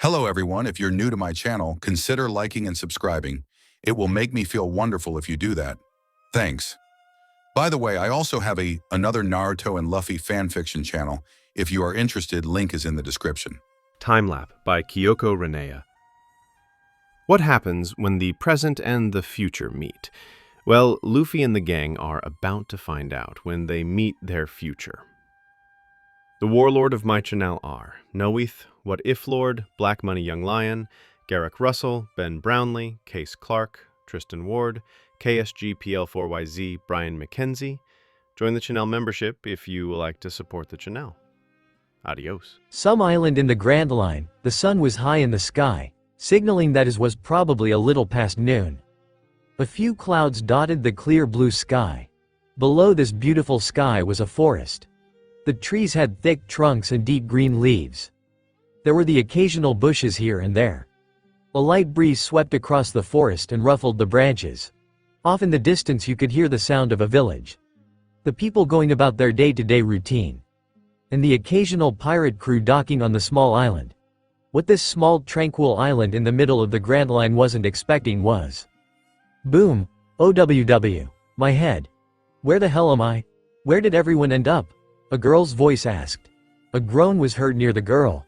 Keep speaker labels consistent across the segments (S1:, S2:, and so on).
S1: Hello everyone, if you're new to my channel, consider liking and subscribing. It will make me feel wonderful if you do that. Thanks. By the way, I also have another Naruto and Luffy fanfiction channel. If you are interested, link is in the description.
S2: Timelap by KyokoRenea. What happens when the present and the future meet? Well, Luffy and the gang are about to find out when they meet their future. The warlord of my channel are Noeth, What If Lord, Black Money Young Lion, Garrick Russell, Ben Brownlee, Case Clark, Tristan Ward, KSG PL4YZ, Brian McKenzie. Join the channel membership if you would like to support the channel. Adios.
S3: Some island in the Grand Line, the sun was high in the sky, signaling that it was probably a little past noon. A few clouds dotted the clear blue sky. Below this beautiful sky was a forest. The trees had thick trunks and deep green leaves. There were the occasional bushes here and there. A light breeze swept across the forest and ruffled the branches. Off in the distance you could hear the sound of a village. The people going about their day-to-day routine. And the occasional pirate crew docking on the small island. What this small tranquil island in the middle of the Grand Line wasn't expecting was... Boom! OWW. My head. Where the hell am I? Where did everyone end up? A girl's voice asked. A groan was heard near the girl.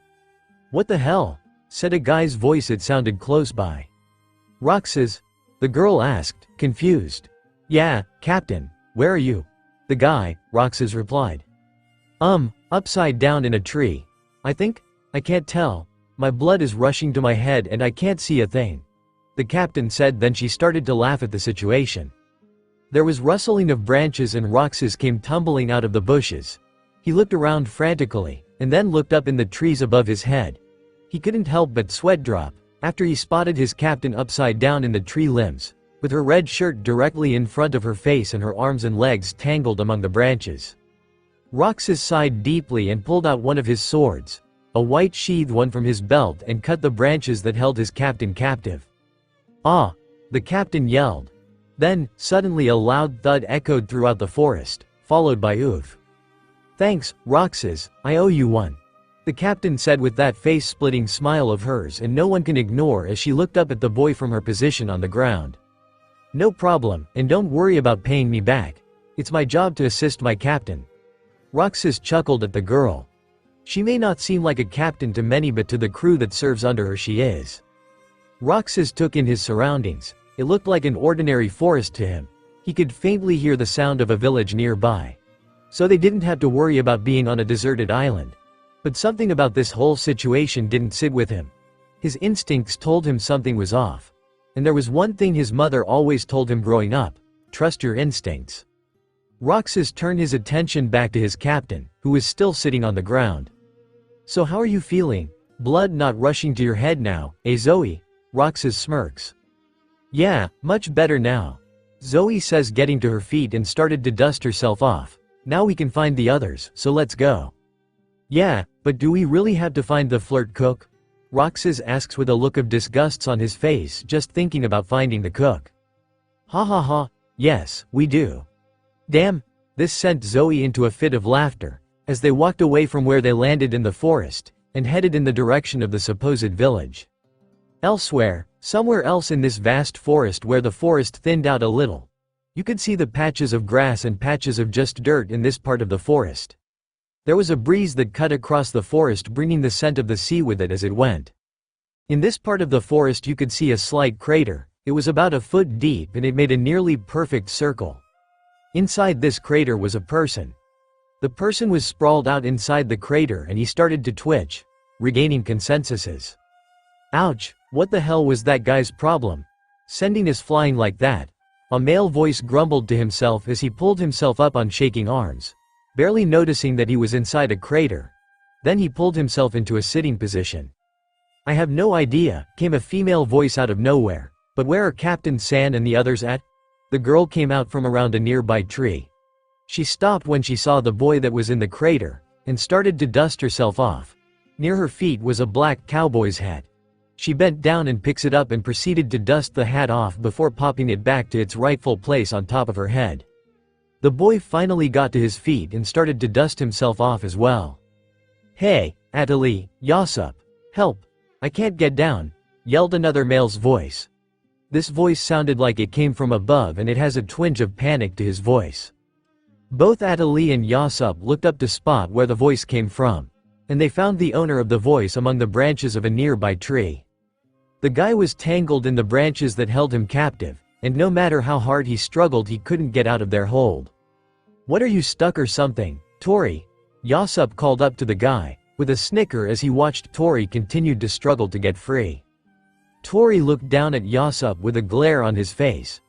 S3: What the hell? Said a guy's voice. It sounded close by. Roxas? The girl asked, confused. Yeah, Captain, where are you? The guy, Roxas replied. Upside down in a tree. I think? I can't tell. My blood is rushing to my head and I can't see a thing. The captain said. Then she started to laugh at the situation. There was rustling of branches and Roxas came tumbling out of the bushes. He looked around frantically, and then looked up in the trees above his head. He couldn't help but sweat drop, after he spotted his captain upside down in the tree limbs, with her red shirt directly in front of her face and her arms and legs tangled among the branches. Roxas sighed deeply and pulled out one of his swords, a white sheathed one from his belt, and cut the branches that held his captain captive. Ah! The captain yelled. Then, suddenly a loud thud echoed throughout the forest, followed by oof. Thanks, Roxas, I owe you one. The captain said with that face-splitting smile of hers and no one can ignore as she looked up at the boy from her position on the ground. No problem, and don't worry about paying me back. It's my job to assist my captain. Roxas chuckled at the girl. She may not seem like a captain to many, but to the crew that serves under her she is. Roxas took in his surroundings. It looked like an ordinary forest to him. He could faintly hear the sound of a village nearby. So they didn't have to worry about being on a deserted island. But something about this whole situation didn't sit with him. His instincts told him something was off. And there was one thing his mother always told him growing up: trust your instincts. Roxas turned his attention back to his captain, who was still sitting on the ground. So how are you feeling? Blood not rushing to your head now, eh Zoe? Roxas smirks. Yeah, much better now. Zoe says, getting to her feet and started to dust herself off. Now we can find the others, so let's go. Yeah, but do we really have to find the flirt cook? Roxas asks with a look of disgust on his face, just thinking about finding the cook. Ha ha ha, yes, we do. Damn, this sent Zoe into a fit of laughter, as they walked away from where they landed in the forest, and headed in the direction of the supposed village. Elsewhere, somewhere else in this vast forest where the forest thinned out a little, you could see the patches of grass and patches of just dirt in this part of the forest. There was a breeze that cut across the forest, bringing the scent of the sea with it as it went. In this part of the forest you could see a slight crater. It was about a foot deep and it made a nearly perfect circle. Inside this crater was a person. The person was sprawled out inside the crater and he started to twitch, regaining consensuses. Ouch, what the hell was that guy's problem? Sending us flying like that? A male voice grumbled to himself as he pulled himself up on shaking arms, barely noticing that he was inside a crater. Then he pulled himself into a sitting position. I have no idea, came a female voice out of nowhere. But where are Captain San and the others at? The girl came out from around a nearby tree. She stopped when she saw the boy that was in the crater, and started to dust herself off. Near her feet was a black cowboy's hat. She bent down and picks it up and proceeded to dust the hat off before popping it back to its rightful place on top of her head. The boy finally got to his feet and started to dust himself off as well. Hey, Atali, Yassup, help. "I can't get down," yelled another male's voice. This voice sounded like it came from above, and it has a twinge of panic to his voice. Both Atali and Yasop looked up to spot where the voice came from, and they found the owner of the voice among the branches of a nearby tree. The guy was tangled in the branches that held him captive, and no matter how hard he struggled, he couldn't get out of their hold. "What, are you stuck or something, Tori?" Yasop called up to the guy, with a snicker as he watched Tori continued to struggle to get free. Tori looked down at Yasop with a glare on his face.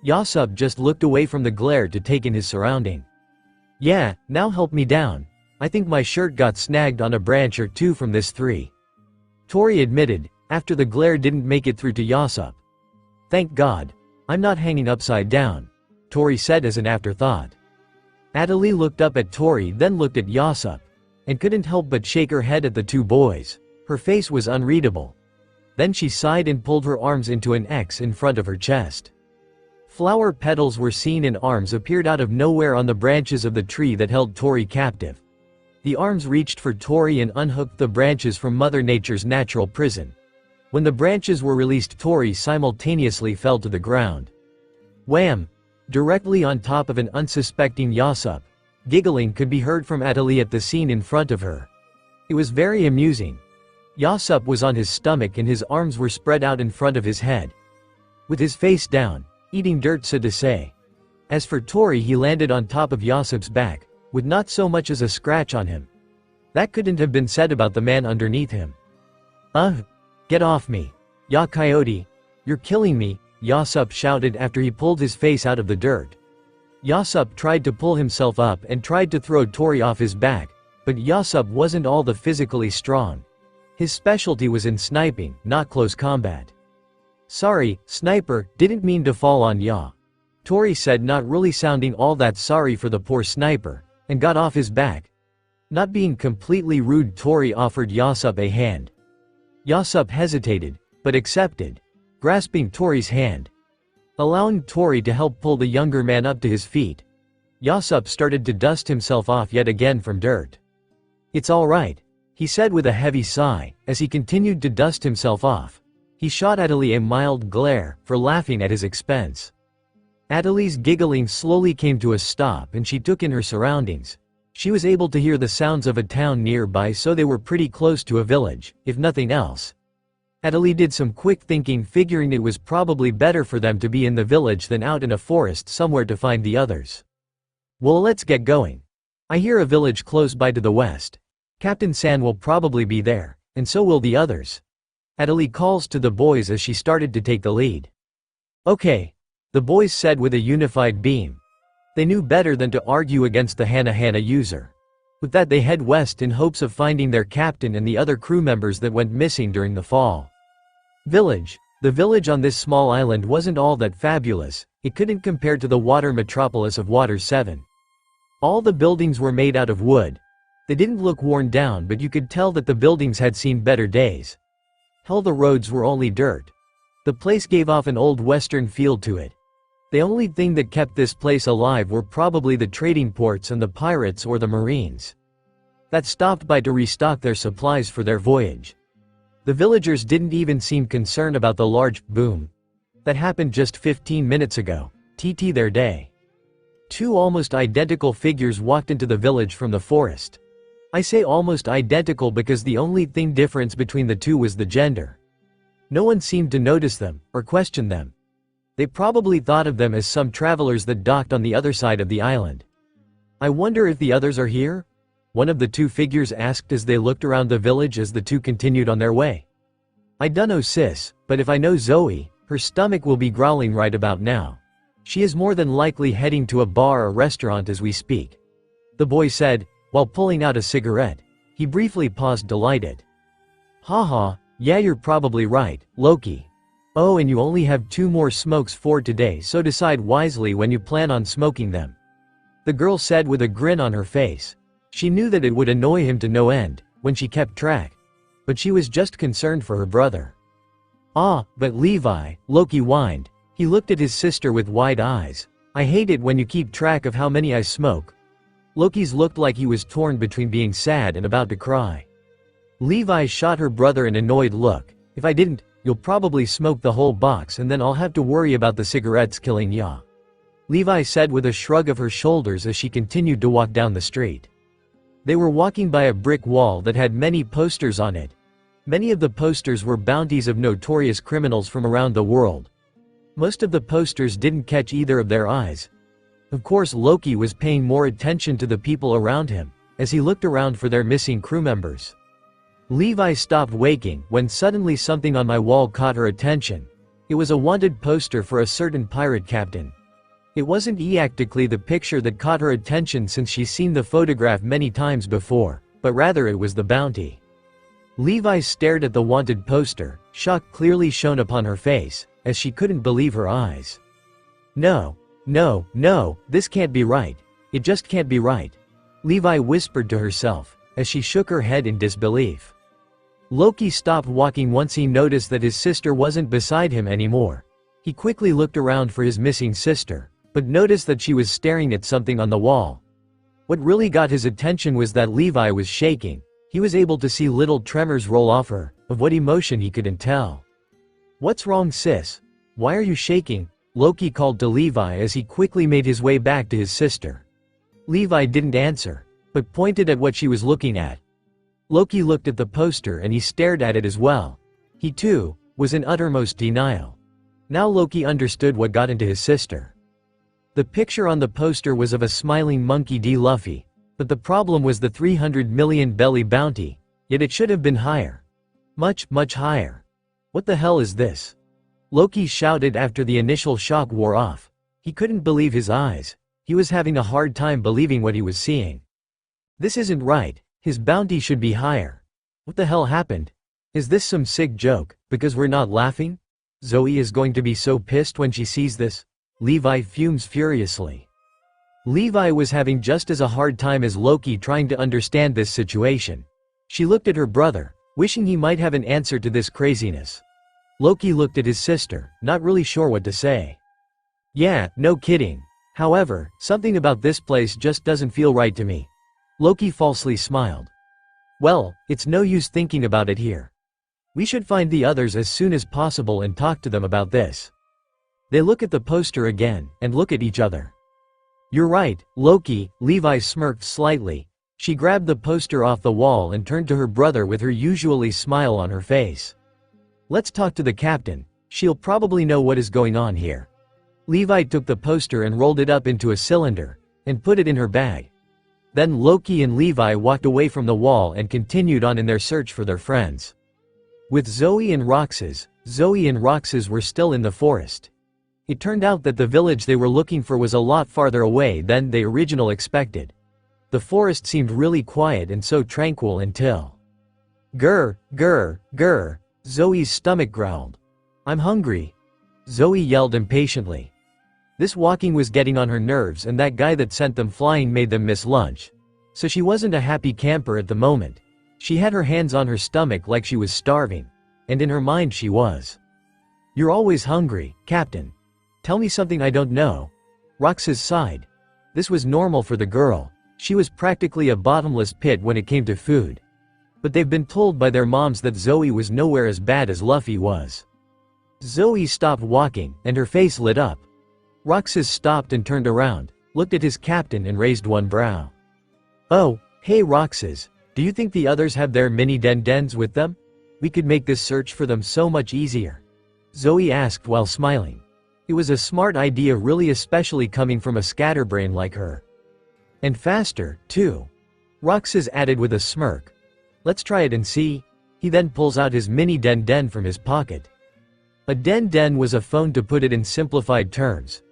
S3: Yasop just looked away from the glare to take in his surrounding. "Yeah, now help me down. I think my shirt got snagged on a branch or two from this tree," Tori admitted, after the glare didn't make it through to Yasop. "Thank God. I'm not hanging upside down," Tori said as an afterthought. Atali looked up at Tori, then looked at Yasop, and couldn't help but shake her head at the two boys. Her face was unreadable. Then she sighed and pulled her arms into an X in front of her chest. Flower petals were seen and arms appeared out of nowhere on the branches of the tree that held Tori captive. The arms reached for Tori and unhooked the branches from Mother Nature's natural prison. When the branches were released, Tori simultaneously fell to the ground. Wham! Directly on top of an unsuspecting Yasop. Giggling could be heard from Atali at the scene in front of her. It was very amusing. Yasop was on his stomach and his arms were spread out in front of his head, with his face down, eating dirt, so to say. As for Tori, he landed on top of Yasop's back, with not so much as a scratch on him. That couldn't have been said about the man underneath him. Get off me. Ya coyote. You're killing me, Yasop shouted after he pulled his face out of the dirt. Yasop tried to pull himself up and tried to throw Tori off his back, but Yasop wasn't all that physically strong. His specialty was in sniping, not close combat. "Sorry, sniper, didn't mean to fall on ya," Tori said, not really sounding all that sorry for the poor sniper, and got off his back. Not being completely rude, Tori offered Yasop a hand. Yasop hesitated, but accepted, grasping Tori's hand. Allowing Tori to help pull the younger man up to his feet, Yasop started to dust himself off yet again from dirt. "It's all right," he said with a heavy sigh, as he continued to dust himself off. He shot Atali a mild glare, for laughing at his expense. Atali's giggling slowly came to a stop and she took in her surroundings. She was able to hear the sounds of a town nearby, so they were pretty close to a village, if nothing else. Atali did some quick thinking, figuring it was probably better for them to be in the village than out in a forest somewhere to find the others. "Well, let's get going. I hear a village close by to the west. Captain San will probably be there, and so will the others," Atali calls to the boys as she started to take the lead. "Okay," the boys said with a unified beam. They knew better than to argue against the Hana user. With that, they head west in hopes of finding their captain and the other crew members that went missing during the fall. Village. The village on this small island wasn't all that fabulous. It couldn't compare to the water metropolis of Water 7. All the buildings were made out of wood. They didn't look worn down, but you could tell that the buildings had seen better days. Hell, the roads were only dirt. The place gave off an old western feel to it. The only thing that kept this place alive were probably the trading ports and the pirates or the marines that stopped by to restock their supplies for their voyage. The villagers didn't even seem concerned about the large boom that happened just 15 minutes ago, their day. Two almost identical figures walked into the village from the forest. I say almost identical because the only thing difference between the two was the gender. No one seemed to notice them, or question them. They probably thought of them as some travelers that docked on the other side of the island. "I wonder if the others are here?" one of the two figures asked as they looked around the village as the two continued on their way. "I dunno, sis, but if I know Zoe, her stomach will be growling right about now. She is more than likely heading to a bar or restaurant as we speak," the boy said, while pulling out a cigarette. He briefly paused, delighted. "Haha, yeah, you're probably right, Loki. Oh, and you only have 2 more smokes for today, so decide wisely when you plan on smoking them," the girl said with a grin on her face. She knew that it would annoy him to no end when she kept track, but she was just concerned for her brother. "Ah, but Levi," Loki whined. He looked at his sister with wide eyes. "I hate it when you keep track of how many I smoke." Loki's looked like he was torn between being sad and about to cry. Levi shot her brother an annoyed look. If I didn't, you'll probably smoke the whole box and then I'll have to worry about the cigarettes killing ya. Levi said with a shrug of her shoulders as she continued to walk down the street. They were walking by a brick wall that had many posters on it. Many of the posters were bounties of notorious criminals from around the world. Most of the posters didn't catch either of their eyes. Of course, Loki was paying more attention to the people around him, as he looked around for their missing crew members. Levi stopped waking when suddenly something on my wall caught her attention. It was a wanted poster for a certain pirate captain. It wasn't exactly the picture that caught her attention since she's seen the photograph many times before, but rather it was the bounty. Levi stared at the wanted poster, shock clearly shown upon her face, as she couldn't believe her eyes. No, this can't be right. It just can't be right. Levi whispered to herself, as she shook her head in disbelief. Loki stopped walking once he noticed that his sister wasn't beside him anymore. He quickly looked around for his missing sister, but noticed that she was staring at something on the wall. What really got his attention was that Levi was shaking. He was able to see little tremors roll off her, of what emotion he couldn't tell. "What's wrong, sis? Why are you shaking?" Loki called to Levi as he quickly made his way back to his sister. Levi didn't answer, but pointed at what she was looking at. Loki looked at the poster and he stared at it as well. He too was in uttermost denial. Now Loki understood what got into his sister. The picture on the poster was of a smiling monkey D. Luffy, but the problem was the 300 million belly bounty, yet it should have been higher. Much higher. What the hell is this? Loki shouted after the initial shock wore off. He couldn't believe his eyes. He was having a hard time believing what he was seeing. This isn't right. His bounty should be higher. What the hell happened? Is this some sick joke, because we're not laughing? Zoe is going to be so pissed when she sees this. Levi fumes furiously. Levi was having just as a hard time as Loki trying to understand this situation. She looked at her brother, wishing he might have an answer to this craziness. Loki looked at his sister, not really sure what to say. Yeah, no kidding. However, something about this place just doesn't feel right to me. Loki falsely smiled. Well, it's no use thinking about it here. We should find the others as soon as possible and talk to them about this. They look at the poster again, and look at each other. You're right, Loki, Levi smirked slightly. She grabbed the poster off the wall and turned to her brother with her usually smile on her face. Let's talk to the captain. She'll probably know what is going on here. Levi took the poster and rolled it up into a cylinder, and put it in her bag. Then Loki and Levi walked away from the wall and continued on in their search for their friends. With Zoe and Roxas were still in the forest. It turned out that the village they were looking for was a lot farther away than they originally expected. The forest seemed really quiet and so tranquil until... Grr, grr, grr, Zoe's stomach growled. I'm hungry. Zoe yelled impatiently. This walking was getting on her nerves and that guy that sent them flying made them miss lunch. So she wasn't a happy camper at the moment. She had her hands on her stomach like she was starving. And in her mind she was. You're always hungry, Captain. Tell me something I don't know. Roxas sighed. This was normal for the girl. She was practically a bottomless pit when it came to food. But they've been told by their moms that Zoe was nowhere as bad as Luffy was. Zoe stopped walking, and her face lit up. Roxas stopped and turned around, looked at his captain and raised one brow. Oh, hey Roxas, do you think the others have their mini dens with them? We could make this search for them so much easier. Zoe asked while smiling. It was a smart idea, really, especially coming from a scatterbrain like her. And faster, too. Roxas added with a smirk. Let's try it and see. He then pulls out his mini den from his pocket. A den was a phone, to put it in simplified terms.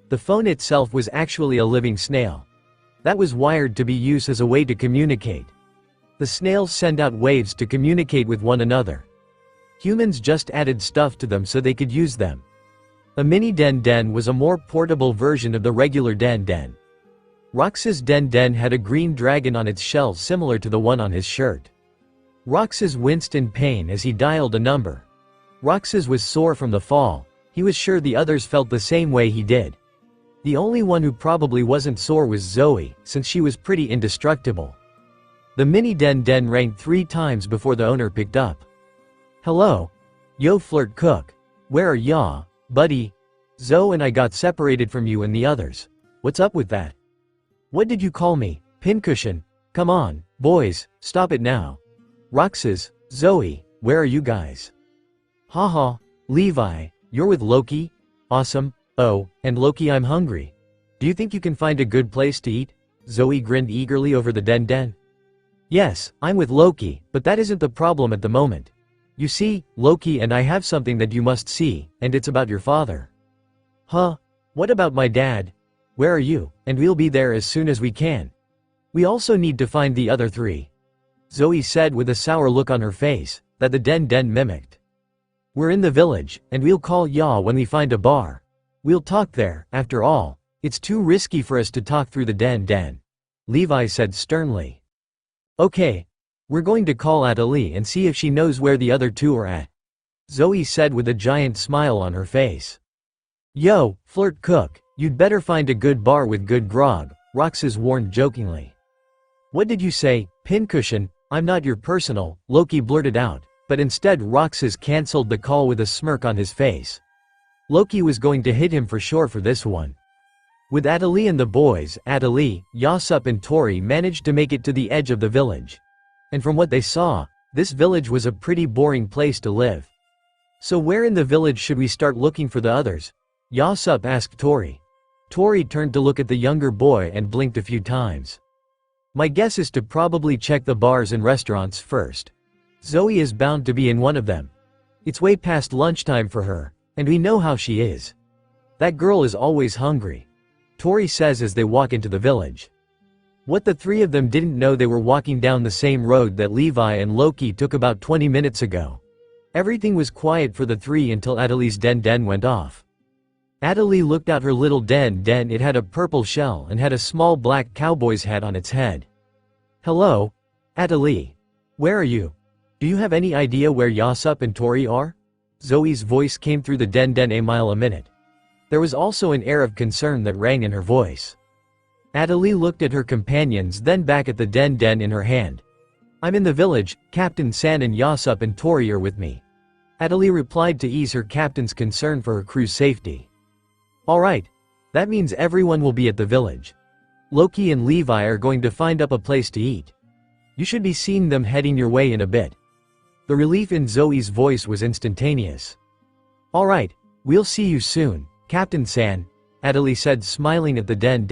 S3: The phone itself was actually a living snail. That was wired to be used as a way to communicate. The snails send out waves to communicate with one another. Humans just added stuff to them so they could use them. A mini den was a more portable version of the regular den. Roxas' den had a green dragon on its shell similar to the one on his shirt. Roxas winced in pain as he dialed a number. Roxas was sore from the fall. He was sure the others felt the same way he did. The only one who probably wasn't sore was Zoe, since she was pretty indestructible. The mini den rang 3 times before the owner picked up. "Hello? Yo, flirt cook. Where are ya, buddy? Zoe and I got separated from you and the others. What's up with that? What did you call me, pincushion? Come on, boys, stop it now. Roxas, Zoe, where are you guys? Haha, Levi, you're with Loki? Awesome. Oh, and Loki, I'm hungry. Do you think you can find a good place to eat?" Zoe grinned eagerly over the den. "Yes, I'm with Loki, but that isn't the problem at the moment. You see, Loki and I have something that you must see, and it's about your father." "Huh? What about my dad? Where are you? And we'll be there as soon as we can. We also need to find the other 3. Zoe said with a sour look on her face, that the den mimicked. "We're in the village, and we'll call ya when we find a bar. We'll talk there, after all. It's too risky for us to talk through the den. Levi said sternly. "Okay. We're going to call Atalie and see if she knows where the other 2 are at," Zoe said with a giant smile on her face. "Yo, flirt cook, you'd better find a good bar with good grog," Roxas warned jokingly. "What did you say, pincushion? I'm not your personal," Loki blurted out, but instead Roxas cancelled the call with a smirk on his face. Loki was going to hit him for sure for this one. With Atalie and the boys, Atalie, Yasup and Tori managed to make it to the edge of the village. And from what they saw, this village was a pretty boring place to live. "So where in the village should we start looking for the others?" Yasup asked Tori. Tori turned to look at the younger boy and blinked a few times. "My guess is to probably check the bars and restaurants first. Zoe is bound to be in one of them. It's way past lunchtime for her, and we know how she is. That girl is always hungry," Tori says as they walk into the village. What the 3 of them didn't know, they were walking down the same road that Levi and Loki took about 20 minutes ago. Everything was quiet for the 3 until Atalie's den went off. Atalie looked out her little den. It had a purple shell and had a small black cowboy's hat on its head. "Hello? Atalie. Where are you? Do you have any idea where Yasup and Tori are?" Zoe's voice came through the den a mile a minute. There was also an air of concern that rang in her voice. Atalie looked at her companions, then back at the den in her hand. "I'm in the village, Captain San, and Yasup and Tori are with me," Atalie replied to ease her captain's concern for her crew's safety. "Alright. That means everyone will be at the village. Loki and Levi are going to find up a place to eat. You should be seeing them heading your way in a bit." The relief in Zoe's voice was instantaneous. "Alright, we'll see you soon, Captain San," Atalie said, smiling at the den.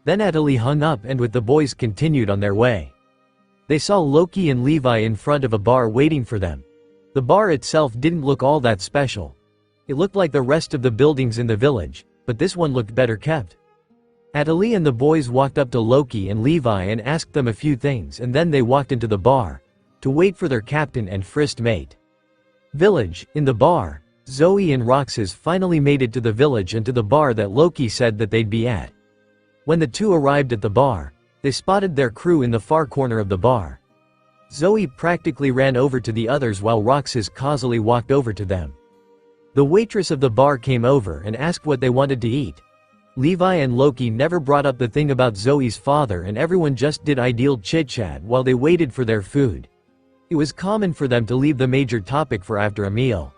S3: Then Atalie hung up and with the boys continued on their way. They saw Loki and Levi in front of a bar waiting for them. The bar itself didn't look all that special. It looked like the rest of the buildings in the village, but this one looked better kept. Atalie and the boys walked up to Loki and Levi and asked them a few things, and then they walked into the bar to wait for their captain and first mate. Village. In the bar, Zoe and Roxas finally made it to the village and to the bar that Loki said that they'd be at. When the 2 arrived at the bar, they spotted their crew in the far corner of the bar. Zoe practically ran over to the others while Roxas causally walked over to them. The waitress of the bar came over and asked what they wanted to eat. Levi and Loki never brought up the thing about Zoe's father, and everyone just did ideal chit-chat while they waited for their food. It was common for them to leave the major topic for after a meal.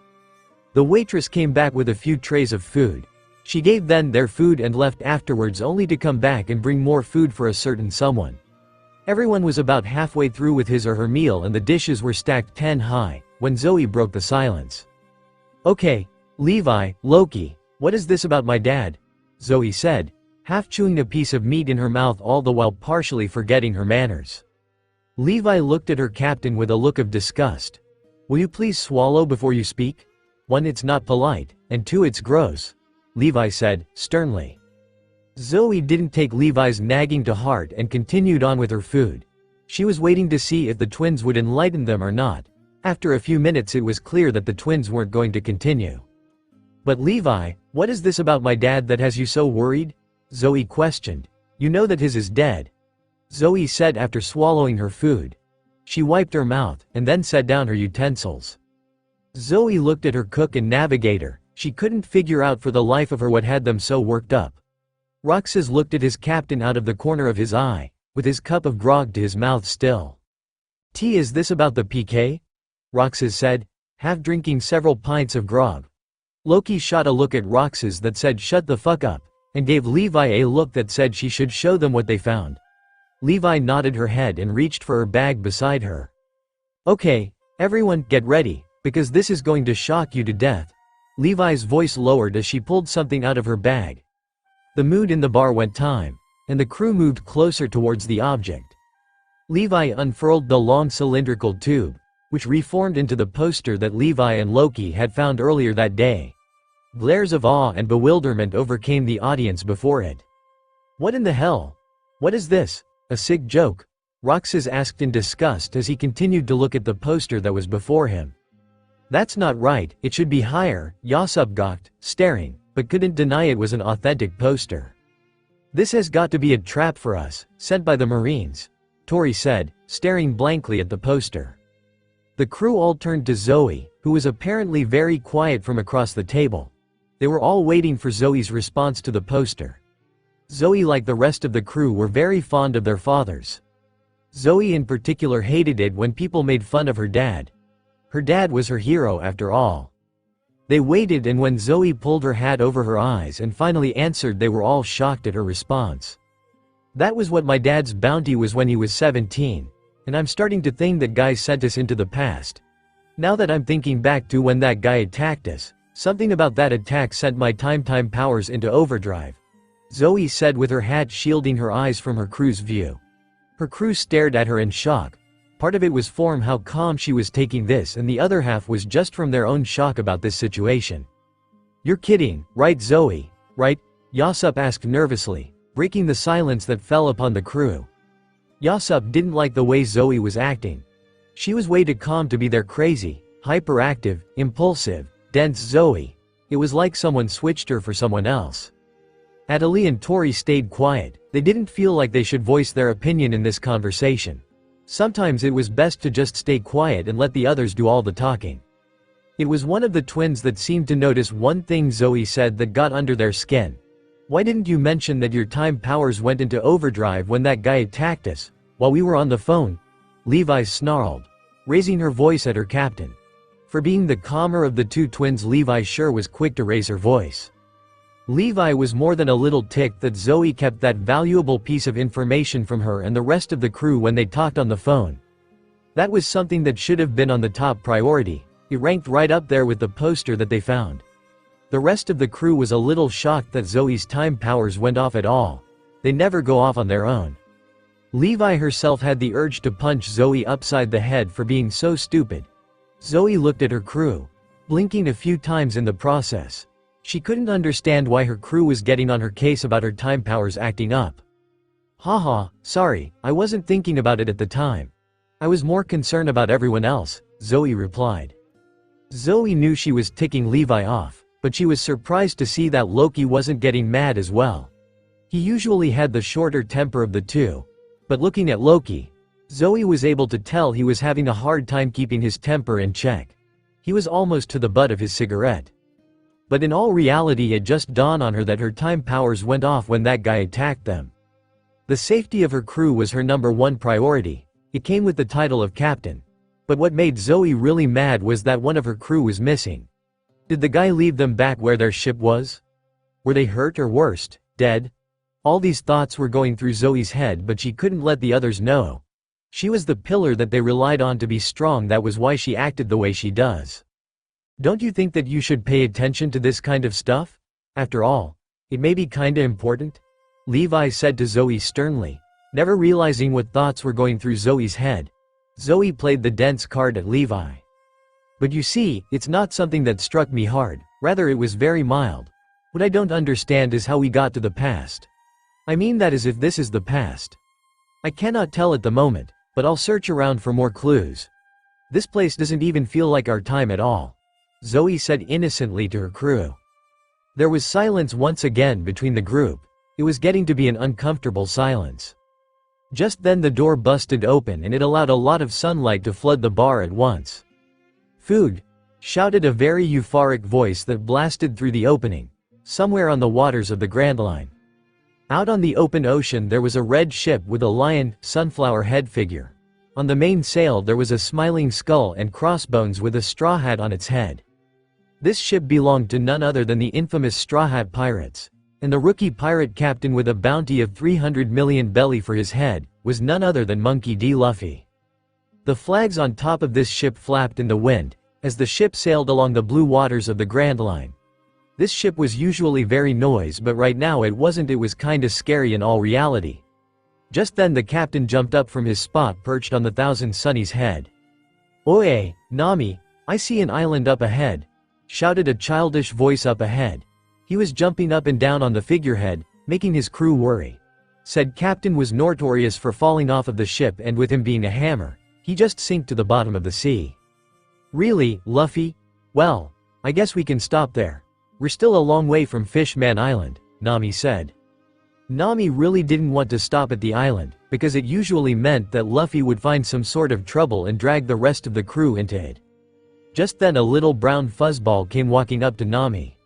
S3: The waitress came back with a few trays of food. She gave them their food and left afterwards, only to come back and bring more food for a certain someone. Everyone was about halfway through with his or her meal and the dishes were stacked 10 high, when Zoe broke the silence. "Okay, Levi, Loki, what is this about my dad?" Zoe said, half chewing a piece of meat in her mouth all the while partially forgetting her manners. Levi looked at her captain with a look of disgust. "Will you please swallow before you speak? 1, it's not polite, and 2, it's gross," Levi said, sternly. Zoe didn't take Levi's nagging to heart and continued on with her food. She was waiting to see if the twins would enlighten them or not. After a few minutes it was clear that the twins weren't going to continue. "But Levi, what is this about my dad that has you so worried?" Zoe questioned. "You know that his is dead," Zoe said after swallowing her food. She wiped her mouth, and then set down her utensils. Zoe looked at her cook and navigator. She couldn't figure out for the life of her what had them so worked up. Roxas looked at his captain out of the corner of his eye, with his cup of grog to his mouth still. "Tea, is this about the PK?" Roxas said, half drinking several pints of grog. Loki shot a look at Roxas that said shut the fuck up, and gave Levi a look that said she should show them what they found. Levi nodded her head and reached for her bag beside her. "Okay, everyone, get ready, because this is going to shock you to death." Levi's voice lowered as she pulled something out of her bag. The mood in the bar went time, and the crew moved closer towards the object. Levi unfurled the long cylindrical tube, which reformed into the poster that Levi and Loki had found earlier that day. Glares of awe and bewilderment overcame the audience before it. "What in the hell? What is this? A sick joke?" Roxas asked in disgust as he continued to look at the poster that was before him. "That's not right, it should be higher," Yasop gawked, staring, but couldn't deny it was an authentic poster. "This has got to be a trap for us, sent by the Marines," Tori said, staring blankly at the poster. The crew all turned to Zoe, who was apparently very quiet from across the table. They were all waiting for Zoe's response to the poster. Zoe, like the rest of the crew, were very fond of their fathers. Zoe in particular hated it when people made fun of her dad. Her dad was her hero after all. They waited, and when Zoe pulled her hat over her eyes and finally answered, they were all shocked at her response. "That was what my dad's bounty was when he was 17, and I'm starting to think that guy sent us into the past. Now that I'm thinking back to when that guy attacked us, something about that attack sent my time powers into overdrive," Zoe said with her hat shielding her eyes from her crew's view. Her crew stared at her in shock. Part of it was from how calm she was taking this, and the other half was just from their own shock about this situation. "You're kidding, right Zoe, right?" Yasop asked nervously, breaking the silence that fell upon the crew. Yasop didn't like the way Zoe was acting. She was way too calm to be their crazy, hyperactive, impulsive, dense Zoe. It was like someone switched her for someone else. Adelie and Tori stayed quiet. They didn't feel like they should voice their opinion in this conversation. Sometimes it was best to just stay quiet and let the others do all the talking. It was one of the twins that seemed to notice one thing Zoe said that got under their skin. "Why didn't you mention that your time powers went into overdrive when that guy attacked us, while we were on the phone?" Levi snarled, raising her voice at her captain. For being the calmer of the two twins, Levi sure was quick to raise her voice. Levi was more than a little ticked that Zoe kept that valuable piece of information from her and the rest of the crew when they talked on the phone. That was something that should have been on the top priority. It ranked right up there with the poster that they found. The rest of the crew was a little shocked that Zoe's time powers went off at all. They never go off on their own. Levi herself had the urge to punch Zoe upside the head for being so stupid. Zoe looked at her crew, blinking a few times in the process. She couldn't understand why her crew was getting on her case about her time powers acting up. "Haha, sorry, I wasn't thinking about it at the time. I was more concerned about everyone else," Zoe replied. Zoe knew she was ticking Levi off, but she was surprised to see that Loki wasn't getting mad as well. He usually had the shorter temper of the two, but looking at Loki, Zoe was able to tell he was having a hard time keeping his temper in check. He was almost to the butt of his cigarette. But in all reality, it just dawned on her that her time powers went off when that guy attacked them. The safety of her crew was her number one priority. It came with the title of captain. But what made Zoe really mad was that one of her crew was missing. Did the guy leave them back where their ship was? Were they hurt, or worst, dead? All these thoughts were going through Zoe's head, but she couldn't let the others know. She was the pillar that they relied on to be strong. That was why she acted the way she does. "Don't you think that you should pay attention to this kind of stuff? After all, it may be kinda important?" Levi said to Zoe sternly, never realizing what thoughts were going through Zoe's head. Zoe played the dense card at Levi. "But you see, it's not something that struck me hard, rather it was very mild. What I don't understand is how we got to the past. I mean that as if this is the past. I cannot tell at the moment, but I'll search around for more clues. This place doesn't even feel like our time at all," Zoe said innocently to her crew. There was silence once again between the group. It was getting to be an uncomfortable silence. Just then the door busted open and it allowed a lot of sunlight to flood the bar at once. "Food!" shouted a very euphoric voice that blasted through the opening, somewhere on the waters of the Grand Line. Out on the open ocean there was a red ship with a lion, sunflower head figure. On the main sail there was a smiling skull and crossbones with a straw hat on its head. This ship belonged to none other than the infamous Straw Hat Pirates. And the rookie pirate captain with a bounty of 300 million belly for his head, was none other than Monkey D. Luffy. The flags on top of this ship flapped in the wind, as the ship sailed along the blue waters of the Grand Line. This ship was usually very noisy, but right now it wasn't. It was kinda scary in all reality. Just then the captain jumped up from his spot perched on the Thousand Sunny's head. "Oye, Nami, I see an island up ahead," shouted a childish voice up ahead. He was jumping up and down on the figurehead, making his crew worry. Said captain was notorious for falling off of the ship, and with him being a hammer, he just sank to the bottom of the sea. "Really, Luffy? Well, I guess we can stop there. We're still a long way from Fishman Island," Nami said. Nami really didn't want to stop at the island, because it usually meant that Luffy would find some sort of trouble and drag the rest of the crew into it. Just then a little brown fuzzball came walking up to Nami.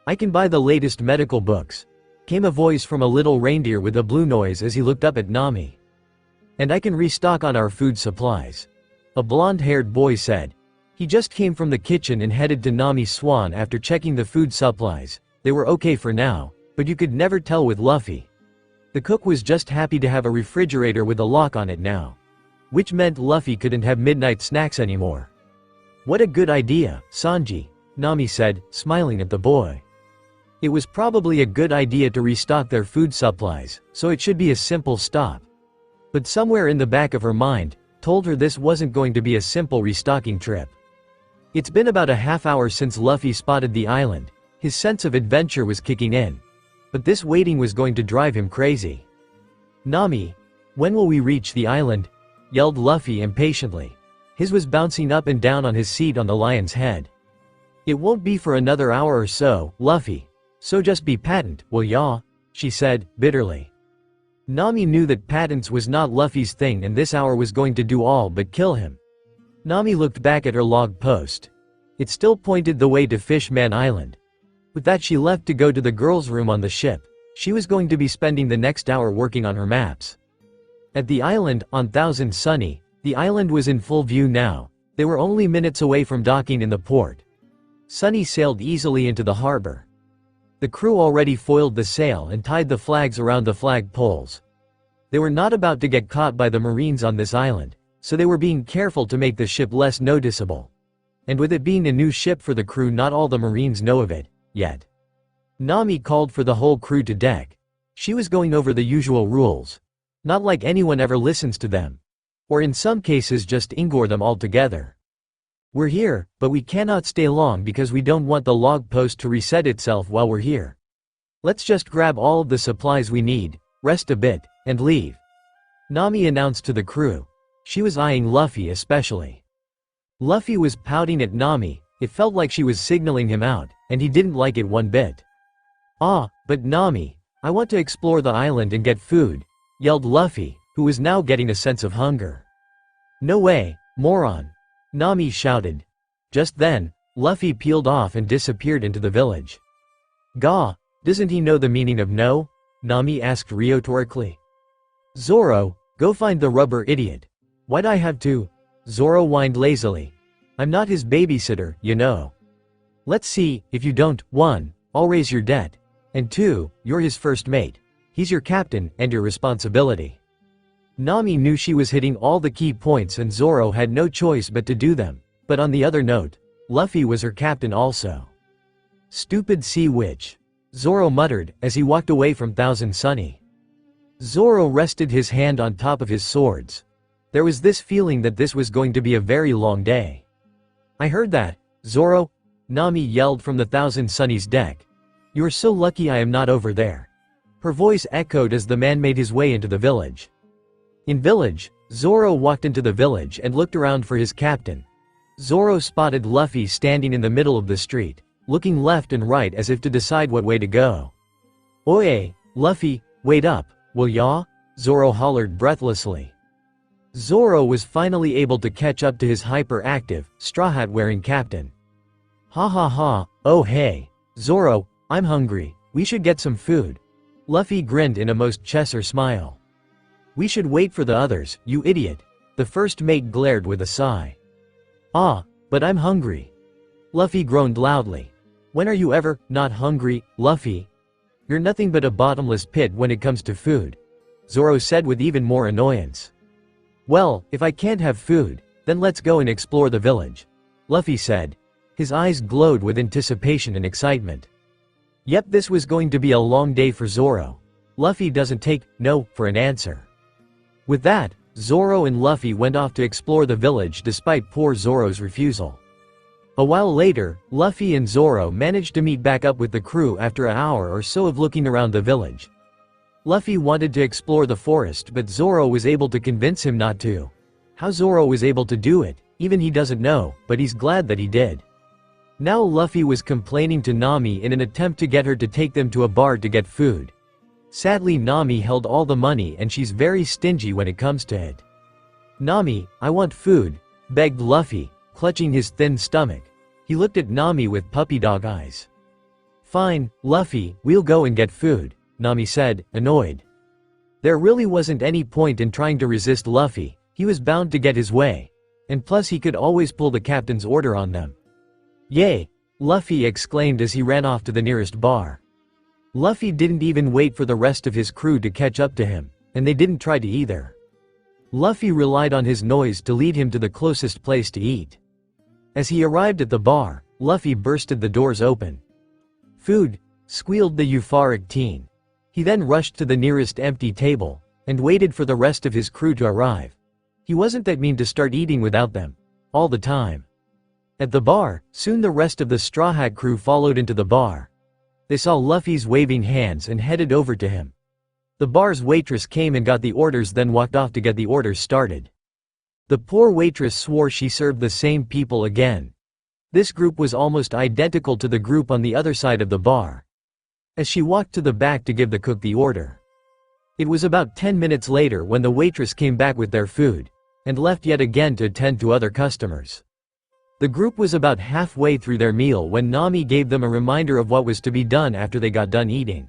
S3: "I can buy the latest medical books," came a voice from a little reindeer with a blue noise as he looked up at Nami. "And I can restock on our food supplies," a blonde-haired boy said. He just came from the kitchen and headed to Nami's swan after checking the food supplies. They were okay for now, but you could never tell with Luffy. The cook was just happy to have a refrigerator with a lock on it now, which meant Luffy couldn't have midnight snacks anymore. "What a good idea, Sanji," Nami said, smiling at the boy. It was probably a good idea to restock their food supplies, so it should be a simple stop. But somewhere in the back of her mind, told her this wasn't going to be a simple restocking trip. It's been about a half hour since Luffy spotted the island. His sense of adventure was kicking in. But this waiting was going to drive him crazy. "Nami, when will we reach the island?" yelled Luffy impatiently. His was bouncing up and down on his seat on the lion's head. "It won't be for another hour or so, Luffy. So just be patient, will ya?" she said, bitterly. Nami knew that patience was not Luffy's thing, and this hour was going to do all but kill him. Nami looked back at her log post. It still pointed the way to Fishman Island. With that she left to go to the girls' room on the ship. She was going to be spending the next hour working on her maps. At the island, on Thousand Sunny, the island was in full view now. They were only minutes away from docking in the port. Sunny sailed easily into the harbor. The crew already foiled the sail and tied the flags around the flag poles. They were not about to get caught by the Marines on this island, so they were being careful to make the ship less noticeable. And with it being a new ship for the crew, not all the Marines know of it, yet. Nami called for the whole crew to deck. She was going over the usual rules. Not like anyone ever listens to them. Or in some cases just ignore them altogether. "We're here, but we cannot stay long because we don't want the log post to reset itself while we're here. Let's just grab all of the supplies we need, rest a bit, and leave," Nami announced to the crew. She was eyeing Luffy especially. Luffy was pouting at Nami. It felt like she was signaling him out, and he didn't like it one bit. "Ah, but Nami, I want to explore the island and get food," yelled Luffy, who was now getting a sense of hunger. "No way, moron," Nami shouted. Just then, Luffy peeled off and disappeared into the village. "Gah, doesn't he know the meaning of no?" Nami asked rhetorically. "Zoro, go find the rubber idiot." "Why'd I have to?" Zoro whined lazily. "I'm not his babysitter, you know. Let's see, if you don't, 1, I'll raise your debt, and 2, you're his first mate. He's your captain, and your responsibility." Nami knew she was hitting all the key points and Zoro had no choice but to do them, but on the other note, Luffy was her captain also. "Stupid sea witch," Zoro muttered as he walked away from Thousand Sunny. Zoro rested his hand on top of his swords. There was this feeling that this was going to be a very long day. "I heard that, Zoro," Nami yelled from the Thousand Sunny's deck. "You're so lucky I am not over there." Her voice echoed as the man made his way into the village. In village, Zoro walked into the village and looked around for his captain. Zoro spotted Luffy standing in the middle of the street, looking left and right as if to decide what way to go. "Oye, Luffy, wait up, will ya?" Zoro hollered breathlessly. Zoro was finally able to catch up to his hyperactive, straw hat wearing captain. "Ha ha ha, oh hey, Zoro, I'm hungry, we should get some food," Luffy grinned in a most Cheshire smile. We should wait for the others, you idiot. The first mate glared with a sigh. Ah, but I'm hungry. Luffy groaned loudly. When are you ever not hungry, Luffy? You're nothing but a bottomless pit when it comes to food, Zoro said with even more annoyance. Well, if I can't have food, then let's go and explore the village, Luffy said. His eyes glowed with anticipation and excitement. Yep, this was going to be a long day for Zoro. Luffy doesn't take no for an answer. With that, Zoro and Luffy went off to explore the village despite poor Zoro's refusal. A while later, Luffy and Zoro managed to meet back up with the crew after an hour or so of looking around the village. Luffy wanted to explore the forest, but Zoro was able to convince him not to. How Zoro was able to do it, even he doesn't know, but he's glad that he did. Now Luffy was complaining to Nami in an attempt to get her to take them to a bar to get food. Sadly, Nami held all the money and she's very stingy when it comes to it. Nami, I want food, begged Luffy, clutching his thin stomach. He looked at Nami with puppy dog eyes. Fine, Luffy, we'll go and get food, Nami said, annoyed. There really wasn't any point in trying to resist Luffy, he was bound to get his way. And plus he could always pull the captain's order on them. Yay! Luffy exclaimed as he ran off to the nearest bar. Luffy didn't even wait for the rest of his crew to catch up to him, and they didn't try to either. Luffy relied on his noise to lead him to the closest place to eat. As he arrived at the bar, Luffy bursted the doors open. Food, squealed the euphoric teen. He then rushed to the nearest empty table, and waited for the rest of his crew to arrive. He wasn't that mean to start eating without them. All the time. At the bar, soon the rest of the Straw Hat crew followed into the bar. They saw Luffy's waving hands and headed over to him. The bar's waitress came and got the orders, then walked off to get the orders started. The poor waitress swore she served the same people again. This group was almost identical to the group on the other side of the bar. As she walked to the back to give the cook the order. It was about 10 minutes later when the waitress came back with their food, and left yet again to attend to other customers. The group was about halfway through their meal when Nami gave them a reminder of what was to be done after they got done eating.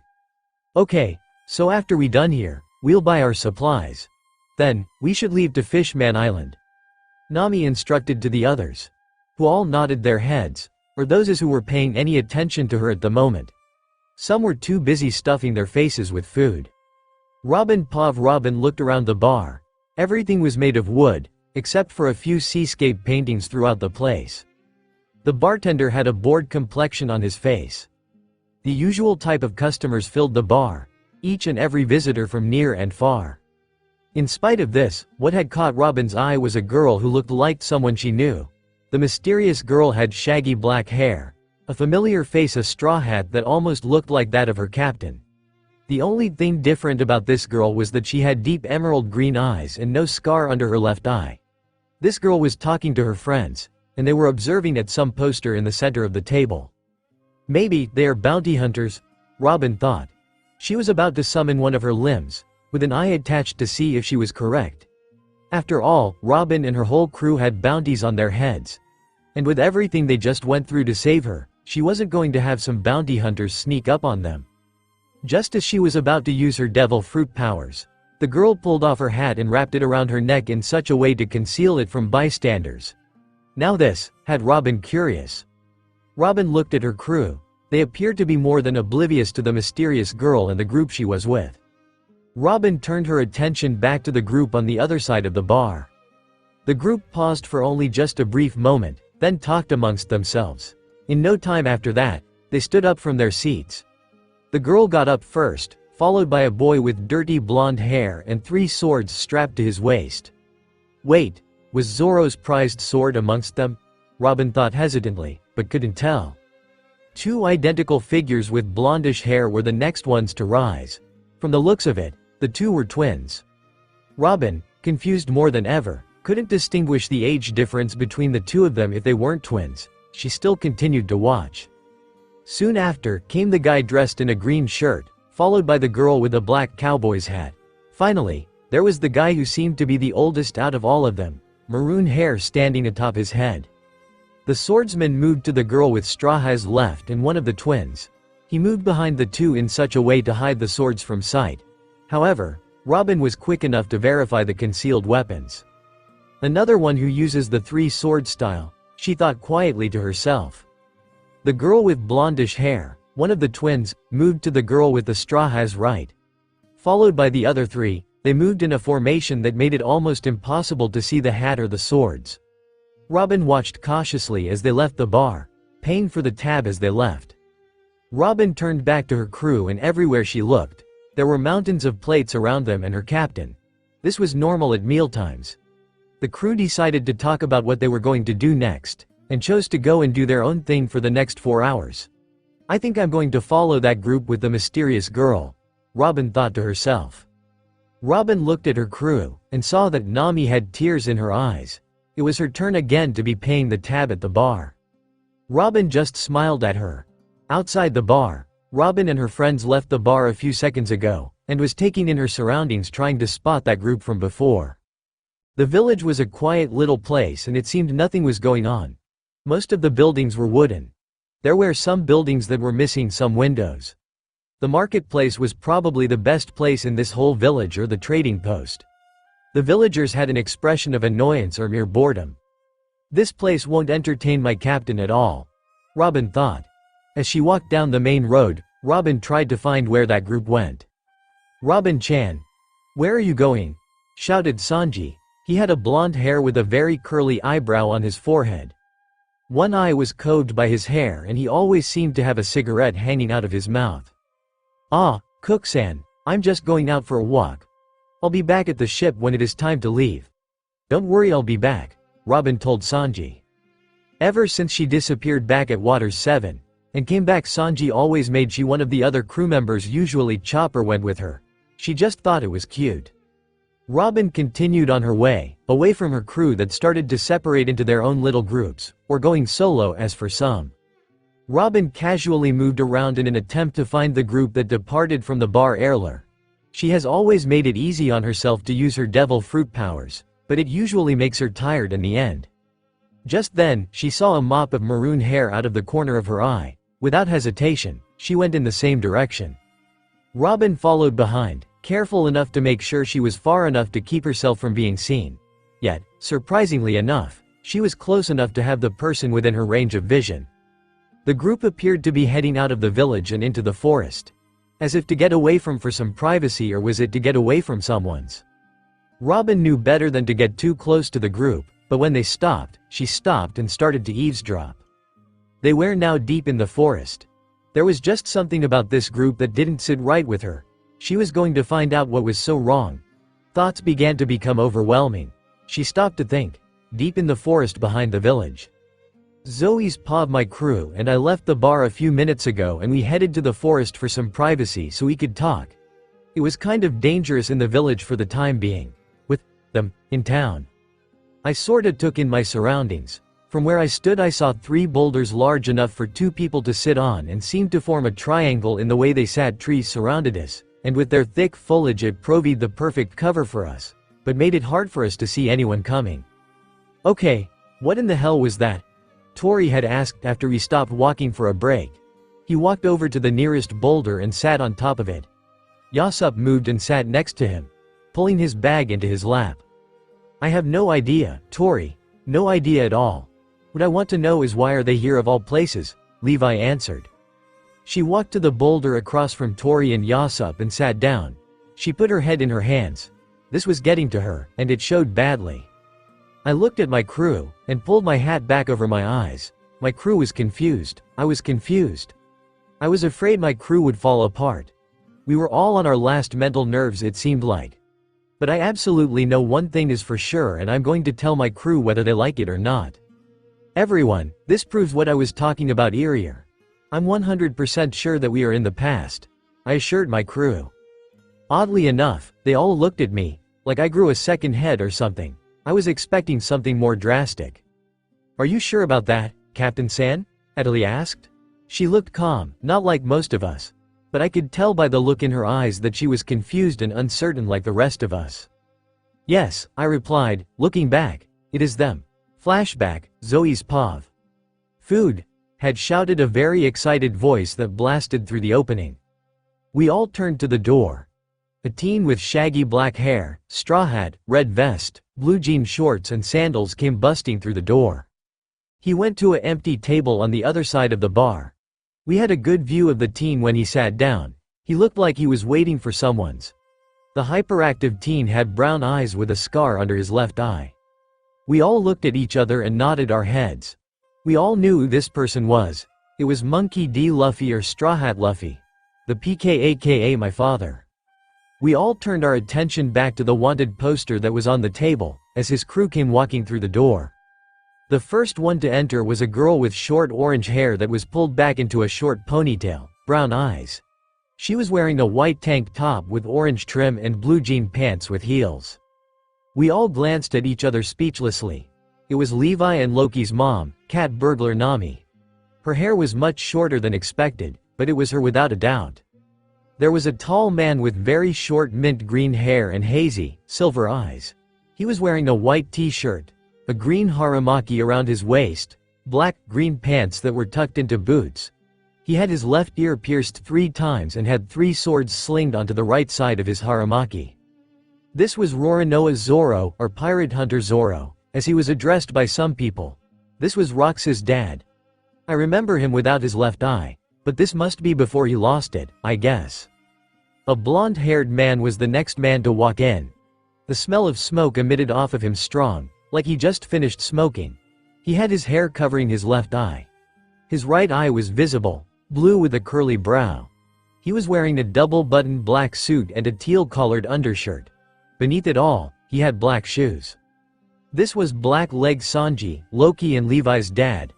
S3: Okay, so after we done here, we'll buy our supplies. Then, we should leave to Fishman Island. Nami instructed to the others. Who all nodded their heads, or those who were paying any attention to her at the moment. Some were too busy stuffing their faces with food. Robin looked around the bar. Everything was made of wood, except for a few seascape paintings throughout the place. The bartender had a bored complexion on his face. The usual type of customers filled the bar, each and every visitor from near and far. In spite of this, what had caught Robin's eye was a girl who looked like someone she knew. The mysterious girl had shaggy black hair, a familiar face, a straw hat that almost looked like that of her captain. The only thing different about this girl was that she had deep emerald green eyes and no scar under her left eye. This girl was talking to her friends, and they were observing at some poster in the center of the table. Maybe they are bounty hunters, Robin thought. She was about to summon one of her limbs, with an eye attached to see if she was correct. After all, Robin and her whole crew had bounties on their heads. And with everything they just went through to save her, she wasn't going to have some bounty hunters sneak up on them. Just as she was about to use her devil fruit powers, the girl pulled off her hat and wrapped it around her neck in such a way to conceal it from bystanders. Now this had Robin curious. Robin looked at her crew. They appeared to be more than oblivious to the mysterious girl and the group she was with. Robin turned her attention back to the group on the other side of the bar. The group paused for only just a brief moment, then talked amongst themselves. In no time after that, they stood up from their seats. The girl got up first, followed by a boy with dirty blonde hair and 3 swords strapped to his waist. Wait, was Zoro's prized sword amongst them? Robin thought hesitantly, but couldn't tell. 2 identical figures with blondish hair were the next ones to rise. From the looks of it, the 2 were twins. Robin, confused more than ever, couldn't distinguish the age difference between the 2 of them if they weren't twins. She still continued to watch. Soon after came the guy dressed in a green shirt, followed by the girl with a black cowboy's hat. Finally, there was the guy who seemed to be the oldest out of all of them, maroon hair standing atop his head. The swordsman moved to the girl with straw hat's left and one of the twins. He moved behind the two in such a way to hide the swords from sight. However, Robin was quick enough to verify the concealed weapons. Another one who uses the three-sword style, she thought quietly to herself. The girl with blondish hair, one of the twins, moved to the girl with the straw hat's right. Followed by the other three, they moved in a formation that made it almost impossible to see the hat or the swords. Robin watched cautiously as they left the bar, paying for the tab as they left. Robin turned back to her crew, and everywhere she looked, there were mountains of plates around them and her captain. This was normal at mealtimes. The crew decided to talk about what they were going to do next, and chose to go and do their own thing for the next 4 hours. I think I'm going to follow that group with the mysterious girl, Robin thought to herself. Robin looked at her crew, and saw that Nami had tears in her eyes. It was her turn again to be paying the tab at the bar. Robin just smiled at her. Outside the bar, Robin and her friends left the bar a few seconds ago, and was taking in her surroundings trying to spot that group from before. The village was a quiet little place and it seemed nothing was going on. Most of the buildings were wooden. There were some buildings that were missing some windows. The marketplace was probably the best place in this whole village, or the trading post. The villagers had an expression of annoyance or mere boredom. This place won't entertain my captain at all, Robin thought. As she walked down the main road, Robin tried to find where that group went. Robin-chan, where are you going? Shouted Sanji. He had a blonde hair with a very curly eyebrow on his forehead. One eye was coved by his hair and he always seemed to have a cigarette hanging out of his mouth. Ah, Cook-san, I'm just going out for a walk. I'll be back at the ship when it is time to leave. Don't worry, I'll be back, Robin told Sanji. Ever since she disappeared back at Waters 7, and came back, Sanji always made she one of the other crew members, usually Chopper, went with her. She just thought it was cute. Robin continued on her way, away from her crew that started to separate into their own little groups, or going solo as for some. Robin casually moved around in an attempt to find the group that departed from the bar earlier. She has always made it easy on herself to use her devil fruit powers, but it usually makes her tired in the end. Just then, she saw a mop of maroon hair out of the corner of her eye. Without hesitation, she went in the same direction. Robin followed behind, careful enough to make sure she was far enough to keep herself from being seen. Yet, surprisingly enough, she was close enough to have the person within her range of vision. The group appeared to be heading out of the village and into the forest. As if to get away from for some privacy, or was it to get away from someone's? Robin knew better than to get too close to the group, but when they stopped, she stopped and started to eavesdrop. They were now deep in the forest. There was just something about this group that didn't sit right with her. She was going to find out what was so wrong. Thoughts began to become overwhelming. She stopped to think. Deep in the forest behind the village. Zoe's pov my crew and I left the bar a few minutes ago and we headed to the forest for some privacy so we could talk. It was kind of dangerous in the village for the time being. With them in town. I sorta took in my surroundings. From where I stood I saw 3 boulders large enough for 2 people to sit on and seemed to form a triangle in the way they sat. Trees surrounded us, and with their thick foliage it proved the perfect cover for us, but made it hard for us to see anyone coming. Okay, what in the hell was that? Tori had asked after we stopped walking for a break. He walked over to the nearest boulder and sat on top of it. Yasup moved and sat next to him, pulling his bag into his lap. I have no idea, Tori, no idea at all. What I want to know is why are they here of all places, Levi answered. She walked to the boulder across from Tori and Yasup and sat down. She put her head in her hands. This was getting to her, and it showed badly. I looked at my crew, and pulled my hat back over my eyes. My crew was confused. I was confused. I was afraid my crew would fall apart. We were all on our last mental nerves, it seemed like. But I absolutely know one thing is for sure, and I'm going to tell my crew whether they like it or not. Everyone, this proves what I was talking about earlier. I'm 100% sure that we are in the past, I assured my crew. Oddly enough, they all looked at me, like I grew a second head or something. I was expecting something more drastic. Are you sure about that, Captain San? Adeli asked. She looked calm, not like most of us. But I could tell by the look in her eyes that she was confused and uncertain like the rest of us. Yes, I replied, looking back. It is them. Flashback, Zoe's pov. Food. had shouted a very excited voice that blasted through the opening. We all turned to the door. A teen with shaggy black hair, straw hat, red vest, blue jean shorts and sandals came busting through the door. He went to an empty table on the other side of the bar. We had a good view of the teen when he sat down. He looked like he was waiting for someone's. The hyperactive teen had brown eyes with a scar under his left eye. We all looked at each other and nodded our heads. We all knew who this person was. It was Monkey D. Luffy or Straw Hat Luffy. The PK aka my father. We all turned our attention back to the wanted poster that was on the table, as his crew came walking through the door. The first one to enter was a girl with short orange hair that was pulled back into a short ponytail, brown eyes. She was wearing a white tank top with orange trim and blue jean pants with heels. We all glanced at each other speechlessly. It was Levi and Loki's mom, cat burglar Nami. Her hair was much shorter than expected, but it was her without a doubt. There was a tall man with very short mint green hair and hazy, silver eyes. He was wearing a white t-shirt, a green haramaki around his waist, black-green pants that were tucked into boots. He had his left ear pierced 3 times and had 3 swords slinged onto the right side of his haramaki. This was Roronoa Zoro, or Pirate Hunter Zoro, as he was addressed by some people. This was Rox's dad. I remember him without his left eye, but this must be before he lost it, I guess. A blonde-haired man was the next man to walk in. The smell of smoke emitted off of him strong, like he just finished smoking. He had his hair covering his left eye. His right eye was visible, blue with a curly brow. He was wearing a double-buttoned black suit and a teal-collared undershirt. Beneath it all, he had black shoes. This was Black Leg Sanji, Loki and Levi's dad.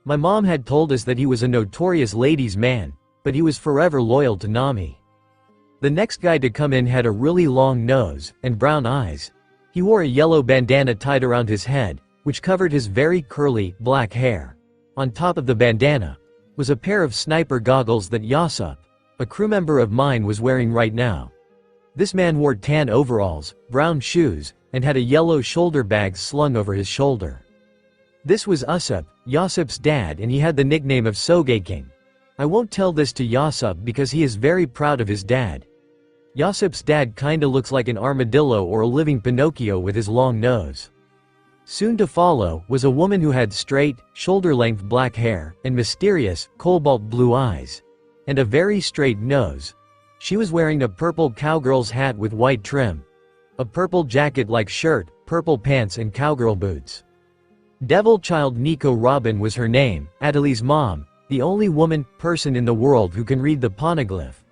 S3: My mom had told us that he was a notorious ladies' man, but he was forever loyal to Nami. The next guy to come in had a really long nose and brown eyes. He wore a yellow bandana tied around his head, which covered his very curly, black hair. On top of the bandana was a pair of sniper goggles that Yasop, a crew member of mine, was wearing right now. This man wore tan overalls, brown shoes, and had a yellow shoulder bag slung over his shoulder. This was Usopp, Yasop's dad, and he had the nickname of Sogeking. I won't tell this to Yasop because he is very proud of his dad. Yasop's dad kinda looks like an armadillo or a living Pinocchio with his long nose. Soon to follow was a woman who had straight, shoulder-length black hair and mysterious, cobalt blue eyes. And a very straight nose. She was wearing a purple cowgirl's hat with white trim. A purple jacket-like shirt, purple pants and cowgirl boots. Devil Child Nico Robin was her name, Adeli's mom, the only person in the world who can read the poneglyph.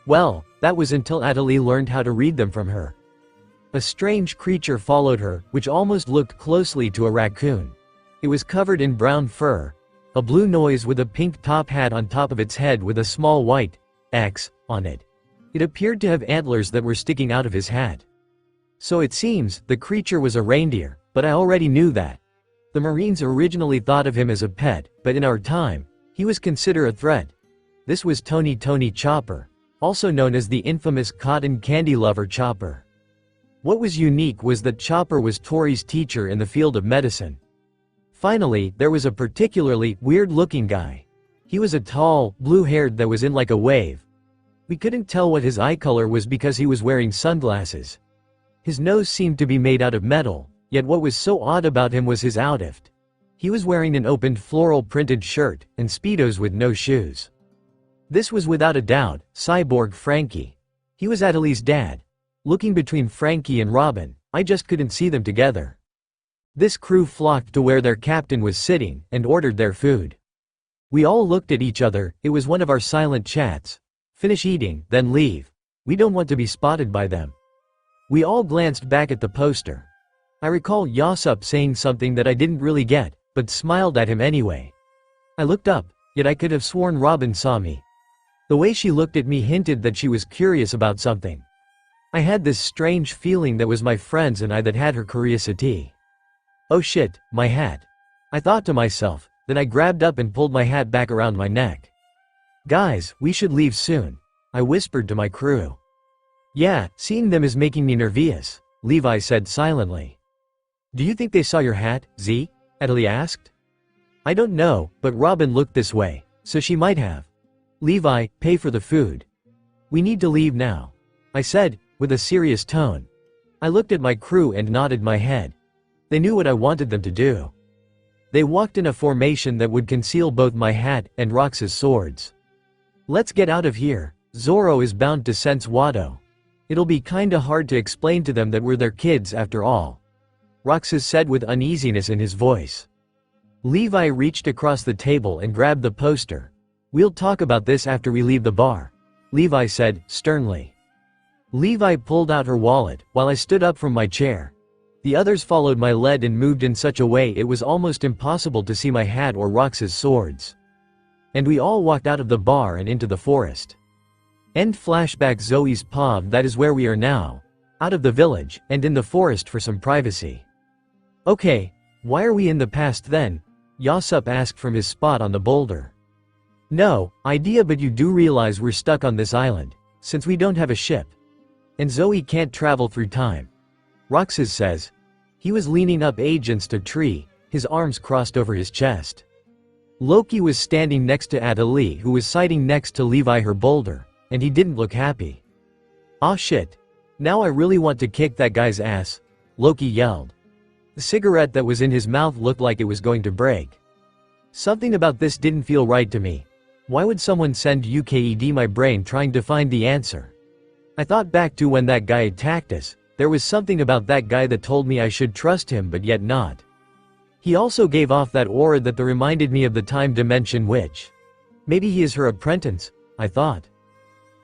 S3: Well, that was until Adeli learned how to read them from her. A strange creature followed her, which almost looked closely to a raccoon. It was covered in brown fur, a blue nose with a pink top hat on top of its head with a small white X on it. It appeared to have antlers that were sticking out of his hat. So it seems, the creature was a reindeer, but I already knew that. The Marines originally thought of him as a pet, but in our time, he was considered a threat. This was Tony Chopper, also known as the infamous cotton candy lover Chopper. What was unique was that Chopper was Tori's teacher in the field of medicine. Finally, there was a particularly weird-looking guy. He was a tall, blue-haired that was in like a wave. We couldn't tell what his eye color was because he was wearing sunglasses. His nose seemed to be made out of metal, yet what was so odd about him was his outfit. He was wearing an opened floral printed shirt and Speedos with no shoes. This was without a doubt Cyborg Frankie. He was Adeli's dad. Looking between Frankie and Robin, I just couldn't see them together. This crew flocked to where their captain was sitting and ordered their food. We all looked at each other. It was one of our silent chats. Finish eating, then leave. We don't want to be spotted by them. We all glanced back at the poster. I recall Yasop saying something that I didn't really get, but smiled at him anyway. I looked up, yet I could have sworn Robin saw me. The way she looked at me hinted that she was curious about something. I had this strange feeling that was my friends and I that had her curiosity. Oh shit, my hat. I thought to myself, then I grabbed up and pulled my hat back around my neck. Guys, we should leave soon, I whispered to my crew. Yeah, seeing them is making me nervous, Levi said silently. Do you think they saw your hat, Z? Adeli asked. I don't know, but Robin looked this way, so she might have. Levi, pay for the food. We need to leave now, I said, with a serious tone. I looked at my crew and nodded my head. They knew what I wanted them to do. They walked in a formation that would conceal both my hat and Rox's swords. Let's get out of here. Zoro is bound to sense Wado. It'll be kinda hard to explain to them that we're their kids after all. Roxas said with uneasiness in his voice. Levi reached across the table and grabbed the poster. We'll talk about this after we leave the bar, Levi said, sternly. Levi pulled out her wallet, while I stood up from my chair. The others followed my lead and moved in such a way it was almost impossible to see my hat or Rox's swords. And we all walked out of the bar and into the forest. End flashback. Zoe's pub. That is where we are now. Out of the village, and in the forest for some privacy. Okay, why are we in the past then? Yasup asked from his spot on the boulder. No idea, but you do realize we're stuck on this island, since we don't have a ship. And Zoe can't travel through time. Roxas says. He was leaning up against a tree, his arms crossed over his chest. Loki was standing next to Adelie, who was sitting next to Levi her boulder, and he didn't look happy. Aw shit. Now I really want to kick that guy's ass, Loki yelled. The cigarette that was in his mouth looked like it was going to break. Something about this didn't feel right to me. Why would someone send UKED my brain trying to find the answer? I thought back to when that guy attacked us. There was something about that guy that told me I should trust him but yet not. He also gave off that aura that reminded me of the time dimension witch. Maybe he is her apprentice, I thought.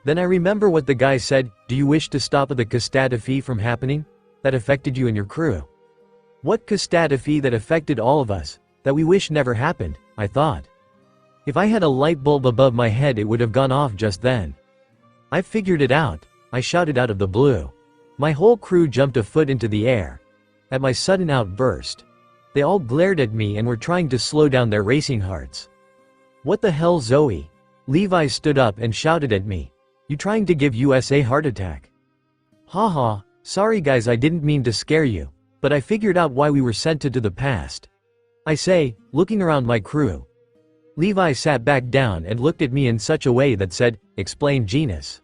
S3: Then I remember what the guy said, do you wish to stop the catastrophe from happening? That affected you and your crew. What catastrophe that affected all of us, that we wish never happened, I thought. If I had a light bulb above my head it would have gone off just then. I figured it out, I shouted out of the blue. My whole crew jumped a foot into the air. At my sudden outburst. They all glared at me and were trying to slow down their racing hearts. What the hell, Zoe? Levi stood up and shouted at me. You trying to give us a heart attack? Haha, sorry guys, I didn't mean to scare you, but I figured out why we were sent to the past. I say, looking around my crew. Levi sat back down and looked at me in such a way that said, explain Genus.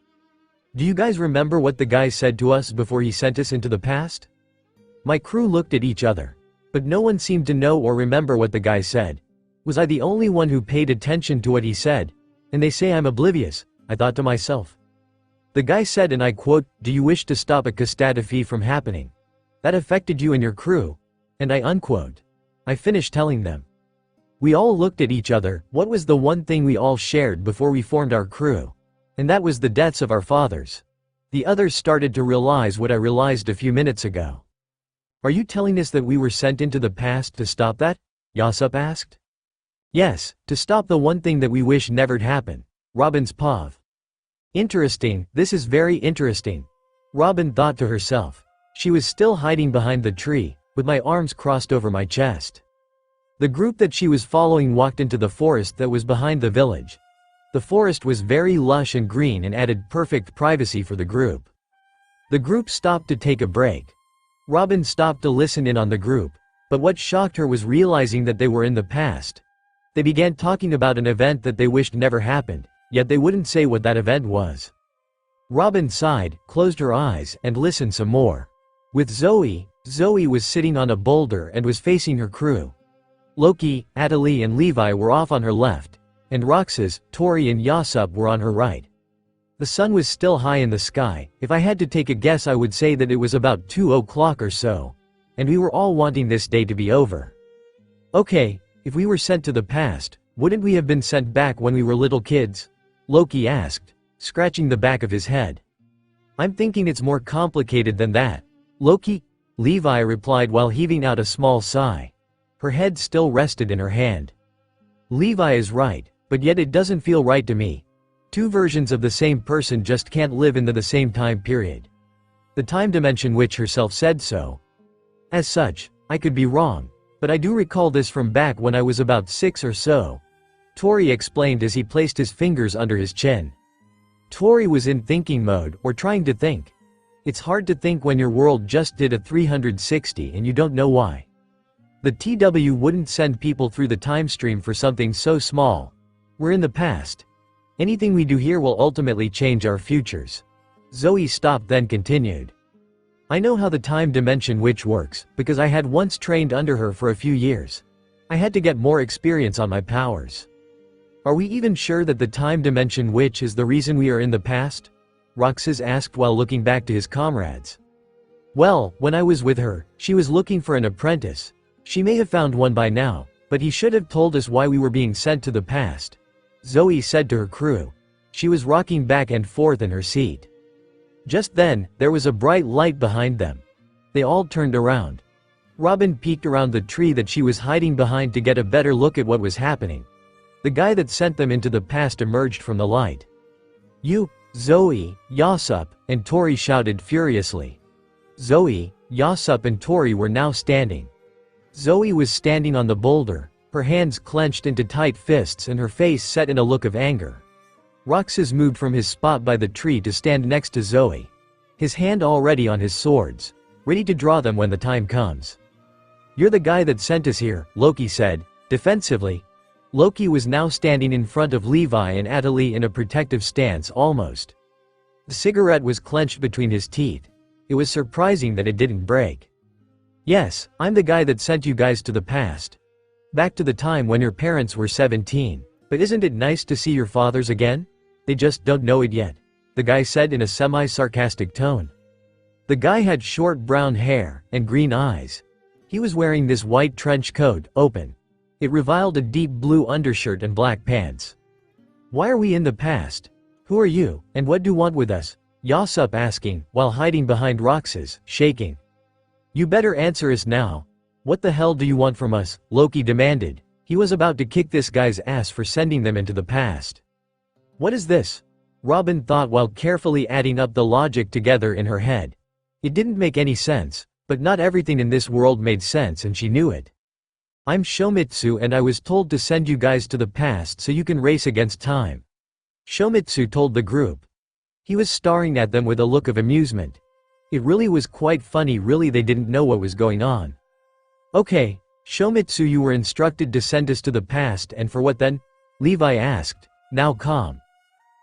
S3: Do you guys remember what the guy said to us before he sent us into the past? My crew looked at each other, but no one seemed to know or remember what the guy said. Was I the only one who paid attention to what he said? And they say I'm oblivious, I thought to myself. The guy said, and I quote, do you wish to stop a catastrophe from happening? That affected you and your crew. And I unquote. I finished telling them. We all looked at each other. What was the one thing we all shared before we formed our crew? And that was the deaths of our fathers. The others started to realize what I realized a few minutes ago. Are you telling us that we were sent into the past to stop that? Yasup asked. Yes, to stop the one thing that we wish never'd happen. Robin's pav. Interesting, this is very interesting. Robin thought to herself. She was still hiding behind the tree, with my arms crossed over my chest. The group that she was following walked into the forest that was behind the village. The forest was very lush and green and added perfect privacy for the group. The group stopped to take a break. Robin stopped to listen in on the group, but what shocked her was realizing that they were in the past. They began talking about an event that they wished never happened, yet they wouldn't say what that event was. Robin sighed, closed her eyes, and listened some more. With Zoe was sitting on a boulder and was facing her crew. Loki, Adelie and Levi were off on her left, and Roxas, Tori and Yasup were on her right. The sun was still high in the sky. If I had to take a guess I would say that it was about 2 o'clock or so. And we were all wanting this day to be over. Okay, if we were sent to the past, wouldn't we have been sent back when we were little kids? Loki asked, scratching the back of his head. I'm thinking it's more complicated than that. Loki, Levi replied while heaving out a small sigh. Her head still rested in her hand. Levi is right, but yet it doesn't feel right to me. Two versions of the same person just can't live in the same time period. The time dimension witch herself said so. As such, I could be wrong, but I do recall this from back when I was about 6 or so. Tori explained as he placed his fingers under his chin. Tori was in thinking mode, or trying to think. It's hard to think when your world just did a 360 and you don't know why. The TW wouldn't send people through the time stream for something so small. We're in the past. Anything we do here will ultimately change our futures. Zoe stopped then continued. I know how the time dimension witch works, because I had once trained under her for a few years. I had to get more experience on my powers. Are we even sure that the time dimension witch is the reason we are in the past? Roxas asked while looking back to his comrades. Well, when I was with her, she was looking for an apprentice. She may have found one by now, but he should have told us why we were being sent to the past. Zoe said to her crew. She was rocking back and forth in her seat. Just then, there was a bright light behind them. They all turned around. Robin peeked around the tree that she was hiding behind to get a better look at what was happening. The guy that sent them into the past emerged from the light. You, Zoe, Yasup, and Tori shouted furiously. Zoe, Yasup and Tori were now standing. Zoe was standing on the boulder, her hands clenched into tight fists and her face set in a look of anger. Roxas moved from his spot by the tree to stand next to Zoe. His hand already on his swords, ready to draw them when the time comes. You're the guy that sent us here, Loki said, defensively. Loki was now standing in front of Levi and Atali in a protective stance almost. The cigarette was clenched between his teeth. It was surprising that it didn't break. Yes, I'm the guy that sent you guys to the past. Back to the time when your parents were 17. But isn't it nice to see your fathers again? They just don't know it yet, the guy said in a semi-sarcastic tone. The guy had short brown hair and green eyes. He was wearing this white trench coat, open. It revealed a deep blue undershirt and black pants. Why are we in the past? Who are you, and what do you want with us? Yasup asking, while hiding behind Roxas, shaking. You better answer us now. What the hell do you want from us? Loki demanded. He was about to kick this guy's ass for sending them into the past. What is this? Robin thought while carefully adding up the logic together in her head. It didn't make any sense, but not everything in this world made sense and she knew it. I'm Shomitsu and I was told to send you guys to the past so you can race against time. Shomitsu told the group. He was staring at them with a look of amusement. It really was quite funny, really they didn't know what was going on. Okay, Shomitsu, you were instructed to send us to the past and for what then? Levi asked, now calm.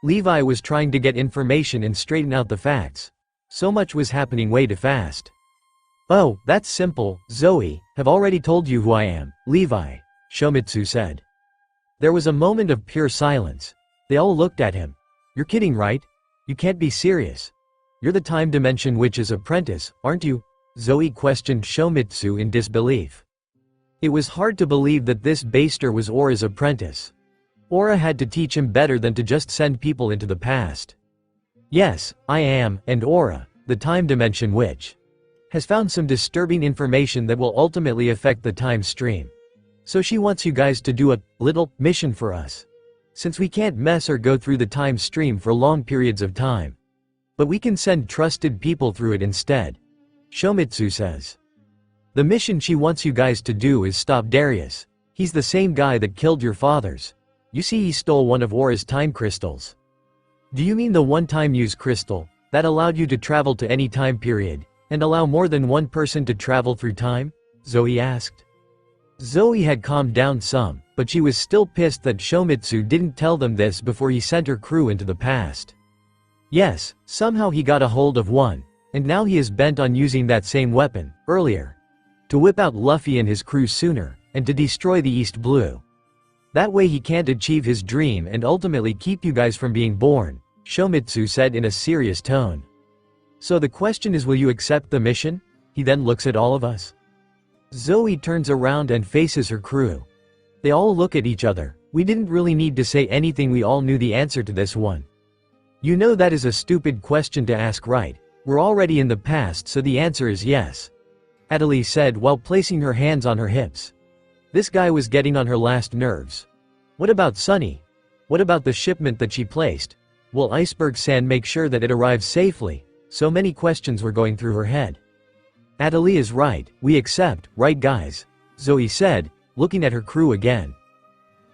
S3: Levi was trying to get information and straighten out the facts. So much was happening way too fast. Oh, that's simple, Zoe, have already told you who I am, Levi, Shomitsu said. There was a moment of pure silence. They all looked at him. You're kidding, right? You can't be serious. You're the time dimension witch's apprentice, aren't you? Zoe questioned Shomitsu in disbelief. It was hard to believe that this baster was Aura's apprentice. Aura had to teach him better than to just send people into the past. Yes, I am, and Aura, the time dimension witch, has found some disturbing information that will ultimately affect the time stream. So she wants you guys to do a little mission for us. Since we can't mess or go through the time stream for long periods of time. But we can send trusted people through it instead. Shomitsu says. The mission she wants you guys to do is stop Darius. He's the same guy that killed your fathers. You see, he stole one of Aura's time crystals. Do you mean the one-time use crystal that allowed you to travel to any time period and allow more than one person to travel through time? Zoe asked. Zoe had calmed down some, but she was still pissed that Shomitsu didn't tell them this before he sent her crew into the past. Yes, somehow he got a hold of one, and now he is bent on using that same weapon, earlier. To whip out Luffy and his crew sooner, and to destroy the East Blue. That way he can't achieve his dream and ultimately keep you guys from being born, Shomitsu said in a serious tone. So the question is, will you accept the mission? He then looks at all of us. Zoe turns around and faces her crew. They all look at each other. We didn't really need to say anything, we all knew the answer to this one. You know that is a stupid question to ask, right? We're already in the past, so the answer is yes. Atali said while placing her hands on her hips. This guy was getting on her last nerves. What about Sunny? What about the shipment that she placed? Will Iceberg Sand make sure that it arrives safely? So many questions were going through her head. Atali is right, we accept, right guys? Zoe said, looking at her crew again.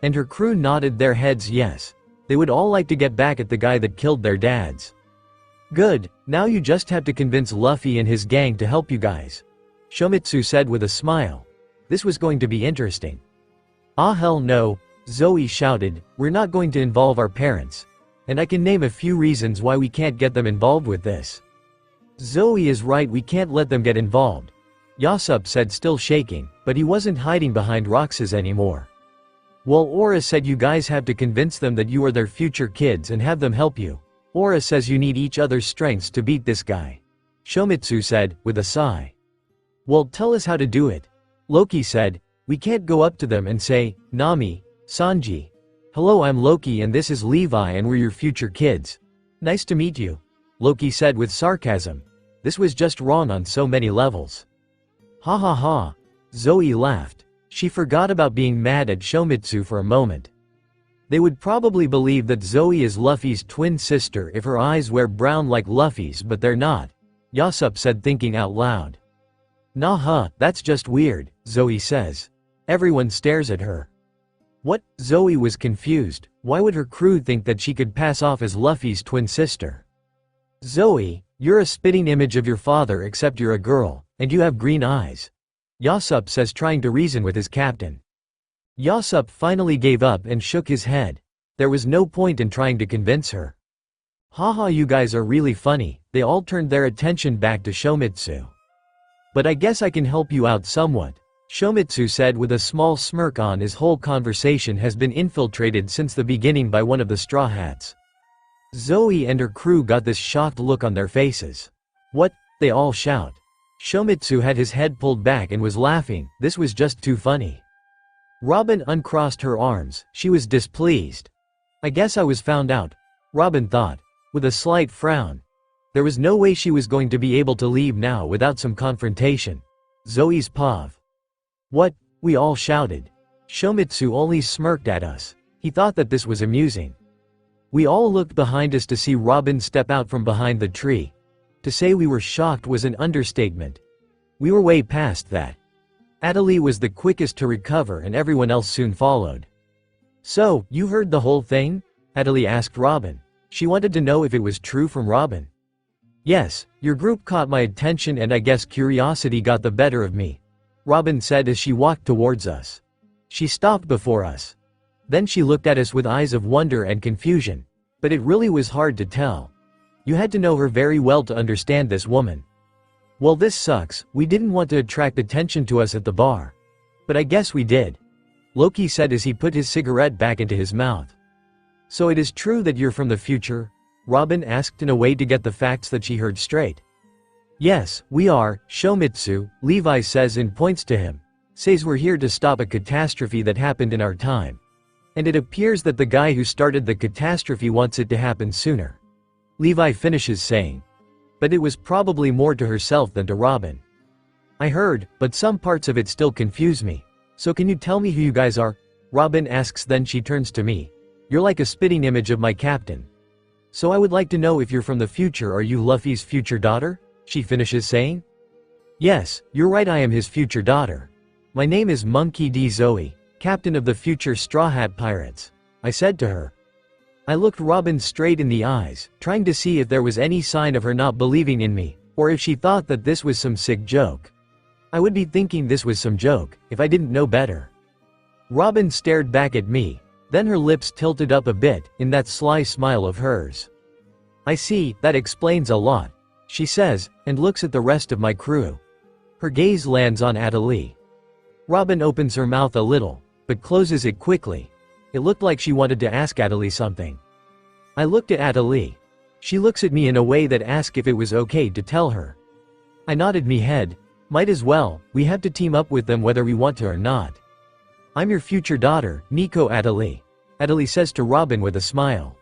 S3: And her crew nodded their heads yes. They would all like to get back at the guy that killed their dads. Good, now you just have to convince Luffy and his gang to help you guys. Shomitsu said with a smile. This was going to be interesting. Ah hell no, Zoe shouted, we're not going to involve our parents. And I can name a few reasons why we can't get them involved with this. Zoe is right, we can't let them get involved. Yasup said, still shaking, but he wasn't hiding behind Roxas anymore. Well, Aura said you guys have to convince them that you are their future kids and have them help you. Aura says you need each other's strengths to beat this guy. Shomitsu said, with a sigh. Well, tell us how to do it. Loki said, we can't go up to them and say, Nami, Sanji. Hello, I'm Loki and this is Levi and we're your future kids. Nice to meet you. Loki said with sarcasm. This was just wrong on so many levels. Ha ha ha. Zoe laughed. She forgot about being mad at Shomitsu for a moment. They would probably believe that Zoe is Luffy's twin sister if her eyes were brown like Luffy's, but they're not. Yasup said, thinking out loud. Nah huh, that's just weird, Zoe says. Everyone stares at her. What? Zoe was confused. Why would her crew think that she could pass off as Luffy's twin sister? Zoe, you're a spitting image of your father except you're a girl, and you have green eyes. Yasup says, trying to reason with his captain. Yasup finally gave up and shook his head. There was no point in trying to convince her. Haha, you guys are really funny. They all turned their attention back to Shomitsu. But I guess I can help you out somewhat, Shomitsu said with a small smirk on his whole conversation has been infiltrated since the beginning by one of the Straw Hats. Zoe and her crew got this shocked look on their faces. What? They all shout. Shomitsu had his head pulled back and was laughing, this was just too funny. Robin uncrossed her arms, she was displeased. I guess I was found out, Robin thought, with a slight frown. There was no way she was going to be able to leave now without some confrontation. Zoe's pav. What? We all shouted. Shomitsu only smirked at us. He thought that this was amusing. We all looked behind us to see Robin step out from behind the tree. To say we were shocked was an understatement. We were way past that. Adelie was the quickest to recover and everyone else soon followed. So, you heard the whole thing? Adelie asked Robin. She wanted to know if it was true from Robin. Yes, your group caught my attention and I guess curiosity got the better of me, Robin said as she walked towards us. She stopped before us. Then she looked at us with eyes of wonder and confusion. But it really was hard to tell. You had to know her very well to understand this woman. Well, this sucks, we didn't want to attract attention to us at the bar. But I guess we did, Loki said as he put his cigarette back into his mouth. So it is true that you're from the future? Robin asked in a way to get the facts that she heard straight. Yes, we are, Shomitsu, Levi says and points to him. Says we're here to stop a catastrophe that happened in our time. And it appears that the guy who started the catastrophe wants it to happen sooner. Levi finishes saying. But it was probably more to herself than to Robin. I heard, but some parts of it still confuse me. So can you tell me who you guys are? Robin asks, then she turns to me. You're like a spitting image of my captain. So I would like to know if you're from the future. Are you Luffy's future daughter? She finishes saying. Yes, you're right, I am his future daughter. My name is Monkey D. Zoe, captain of the future Straw Hat Pirates, I said to her. I looked Robin straight in the eyes, trying to see if there was any sign of her not believing in me, or if she thought that this was some sick joke. I would be thinking this was some joke, if I didn't know better. Robin stared back at me, then her lips tilted up a bit, in that sly smile of hers. I see, that explains a lot, she says, and looks at the rest of my crew. Her gaze lands on Adelie. Robin opens her mouth a little, but closes it quickly. It looked like she wanted to ask Adelie something. I looked at Adelie. She looks at me in a way that asked if it was okay to tell her. I nodded me head. Might as well, we have to team up with them whether we want to or not. I'm your future daughter, Nico Adelie. Adelie says to Robin with a smile.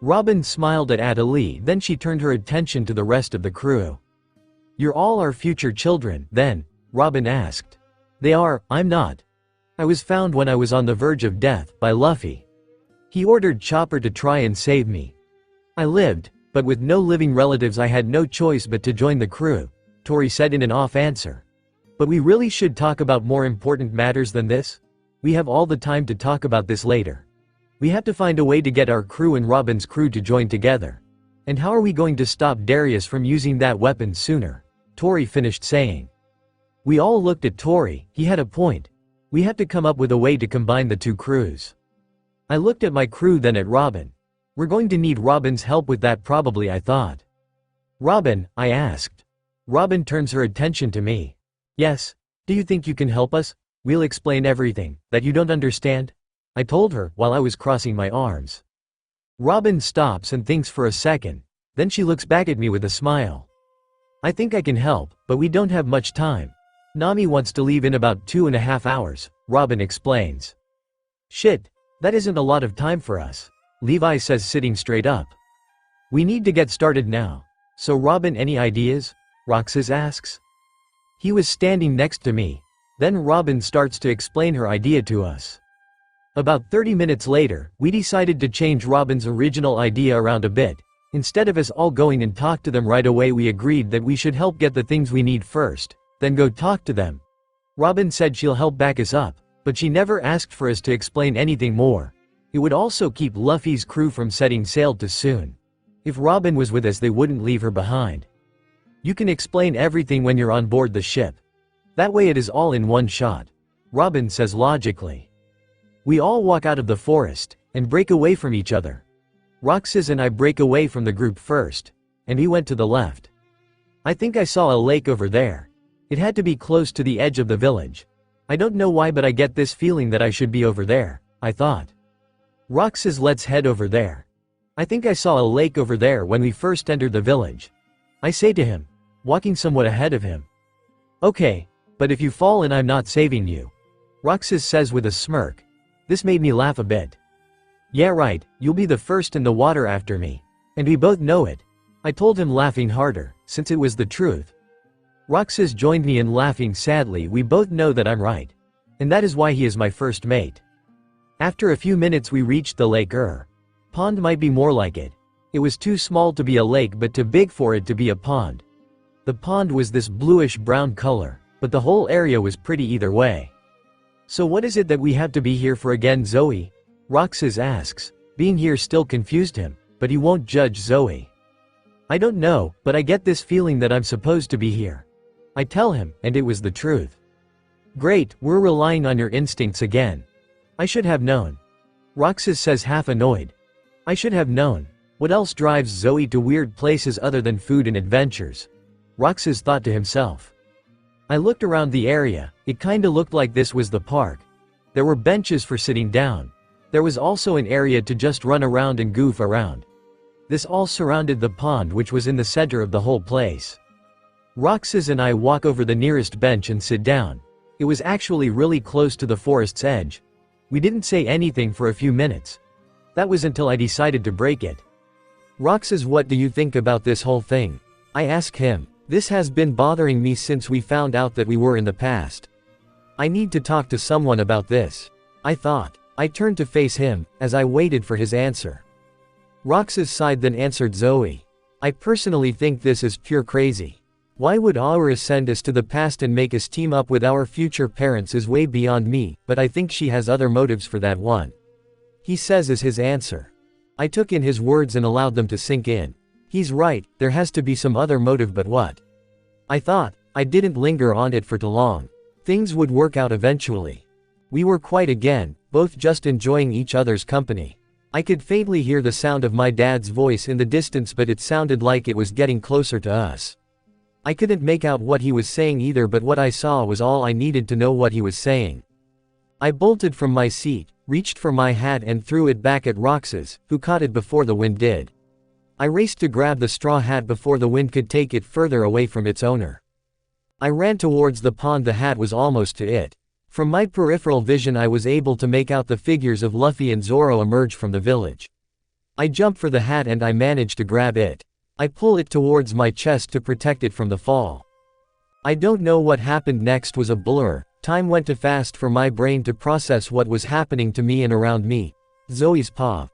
S3: Robin smiled at Adelie, then she turned her attention to the rest of the crew. You're all our future children, then? Robin asked. They are, I'm not. I was found when I was on the verge of death, by Luffy. He ordered Chopper to try and save me. I lived, but with no living relatives I had no choice but to join the crew, Tori said in an off answer. But we really should talk about more important matters than this? We have all the time to talk about this later. We have to find a way to get our crew and Robin's crew to join together. And how are we going to stop Darius from using that weapon sooner? Tori finished saying. We all looked at Tori. He had a point. We had to come up with a way to combine the two crews. I looked at my crew, then at Robin. We're going to need Robin's help with that probably, I thought. Robin, I asked. Robin turns her attention to me. Yes. Do you think you can help us? We'll explain everything that you don't understand, I told her while I was crossing my arms. Robin stops and thinks for a second. Then she looks back at me with a smile. I think I can help, but we don't have much time. Nami wants to leave in about 2.5 hours, Robin explains. Shit, that isn't a lot of time for us, Levi says, sitting straight up. We need to get started now. So Robin, any ideas? Roxas asks. He was standing next to me. Then Robin starts to explain her idea to us. About 30 minutes later, we decided to change Robin's original idea around a bit. Instead of us all going and talk to them right away, we agreed that we should help get the things we need first, then go talk to them. Robin said she'll help back us up, but she never asked for us to explain anything more. It would also keep Luffy's crew from setting sail too soon. If Robin was with us, they wouldn't leave her behind. You can explain everything when you're on board the ship. That way it is all in one shot, Robin says logically. We all walk out of the forest and break away from each other. Roxas and I break away from the group first, and he went to the left. I think I saw a lake over there. It had to be close to the edge of the village. I don't know why, but I get this feeling that I should be over there, I thought. Roxas, let's head over there. I think I saw a lake over there when we first entered the village, I say to him, walking somewhat ahead of him. Okay, but if you fall and I'm not saving you, Roxas says with a smirk. This made me laugh a bit. Yeah, right, you'll be the first in the water after me. And we both know it, I told him, laughing harder, since it was the truth. Roxas joined me in laughing sadly. We both know that I'm right. And that is why he is my first mate. After a few minutes we reached the lake. Pond might be more like it. It was too small to be a lake but too big for it to be a pond. The pond was this bluish-brown color, but the whole area was pretty either way. So what is it that we have to be here for again, Zoe? Roxas asks. Being here still confused him, but he won't judge Zoe. I don't know, but I get this feeling that I'm supposed to be here, I tell him, and it was the truth. Great, we're relying on your instincts again. I should have known. Roxas says, half annoyed. I should have known. What else drives Zoe to weird places other than food and adventures? Roxas thought to himself. I looked around the area. It kinda looked like this was the park. There were benches for sitting down. There was also an area to just run around and goof around. This all surrounded the pond, which was in the center of the whole place. Roxas and I walk over the nearest bench and sit down. It was actually really close to the forest's edge. We didn't say anything for a few minutes. That was until I decided to break it. Roxas, what do you think about this whole thing? I ask him. This has been bothering me since we found out that we were in the past. I need to talk to someone about this, I thought. I turned to face him, as I waited for his answer. Roxas sighed, then answered, Zoe. I personally think this is pure crazy. Why would Aura send us to the past and make us team up with our future parents is way beyond me, but I think she has other motives for that one. He says as his answer. I took in his words and allowed them to sink in. He's right, there has to be some other motive, but what? I thought. I didn't linger on it for too long. Things would work out eventually. We were quiet again, both just enjoying each other's company. I could faintly hear the sound of my dad's voice in the distance, but it sounded like it was getting closer to us. I couldn't make out what he was saying either, but what I saw was all I needed to know what he was saying. I bolted from my seat, reached for my hat and threw it back at Roxas, who caught it before the wind did. I raced to grab the straw hat before the wind could take it further away from its owner. I ran towards the pond. The hat was almost to it. From my peripheral vision I was able to make out the figures of Luffy and Zoro emerge from the village. I jump for the hat and I manage to grab it. I pull it towards my chest to protect it from the fall. I don't know what happened next was a blur. Time went too fast for my brain to process what was happening to me and around me. Zoe's paw.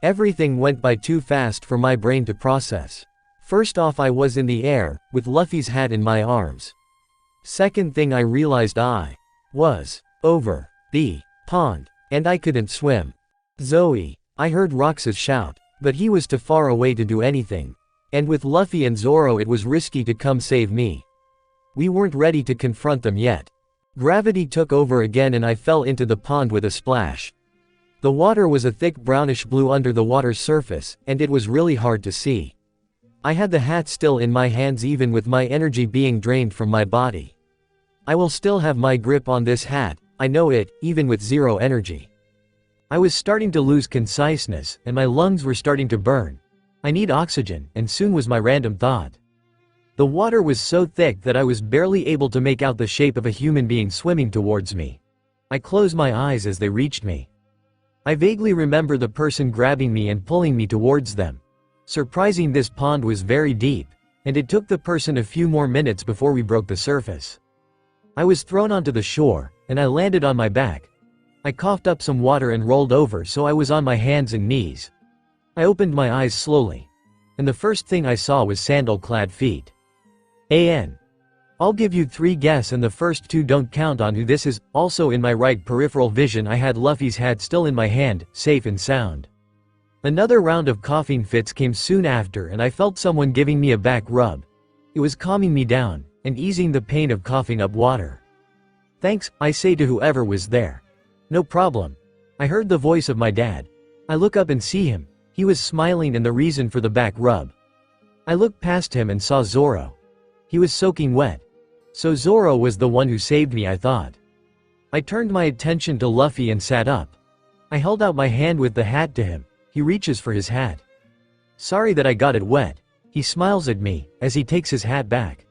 S3: Everything went by too fast for my brain to process. First off, I was in the air, with Luffy's hat in my arms. Second thing, I realized I was over the pond, and I couldn't swim. Zoe, I heard Roxas shout, but he was too far away to do anything. And with Luffy and Zoro it was risky to come save me. We weren't ready to confront them yet. Gravity took over again and I fell into the pond with a splash. The water was a thick brownish blue under the water's surface, and it was really hard to see. I had the hat still in my hands even with my energy being drained from my body. I will still have my grip on this hat, I know it, even with zero energy. I was starting to lose conciseness, and my lungs were starting to burn. I need oxygen, and soon was my random thought. The water was so thick that I was barely able to make out the shape of a human being swimming towards me. I closed my eyes as they reached me. I vaguely remember the person grabbing me and pulling me towards them. Surprising, this pond was very deep, and it took the person a few more minutes before we broke the surface. I was thrown onto the shore, and I landed on my back. I coughed up some water and rolled over so I was on my hands and knees. I opened my eyes slowly, and the first thing I saw was sandal-clad feet. I'll give you 3 guesses and the first 2 don't count on who this is. Also in my right peripheral vision I had Luffy's hat still in my hand, safe and sound. Another round of coughing fits came soon after and I felt someone giving me a back rub. It was calming me down, and easing the pain of coughing up water. Thanks, I say to whoever was there. No problem. I heard the voice of my dad. I look up and see him. He was smiling and the reason for the back rub. I looked past him and saw Zoro. He was soaking wet. So Zoro was the one who saved me, I thought. I turned my attention to Luffy and sat up. I held out my hand with the hat to him. He reaches for his hat. Sorry that I got it wet. He smiles at me, as he takes his hat back.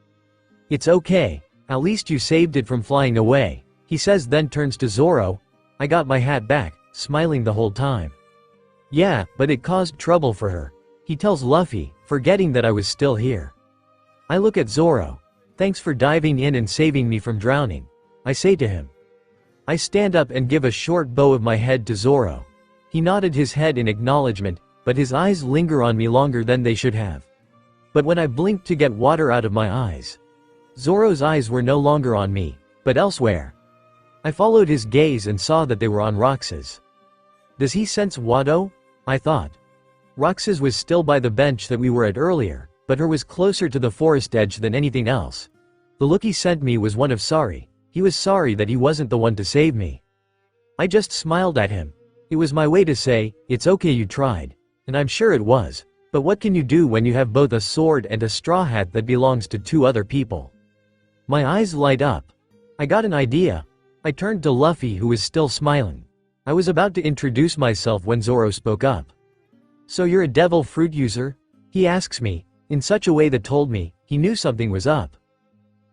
S3: It's okay, at least you saved it from flying away, he says, then turns to Zoro. I got my hat back, smiling the whole time. Yeah, but it caused trouble for her, he tells Luffy, forgetting that I was still here. I look at Zoro. Thanks for diving in and saving me from drowning, I say to him. I stand up and give a short bow of my head to Zoro. He nodded his head in acknowledgement, but his eyes linger on me longer than they should have. But when I blinked to get water out of my eyes, Zoro's eyes were no longer on me, but elsewhere. I followed his gaze and saw that they were on Roxas. Does he sense Wado? I thought. Roxas was still by the bench that we were at earlier, but her was closer to the forest edge than anything else. The look he sent me was one of sorry. He was sorry that he wasn't the one to save me. I just smiled at him. It was my way to say, it's okay you tried. And I'm sure it was. But what can you do when you have both a sword and a straw hat that belongs to 2 other people? My eyes light up. I got an idea. I turned to Luffy, who was still smiling. I was about to introduce myself when Zoro spoke up. So you're a devil fruit user? He asks me, in such a way that told me, he knew something was up.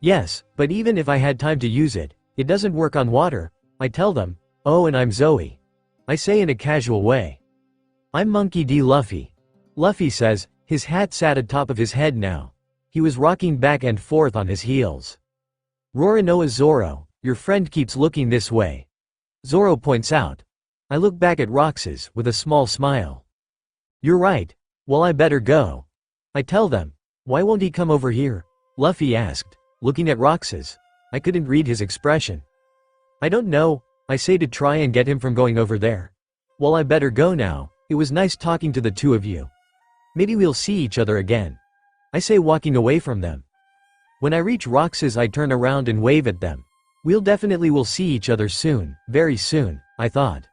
S3: Yes, but even if I had time to use it, it doesn't work on water, I tell them. Oh, and I'm Zoe, I say in a casual way. I'm Monkey D. Luffy. Luffy says, his hat sat atop of his head now. He was rocking back and forth on his heels. Roronoa Zoro, your friend keeps looking this way, Zoro points out. I look back at Roxas with a small smile. You're right. Well, I better go, I tell them. Why won't he come over here? Luffy asked, looking at Roxas. I couldn't read his expression. I don't know, I say to try and get him from going over there. Well, I better go now. It was nice talking to the 2 of you. Maybe we'll see each other again, I say, walking away from them. When I reach Roxas I turn around and wave at them. We'll definitely will see each other soon, very soon, I thought.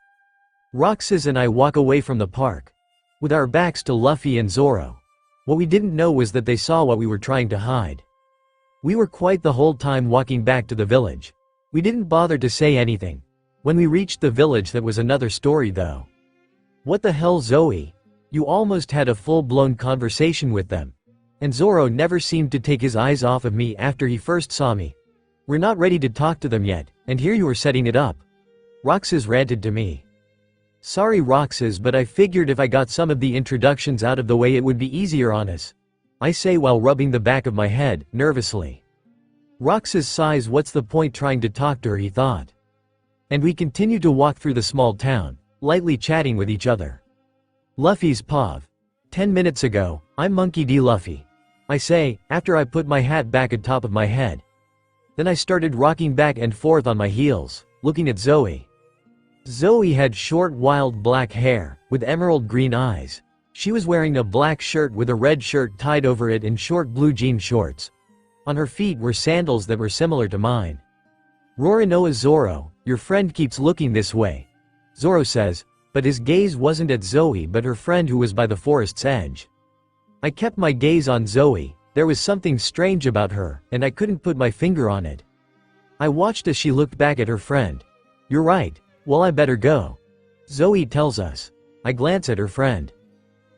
S3: Roxas and I walk away from the park, with our backs to Luffy and Zoro. What we didn't know was that they saw what we were trying to hide. We were quiet the whole time walking back to the village. We didn't bother to say anything. When we reached the village, that was another story though. What the hell, Zoe? You almost had a full-blown conversation with them. And Zoro never seemed to take his eyes off of me after he first saw me. We're not ready to talk to them yet, and here you are setting it up. Roxas ranted to me. Sorry Roxas, but I figured if I got some of the introductions out of the way it would be easier on us, I say while rubbing the back of my head, nervously. Roxas sighs. What's the point trying to talk to her, he thought. And we continued to walk through the small town, lightly chatting with each other. Luffy's Pav. 10 minutes ago, I'm Monkey D. Luffy, I say, after I put my hat back atop of my head. Then I started rocking back and forth on my heels, looking at Zoe. Zoe had short wild black hair, with emerald green eyes. She was wearing a black shirt with a red shirt tied over it and short blue jean shorts. On her feet were sandals that were similar to mine. "Roronoa Zoro, your friend keeps looking this way," Zoro says, but his gaze wasn't at Zoe but her friend who was by the forest's edge. I kept my gaze on Zoe. There was something strange about her, and I couldn't put my finger on it. I watched as she looked back at her friend. "You're right. Well, I better go," Zoe tells us. I glance at her friend.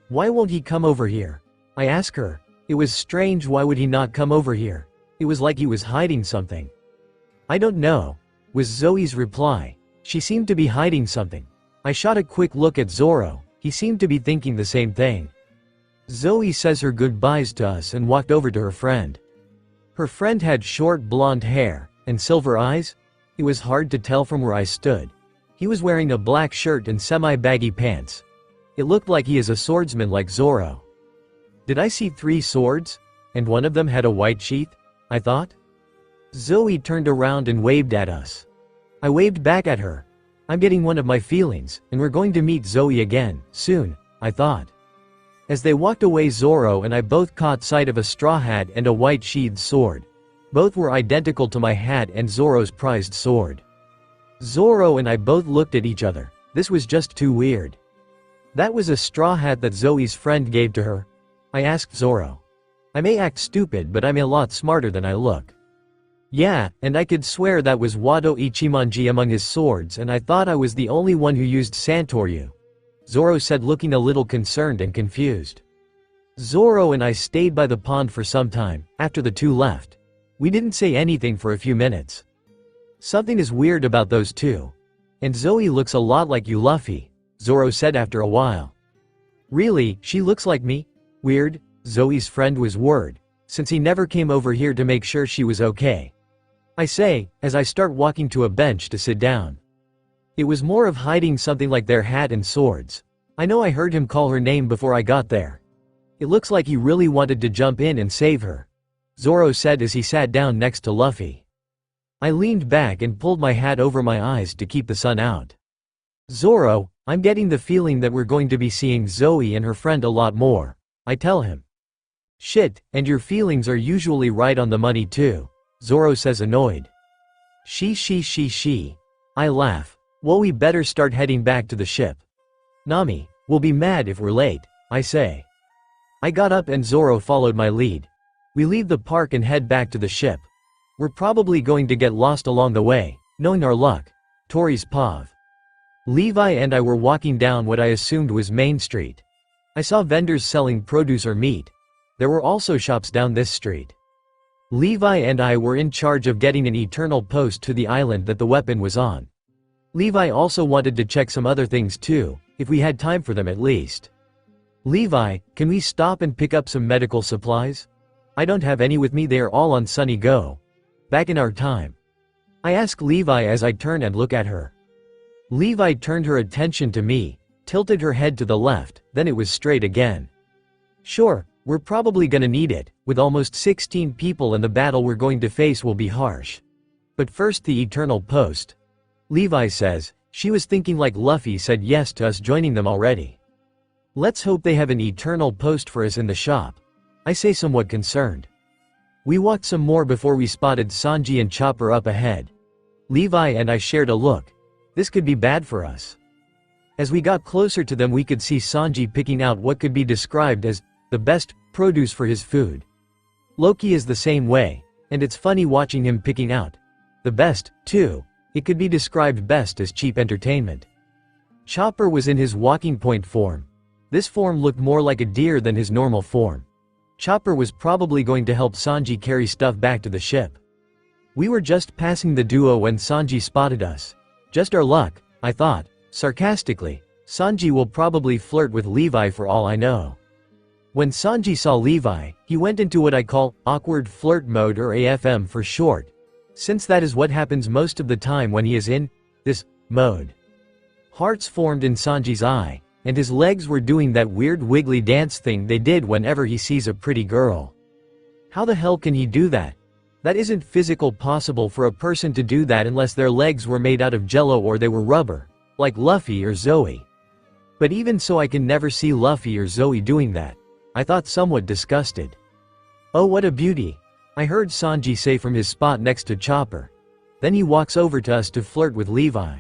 S3: "Why won't he come over here?" I ask her. It was strange. Why would he not come over here? It was like he was hiding something. "I don't know," was Zoe's reply. She seemed to be hiding something. I shot a quick look at Zoro. He seemed to be thinking the same thing. Zoe says her goodbyes to us and walked over to her friend. Her friend had short blonde hair and silver eyes. It was hard to tell from where I stood. He was wearing a black shirt and semi-baggy pants. It looked like he is a swordsman like Zoro. Did I see 3 swords? And one of them had a white sheath? I thought. Zoe turned around and waved at us. I waved back at her. I'm getting one of my feelings, and we're going to meet Zoe again, soon, I thought. As they walked away, Zoro and I both caught sight of a straw hat and a white sheathed sword. Both were identical to my hat and Zoro's prized sword. Zoro and I both looked at each other. This was just too weird. That was a straw hat that Zoe's friend gave to her? I asked Zoro. I may act stupid, but I'm a lot smarter than I look. Yeah, and I could swear that was Wado Ichimonji among his swords, and I thought I was the only one who used Santoryu, Zoro said, looking a little concerned and confused. Zoro and I stayed by the pond for some time. After the two left, we didn't say anything for a few minutes. Something is weird about those two. And Zoe looks a lot like you, Luffy, Zoro said after a while. Really, she looks like me? Weird, Zoe's friend was worried, since he never came over here to make sure she was okay. I say, as I start walking to a bench to sit down. It was more of hiding something like their hat and swords. I know I heard him call her name before I got there. It looks like he really wanted to jump in and save her, Zoro said as he sat down next to Luffy. I leaned back and pulled my hat over my eyes to keep the sun out. Zoro, I'm getting the feeling that we're going to be seeing Zoe and her friend a lot more, I tell him. Shit, and your feelings are usually right on the money too, Zoro says, annoyed. She. I laugh. Well, we better start heading back to the ship. Nami, we'll be mad if we're late, I say. I got up and Zoro followed my lead. We leave the park and head back to the ship. We're probably going to get lost along the way, knowing our luck. Tori's Pav. Levi and I were walking down what I assumed was Main Street. I saw vendors selling produce or meat. There were also shops down this street. Levi and I were in charge of getting an eternal post to the island that the weapon was on. Levi also wanted to check some other things too, if we had time for them at least. Levi, can we stop and pick up some medical supplies? I don't have any with me, they are all on Sunny Go. Back in our time. I ask Levi as I turn and look at her. Levi turned her attention to me, tilted her head to the left, then it was straight again. Sure, we're probably gonna need it, with almost 16 people and the battle we're going to face will be harsh. But first the eternal post. Levi says, she was thinking like Luffy said yes to us joining them already. Let's hope they have an eternal post for us in the shop, I say, somewhat concerned. We walked some more before we spotted Sanji and Chopper up ahead. Levi and I shared a look. This could be bad for us. As we got closer to them, we could see Sanji picking out what could be described as the best produce for his food. Loki is the same way, and it's funny watching him picking out the best, too. It could be described best as cheap entertainment. Chopper was in his walking point form. This form looked more like a deer than his normal form. Chopper was probably going to help Sanji carry stuff back to the ship. We were just passing the duo when Sanji spotted us. Just our luck, I thought, sarcastically. Sanji will probably flirt with Levi for all I know. When Sanji saw Levi, he went into what I call awkward flirt mode, or AFM for short, since that is what happens most of the time when he is in this mode. Hearts formed in Sanji's eye, and his legs were doing that weird wiggly dance thing they did whenever he sees a pretty girl. How the hell can he do that? That isn't physical possible for a person to do that unless their legs were made out of jello or they were rubber, like Luffy or Zoe. But even so, I can never see Luffy or Zoe doing that. I thought, somewhat disgusted. Oh, what a beauty. I heard Sanji say from his spot next to Chopper. Then he walks over to us to flirt with Levi.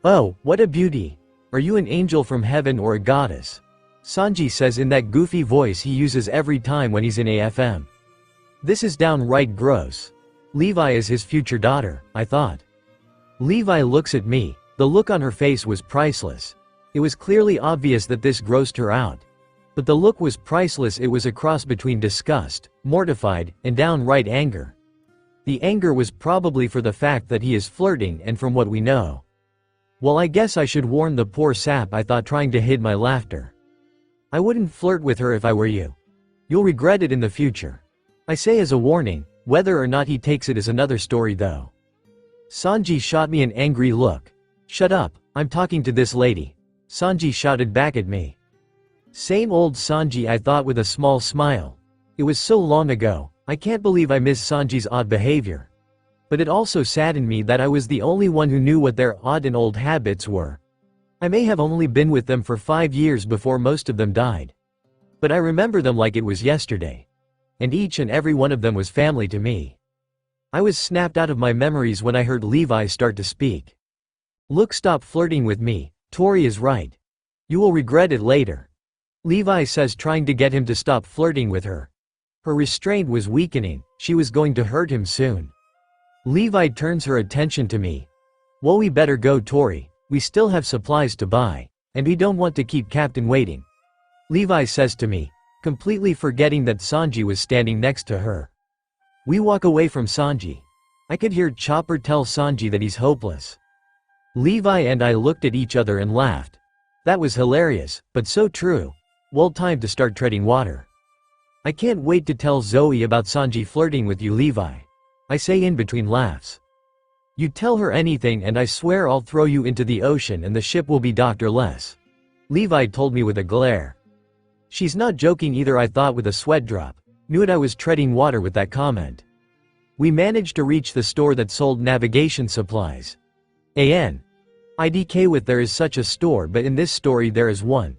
S3: "Oh, what a beauty. Are you an angel from heaven or a goddess?" Sanji says in that goofy voice he uses every time when he's in AFM. This is downright gross. Levi is his future daughter, I thought. Levi looks at me. The look on her face was priceless. It was clearly obvious that this grossed her out. But the look was priceless. It was a cross between disgust, mortified, and downright anger. The anger was probably for the fact that he is flirting and from what we know. Well, I guess I should warn the poor sap, I thought, trying to hide my laughter. I wouldn't flirt with her if I were you. You'll regret it in the future. I say as a warning. Whether or not he takes it is another story though. Sanji shot me an angry look. "Shut up, I'm talking to this lady," Sanji shouted back at me. Same old Sanji, I thought with a small smile. It was so long ago, I can't believe I miss Sanji's odd behavior. But it also saddened me that I was the only one who knew what their odd and old habits were. I may have only been with them for 5 years before most of them died. But I remember them like it was yesterday. And each and every one of them was family to me. I was snapped out of my memories when I heard Levi start to speak. "Look, stop flirting with me, Tori is right. You will regret it later," Levi says, trying to get him to stop flirting with her. Her restraint was weakening, she was going to hurt him soon. Levi turns her attention to me. "Well, we better go, Tori, we still have supplies to buy, and we don't want to keep Captain waiting," Levi says to me, completely forgetting that Sanji was standing next to her. We walk away from Sanji. I could hear Chopper tell Sanji that he's hopeless. Levi and I looked at each other and laughed. That was hilarious, but so true. Well, time to start treading water. "I can't wait to tell Zoe about Sanji flirting with you, Levi," I say in between laughs. "You tell her anything and I swear I'll throw you into the ocean and the ship will be doctorless," Levi told me with a glare. She's not joking either, I thought with a sweat drop. Knew it, I was treading water with that comment. We managed to reach the store that sold navigation supplies. IDK with there is such a store, but in this story there is one.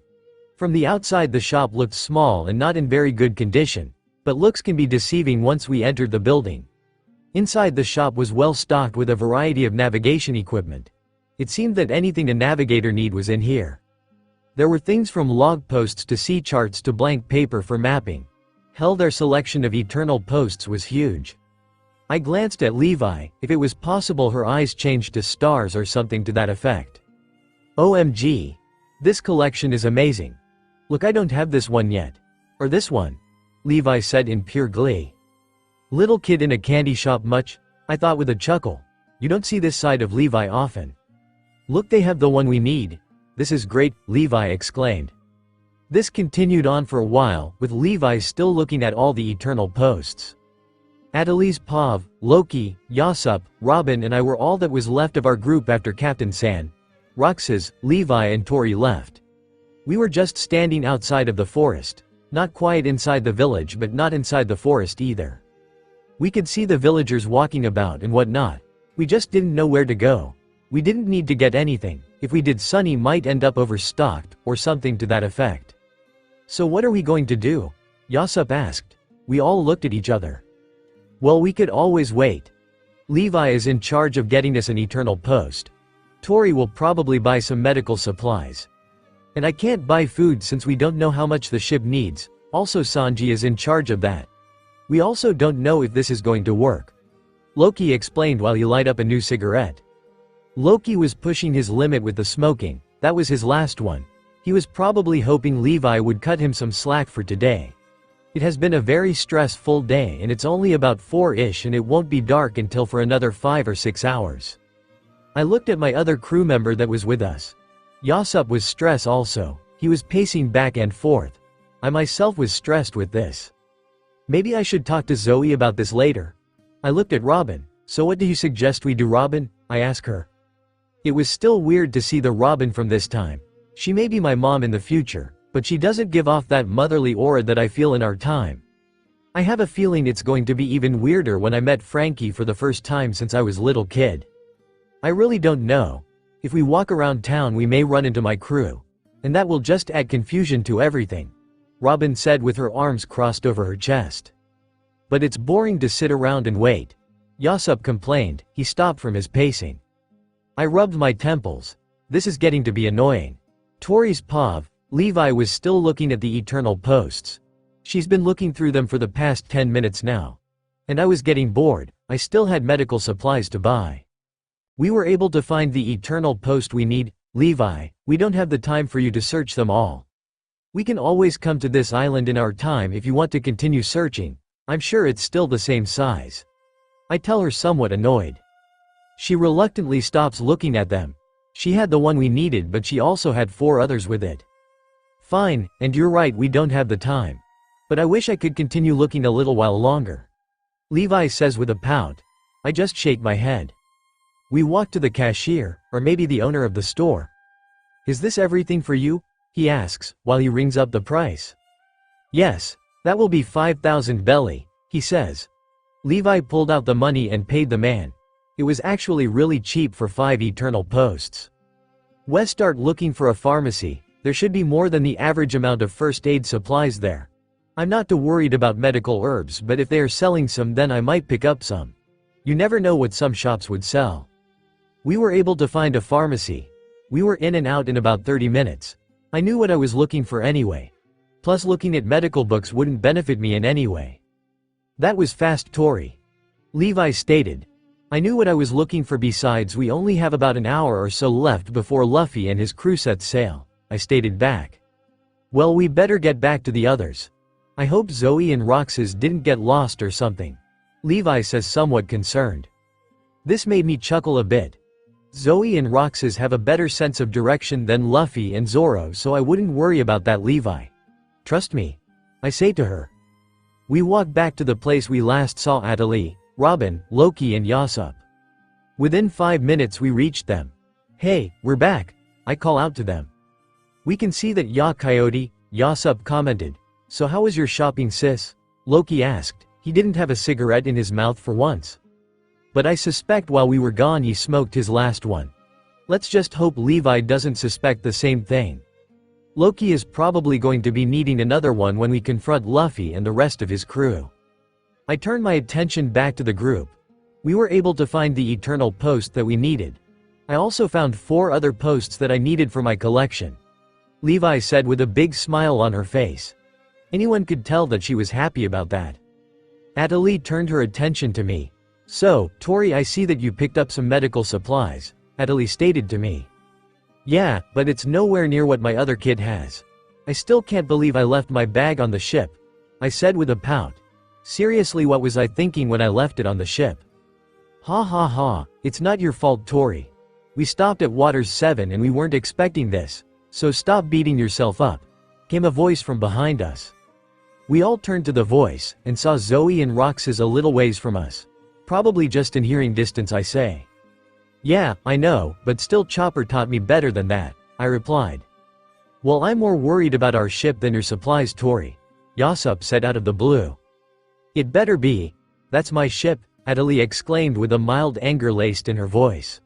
S3: From the outside the shop looked small and not in very good condition, but looks can be deceiving once we entered the building. Inside the shop was well stocked with a variety of navigation equipment. It seemed that anything a navigator need was in here. There were things from log posts to sea charts to blank paper for mapping. Hell, their selection of eternal posts was huge. I glanced at Levi. If it was possible her eyes changed to stars or something to that effect. OMG. This collection is amazing. Look, I don't have this one yet. Or this one, Levi said in pure glee. Little kid in a candy shop much? I thought with a chuckle. You don't see this side of Levi often. Look, they have the one we need. This is great, Levi exclaimed. This continued on for a while, with Levi still looking at all the eternal posts. Adelise, Pav, Loki, Yasop, Robin and I were all that was left of our group after Captain San, Roxas, Levi and Tori left. We were just standing outside of the forest. Not quite inside the village, but not inside the forest either. We could see the villagers walking about and whatnot. We just didn't know where to go. We didn't need to get anything. If we did, Sunny might end up overstocked, or something to that effect. So what are we going to do? Yasop asked. We all looked at each other. Well, we could always wait. Levi is in charge of getting us an eternal post. Tori will probably buy some medical supplies. And I can't buy food since we don't know how much the ship needs. Also, Sanji is in charge of that. We also don't know if this is going to work. Loki explained while he lighted up a new cigarette. Loki was pushing his limit with the smoking. That was his last one. He was probably hoping Levi would cut him some slack for today. It has been a very stressful day and it's only about 4-ish and it won't be dark until for another 5 or 6 hours. I looked at my other crew member that was with us. Yasop was stressed also. He was pacing back and forth. I myself was stressed with this. Maybe I should talk to Zoe about this later. I looked at Robin. So what do you suggest we do, Robin? I asked her. It was still weird to see the Robin from this time. She may be my mom in the future, but she doesn't give off that motherly aura that I feel in our time. I have a feeling it's going to be even weirder when I met Frankie for the first time since I was a little kid. I really don't know. If we walk around town we may run into my crew. And that will just add confusion to everything, Robin said with her arms crossed over her chest. But it's boring to sit around and wait. Yasup complained. He stopped from his pacing. I rubbed my temples. This is getting to be annoying. Tori's Pav, Levi was still looking at the eternal posts. She's been looking through them for the past 10 minutes now. And I was getting bored. I still had medical supplies to buy. We were able to find the eternal post we need. Levi, we don't have the time for you to search them all. We can always come to this island in our time if you want to continue searching. I'm sure it's still the same size. I tell her, somewhat annoyed. She reluctantly stops looking at them. She had the one we needed, but she also had 4 others with it. Fine, and you're right, we don't have the time. But I wish I could continue looking a little while longer. Levi says with a pout. I just shake my head. We walk to the cashier, or maybe the owner of the store. Is this everything for you? He asks, while he rings up the price. Yes, that will be 5,000 belly, he says. Levi pulled out the money and paid the man. It was actually really cheap for 5 eternal posts. We start looking for a pharmacy. There should be more than the average amount of first aid supplies there. I'm not too worried about medical herbs, but if they are selling some, then I might pick up some. You never know what some shops would sell. We were able to find a pharmacy. We were in and out in about 30 minutes. I knew what I was looking for anyway. Plus, looking at medical books wouldn't benefit me in any way. That was fast, Tori. Levi stated. I knew what I was looking for. Besides, we only have about an hour or so left before Luffy and his crew set sail, I stated back. Well, we better get back to the others. I hope Zoe and Roxas didn't get lost or something. Levi says, somewhat concerned. This made me chuckle a bit. Zoe and Roxas have a better sense of direction than Luffy and Zoro, so I wouldn't worry about that, Levi. Trust me, I say to her. We walk back to the place we last saw Atali, Robin, Loki and Yasup. Within 5 minutes we reached them. Hey, we're back, I call out to them. We can see that Ya Coyote, Yasup commented. So how was your shopping, sis? Loki asked. He didn't have a cigarette in his mouth for once. But I suspect while we were gone he smoked his last one. Let's just hope Levi doesn't suspect the same thing. Loki is probably going to be needing another one when we confront Luffy and the rest of his crew. I turn my attention back to the group. We were able to find the eternal post that we needed. I also found 4 other posts that I needed for my collection. Levi said with a big smile on her face. Anyone could tell that she was happy about that. Atali turned her attention to me. So, Tori, I see that you picked up some medical supplies, Atali stated to me. Yeah, but it's nowhere near what my other kid has. I still can't believe I left my bag on the ship, I said with a pout. Seriously, what was I thinking when I left it on the ship? Ha ha ha, it's not your fault, Tori. We stopped at Waters 7 and we weren't expecting this, so stop beating yourself up, came a voice from behind us. We all turned to the voice, and saw Zoe and Roxas a little ways from us. Probably just in hearing distance, I say. Yeah, I know, but still Chopper taught me better than that, I replied. Well, I'm more worried about our ship than your supplies, Tori, Yasup said out of the blue. It better be. That's my ship, Atali exclaimed with a mild anger laced in her voice.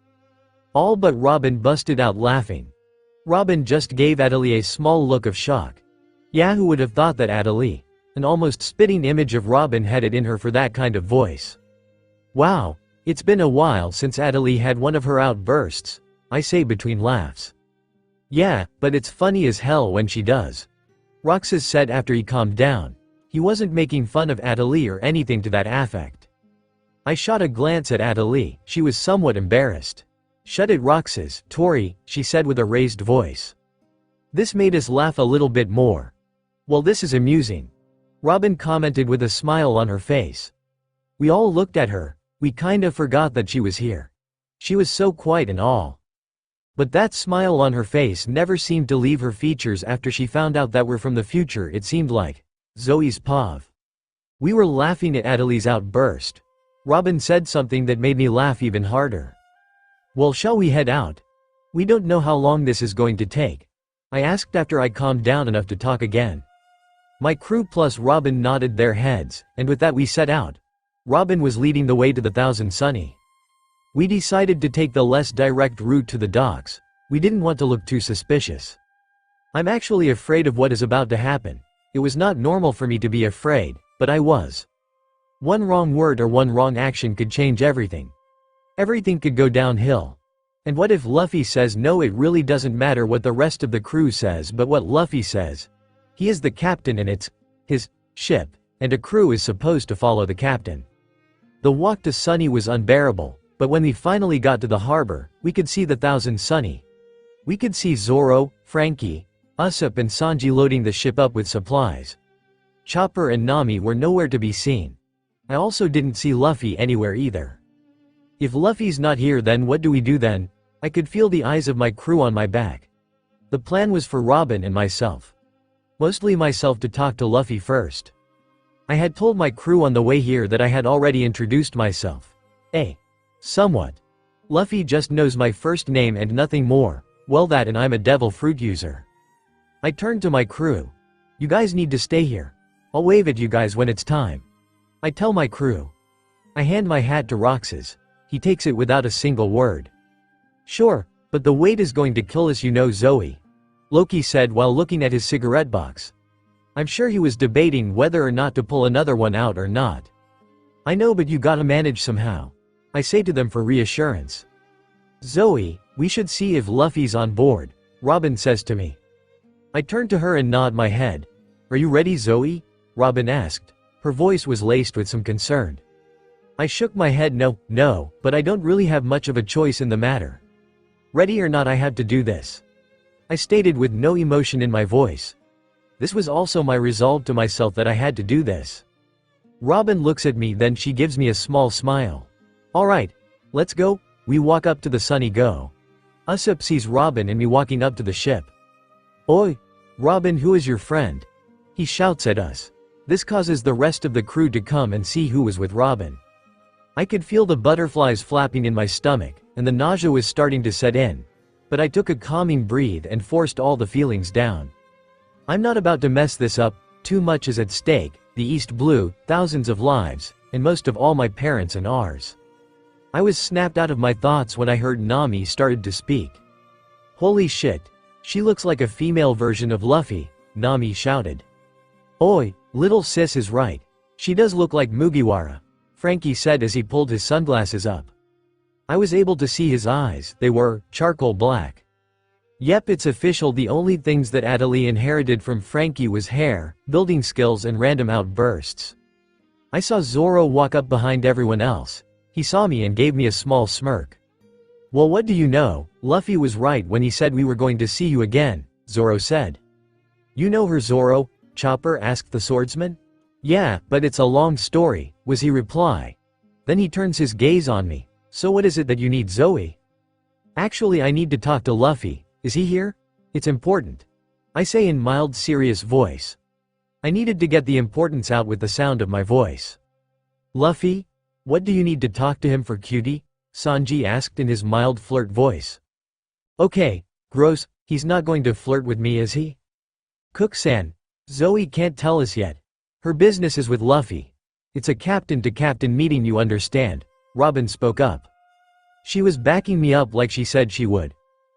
S3: All but Robin busted out laughing. Robin just gave Atali a small look of shock. Yeah, who would have thought that Atali, an almost spitting image of Robin, had it in her for that kind of voice. Wow, it's been a while since Atali had one of her outbursts, I say between laughs. Yeah, but it's funny as hell when she does, Roxas said after he calmed down. He wasn't making fun of Atali or anything to that effect. I shot a glance at Atali. She was somewhat embarrassed. Shut it, Roxas, Tori, she said with a raised voice. This made us laugh a little bit more. Well, this is amusing, Robin commented with a smile on her face. We all looked at her. We kinda forgot that she was here. She was so quiet and all. But that smile on her face never seemed to leave her features after she found out that we're from the future, it seemed like. Zoe's Pav. We were laughing at Atali's outburst. Robin said something that made me laugh even harder. Well, shall we head out? We don't know how long this is going to take, I asked after I calmed down enough to talk again. My crew plus Robin nodded their heads, and with that we set out. Robin was leading the way to the Thousand Sunny. We decided to take the less direct route to the docks. We didn't want to look too suspicious. I'm actually afraid of what is about to happen. It was not normal for me to be afraid, but I was. One wrong word or one wrong action could change everything. Everything could go downhill. And what if Luffy says no? It really doesn't matter what the rest of the crew says but what Luffy says. He is the captain and it's his ship, and a crew is supposed to follow the captain. The walk to Sunny was unbearable, but when we finally got to the harbor, we could see the Thousand Sunny. We could see Zoro, Frankie, Usopp and Sanji loading the ship up with supplies. Chopper and Nami were nowhere to be seen. I also didn't see Luffy anywhere either. If Luffy's not here, then what do we do then? I could feel the eyes of my crew on my back. The plan was for Robin and myself. Mostly myself to talk to Luffy first. I had told my crew on the way here that I had already introduced myself. Somewhat. Luffy just knows my first name and nothing more, well that and I'm a devil fruit user. I turned to my crew. You guys need to stay here. I'll wave at you guys when it's time. I tell my crew. I hand my hat to Roxas. He takes it without a single word. Sure, but the weight is going to kill us, you know, Zoe. Loki said while looking at his cigarette box. I'm sure he was debating whether or not to pull another one out or not. I know, but you gotta manage somehow. I say to them for reassurance. Zoe, we should see if Luffy's on board, Robin says to me. I turn to her and nod my head. Are you ready, Zoe? Robin asked. Her voice was laced with some concern. I shook my head no, but I don't really have much of a choice in the matter. Ready or not, I have to do this. I stated with no emotion in my voice. This was also my resolve to myself that I had to do this. Robin looks at me, then she gives me a small smile. Alright, let's go. We walk up to the Sunny Go. Usopp sees Robin and me walking up to the ship. Oi! Robin, who is your friend? He shouts at us. This causes the rest of the crew to come and see who was with Robin. I could feel the butterflies flapping in my stomach, and the nausea was starting to set in. But I took a calming breath and forced all the feelings down. I'm not about to mess this up, too much is at stake, the East Blue, thousands of lives, and most of all my parents and ours. I was snapped out of my thoughts when I heard Nami started to speak. Holy shit, she looks like a female version of Luffy, Nami shouted. Oi, little sis is right. She does look like Mugiwara, Frankie said as he pulled his sunglasses up. I was able to see his eyes, they were charcoal black. Yep, it's official, the only things that Adelie inherited from Frankie was hair, building skills and random outbursts. I saw Zoro walk up behind everyone else. He saw me and gave me a small smirk. Well, what do you know, Luffy was right when he said we were going to see you again, Zoro said. You know her, Zoro? Chopper asked the swordsman. Yeah, but it's a long story, was his reply. Then he turns his gaze on me. So what is it that you need, Zoe? Actually, I need to talk to Luffy. Is he here? It's important. I say in mild, serious voice. I needed to get the importance out with the sound of my voice. Luffy? What do you need to talk to him for, cutie? Sanji asked in his mild flirt voice. Okay, gross, he's not going to flirt with me, is he? Cook-san, Zoe can't tell us yet. Her business is with Luffy. It's a captain-to-captain meeting, you understand, Robin spoke up. She was backing me up like she said she would.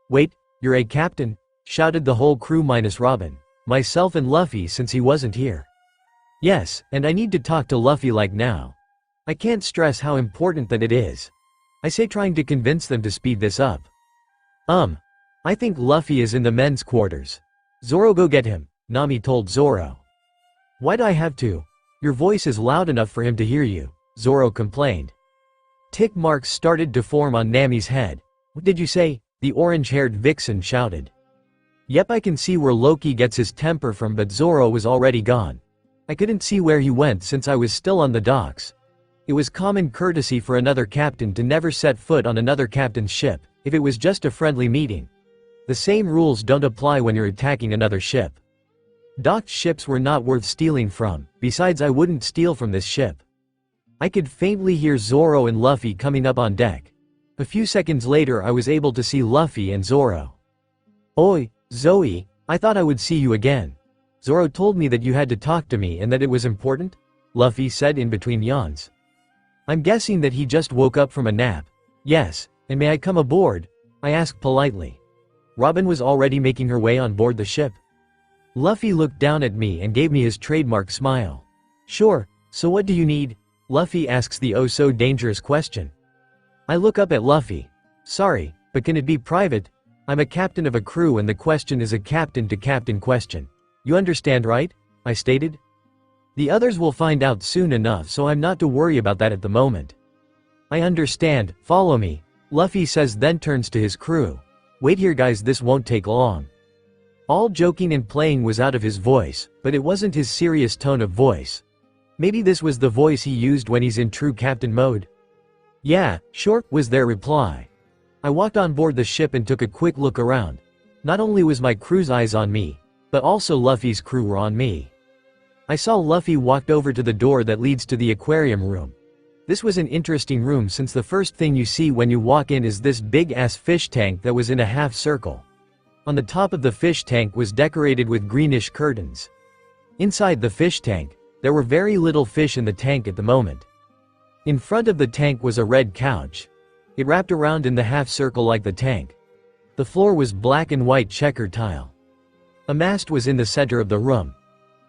S3: Wait, you're a captain? Shouted the whole crew minus Robin, myself and Luffy since he wasn't here. Yes, and I need to talk to Luffy like now. I can't stress how important that it is. I say, trying to convince them to speed this up. I think Luffy is in the men's quarters. Zoro, go get him, Nami told Zoro. Why'd I have to? Your voice is loud enough for him to hear you, Zoro complained. Tick marks started to form on Nami's head. What did you say? The orange-haired vixen shouted. Yep, I can see where Loki gets his temper from, but Zoro was already gone. I couldn't see where he went since I was still on the docks. It was common courtesy for another captain to never set foot on another captain's ship, if it was just a friendly meeting. The same rules don't apply when you're attacking another ship. Docked ships were not worth stealing from, besides I wouldn't steal from this ship. I could faintly hear Zoro and Luffy coming up on deck. A few seconds later I was able to see Luffy and Zoro. Oi, Zoe, I thought I would see you again. Zoro told me that you had to talk to me and that it was important? Luffy said in between yawns. I'm guessing that he just woke up from a nap. Yes, and may I come aboard? I asked politely. Robin was already making her way on board the ship. Luffy looked down at me and gave me his trademark smile. Sure, so what do you need? Luffy asks the oh-so-dangerous question. I look up at Luffy. Sorry, but can it be private? I'm a captain of a crew and the question is a captain-to-captain question. You understand, right? I stated. The others will find out soon enough, so I'm not to worry about that at the moment. I understand, follow me, Luffy says, then turns to his crew. Wait here guys, this won't take long. All joking and playing was out of his voice, but it wasn't his serious tone of voice. Maybe this was the voice he used when he's in true captain mode? Yeah, sure, was their reply. I walked on board the ship and took a quick look around. Not only was my crew's eyes on me, but also Luffy's crew were on me. I saw Luffy walked over to the door that leads to the aquarium room. This was an interesting room since the first thing you see when you walk in is this big-ass fish tank that was in a half circle. On the top of the fish tank was decorated with greenish curtains. Inside the fish tank, there were very little fish in the tank at the moment. In front of the tank was a red couch. It wrapped around in the half circle like the tank. The floor was black and white checkered tile. A mast was in the center of the room.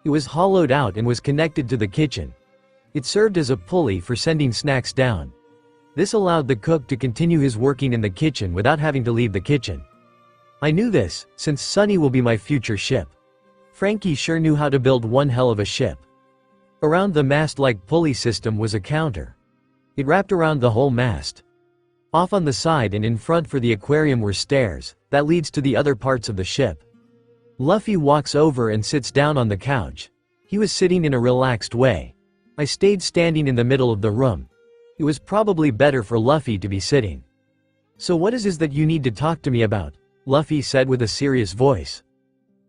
S3: It was hollowed out and was connected to the kitchen. It served as a pulley for sending snacks down. This allowed the cook to continue his working in the kitchen without having to leave the kitchen. I knew this, since Sunny will be my future ship. Frankie sure knew how to build one hell of a ship. Around the mast-like pulley system was a counter. It wrapped around the whole mast. Off on the side and in front for the aquarium were stairs, that leads to the other parts of the ship. Luffy walks over and sits down on the couch. He was sitting in a relaxed way. I stayed standing in the middle of the room. It was probably better for Luffy to be sitting. So what is it that you need to talk to me about? Luffy said with a serious voice.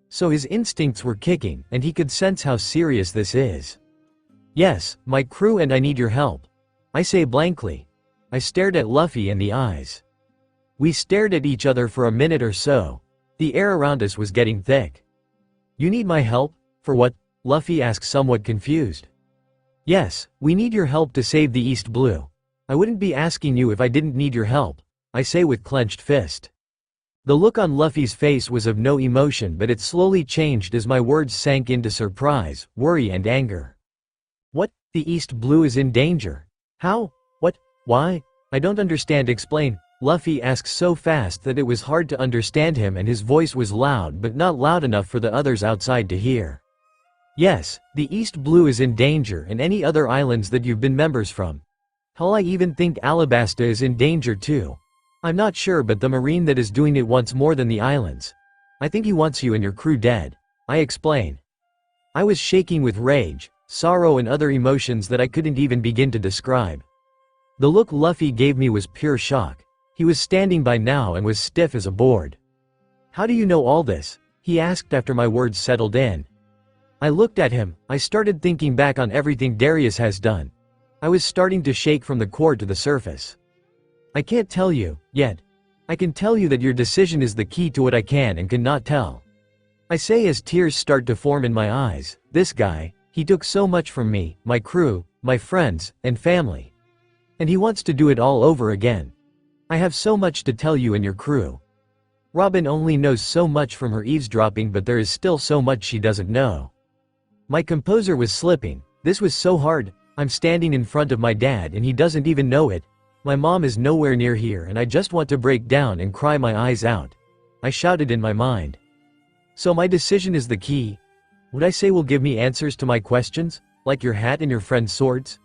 S3: So his instincts were kicking, and he could sense how serious this is. Yes, my crew and I need your help. I say blankly. I stared at Luffy in the eyes. We stared at each other for a minute or so. The air around us was getting thick. You need my help? For what? Luffy asked, somewhat confused. Yes, we need your help to save the East Blue. I wouldn't be asking you if I didn't need your help, I say with clenched fist. The look on Luffy's face was of no emotion, but it slowly changed as my words sank into surprise, worry and anger. What? The East Blue is in danger? How? What? Why? I don't understand, explain. Luffy asks so fast that it was hard to understand him and his voice was loud but not loud enough for the others outside to hear. Yes, the East Blue is in danger and any other islands that you've been members from. Hell, I even think Alabasta is in danger too. I'm not sure, but the marine that is doing it wants more than the islands. I think he wants you and your crew dead. I explain. I was shaking with rage, sorrow and other emotions that I couldn't even begin to describe. The look Luffy gave me was pure shock. He was standing by now and was stiff as a board. How do you know all this? He asked after my words settled in. I looked at him. I started thinking back on everything Darius has done. I was starting to shake from the core to the surface. I can't tell you, yet. I can tell you that your decision is the key to what I can and cannot tell. I say as tears start to form in my eyes. This guy, he took so much from me, my crew, my friends, and family. And he wants to do it all over again. I have so much to tell you and your crew. Robin only knows so much from her eavesdropping, but there is still so much she doesn't know. My composure was slipping. This was so hard. I'm standing in front of my dad and he doesn't even know it. My mom is nowhere near here and I just want to break down and cry my eyes out. I shouted in my mind. So my decision is the key. What I say will give me answers to my questions, like your hat and your friend's swords?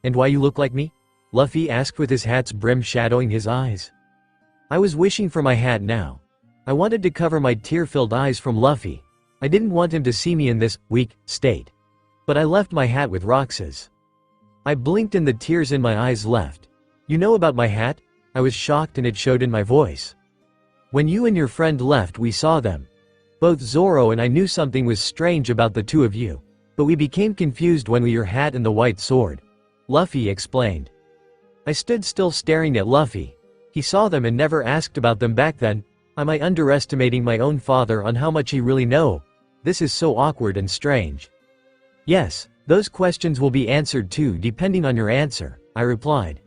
S3: And why you look like me? Luffy asked with his hat's brim shadowing his eyes. I was wishing for my hat now. I wanted to cover my tear-filled eyes from Luffy. I didn't want him to see me in this weak state. But I left my hat with Roxas. I blinked and the tears in my eyes left. You know about my hat? I was shocked and it showed in my voice. When you and your friend left, we saw them. Both Zoro and I knew something was strange about the two of you. But we became confused when we saw your hat and the white sword. Luffy explained. I stood still staring at Luffy. He saw them and never asked about them back then. Am I underestimating my own father on how much he really knows? This is so awkward and strange. Yes, those questions will be answered too depending on your answer, I replied.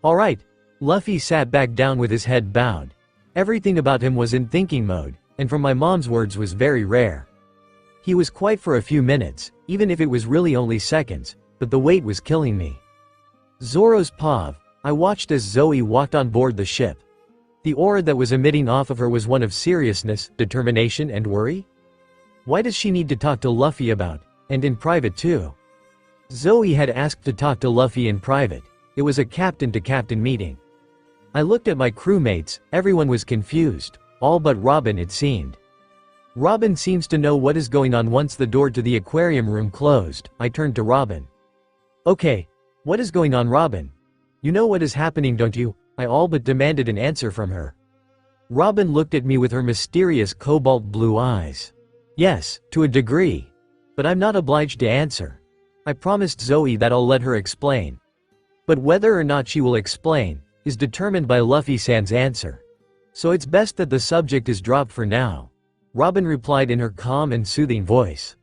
S3: Alright. Luffy sat back down with his head bowed. Everything about him was in thinking mode, and from my mom's words was very rare. He was quiet for a few minutes, even if it was really only seconds, but the wait was killing me. Zoro's pav. I watched as Zoe walked on board the ship. The aura that was emitting off of her was one of seriousness, determination, and worry? Why does she need to talk to Luffy about, and in private too? Zoe had asked to talk to Luffy in private. It was a captain-to-captain meeting. I looked at my crewmates, everyone was confused, all but Robin it seemed. Robin seems to know what is going on. Once the door to the aquarium room closed, I turned to Robin. Okay, what is going on, Robin? You know what is happening, don't you? I all but demanded an answer from her. Robin looked at me with her mysterious cobalt blue eyes. Yes, to a degree. But I'm not obliged to answer. I promised Zoe that I'll let her explain. But whether or not she will explain is determined by Luffy-san's answer. So it's best that the subject is dropped for now. Robin replied in her calm and soothing voice.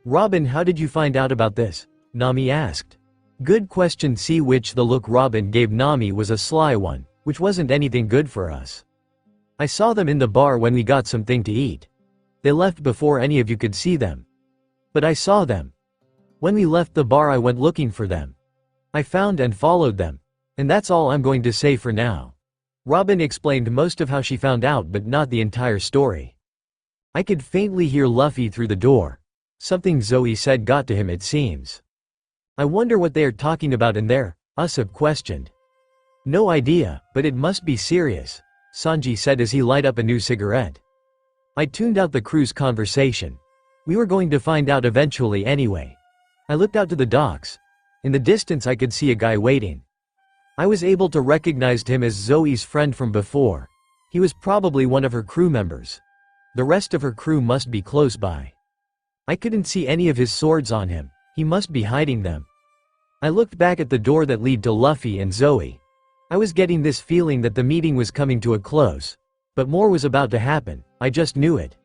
S3: Robin, how did you find out about this? Nami asked. Good question. See which the look Robin gave Nami was a sly one, which wasn't anything good for us. I saw them in the bar when we got something to eat. They left before any of you could see them. But I saw them. When we left the bar I went looking for them. I found and followed them. And that's all I'm going to say for now. Robin explained most of how she found out but not the entire story. I could faintly hear Luffy through the door. Something Zoe said got to him it seems. I wonder what they are talking about in there, Usopp questioned. No idea, but it must be serious, Sanji said as he lighted up a new cigarette. I tuned out the crew's conversation. We were going to find out eventually anyway. I looked out to the docks. In the distance I could see a guy waiting. I was able to recognize him as Zoe's friend from before. He was probably one of her crew members. The rest of her crew must be close by. I couldn't see any of his swords on him. He must be hiding them. I looked back at the door that led to Luffy and Zoe. I was getting this feeling that the meeting was coming to a close. But more was about to happen, I just knew it.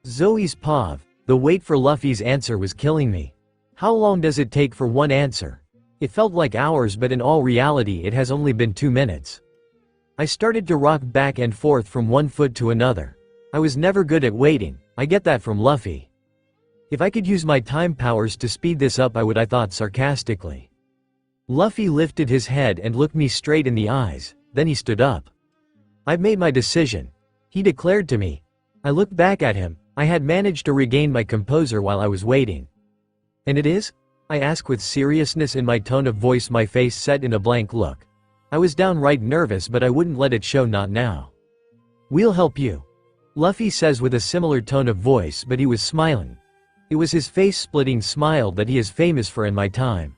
S3: Zoe's pav. The wait for Luffy's answer was killing me. How long does it take for one answer? It felt like hours, but in all reality it has only been 2 minutes. I started to rock back and forth from one foot to another. I was never good at waiting, I get that from Luffy. If I could use my time powers to speed this up I would, I thought sarcastically. Luffy lifted his head and looked me straight in the eyes, then he stood up. I've made my decision, he declared to me. I looked back at him. I had managed to regain my composure while I was waiting. And it is? I asked with seriousness in my tone of voice, my face set in a blank look. I was downright nervous but I wouldn't let it show, not now. We'll help you, Luffy says with a similar tone of voice, but he was smiling. It was his face-splitting smile that he is famous for in my time.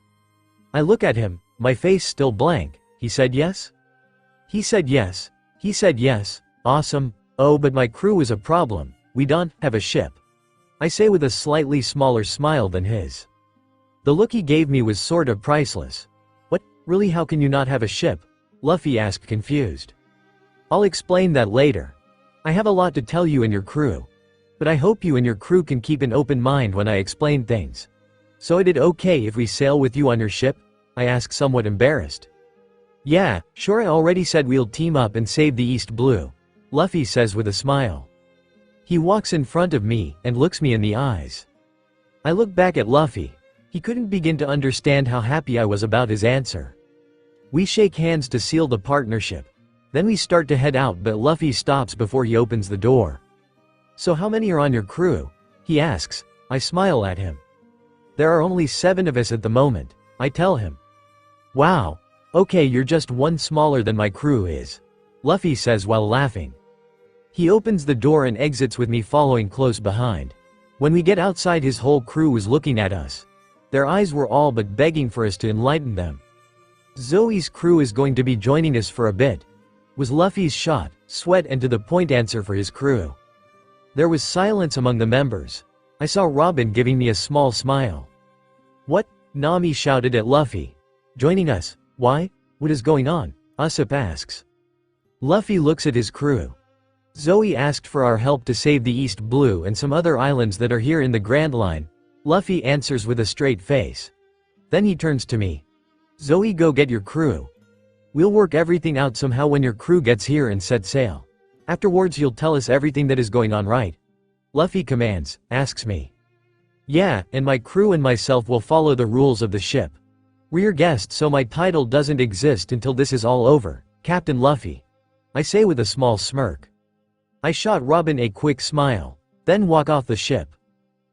S3: I look at him, my face still blank. He said yes? He said yes. He said yes. Awesome. Oh, but my crew is a problem. We don't have a ship, I say with a slightly smaller smile than his. The look he gave me was sort of priceless. What, really, how can you not have a ship? Luffy asked, confused. I'll explain that later. I have a lot to tell you and your crew. But I hope you and your crew can keep an open mind when I explain things. So is it okay if we sail with you on your ship? I asked, somewhat embarrassed. Yeah, sure, I already said we'll team up and save the East Blue, Luffy says with a smile. He walks in front of me and looks me in the eyes. I look back at Luffy. He couldn't begin to understand how happy I was about his answer. We shake hands to seal the partnership. Then we start to head out, but Luffy stops before he opens the door. So how many are on your crew? He asks. I smile at him. There are only 7 of us at the moment, I tell him. Wow. Okay, you're just one smaller than my crew is, Luffy says while laughing. He opens the door and exits with me following close behind. When we get outside, his whole crew was looking at us. Their eyes were all but begging for us to enlighten them. Zoe's crew is going to be joining us for a bit, was Luffy's short, sweet and to the point answer for his crew. There was silence among the members. I saw Robin giving me a small smile. What? Nami shouted at Luffy. Joining us? Why? What is going on? Usopp asks. Luffy looks at his crew. Zoe asked for our help to save the East Blue and some other islands that are here in the Grand Line. Luffy answers with a straight face. Then he turns to me. Zoe, go get your crew. We'll work everything out somehow when your crew gets here and set sail. Afterwards you'll tell us everything that is going on, right? Luffy commands, asks me. Yeah, and my crew and myself will follow the rules of the ship. We're your guests, so my title doesn't exist until this is all over, Captain Luffy. I say with a small smirk. I shot Robin a quick smile, then walk off the ship.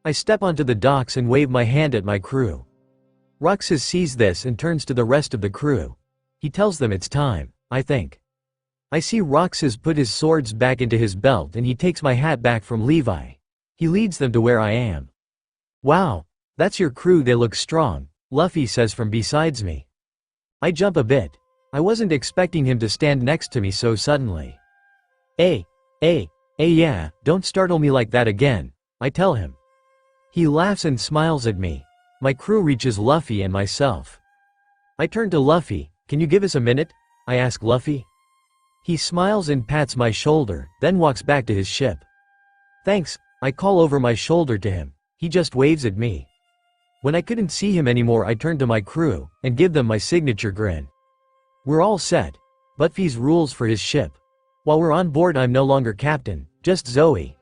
S3: I step onto the docks and wave my hand at my crew. Roxas sees this and turns to the rest of the crew. He tells them it's time, I think. I see Roxas put his swords back into his belt and he takes my hat back from Levi. He leads them to where I am. Wow, that's your crew, they look strong, Luffy says from besides me. I jump a bit. I wasn't expecting him to stand next to me so suddenly. Hey, yeah, don't startle me like that again, I tell him. He laughs and smiles at me. My crew reaches Luffy and myself. I turn to Luffy. Can you give us a minute? I ask Luffy. He smiles and pats my shoulder, then walks back to his ship. Thanks, I call over my shoulder to him. He just waves at me. When I couldn't see him anymore, I turn to my crew and give them my signature grin. We're all set. Buttfee's rules for his ship. While we're on board, I'm no longer captain, just Zoe.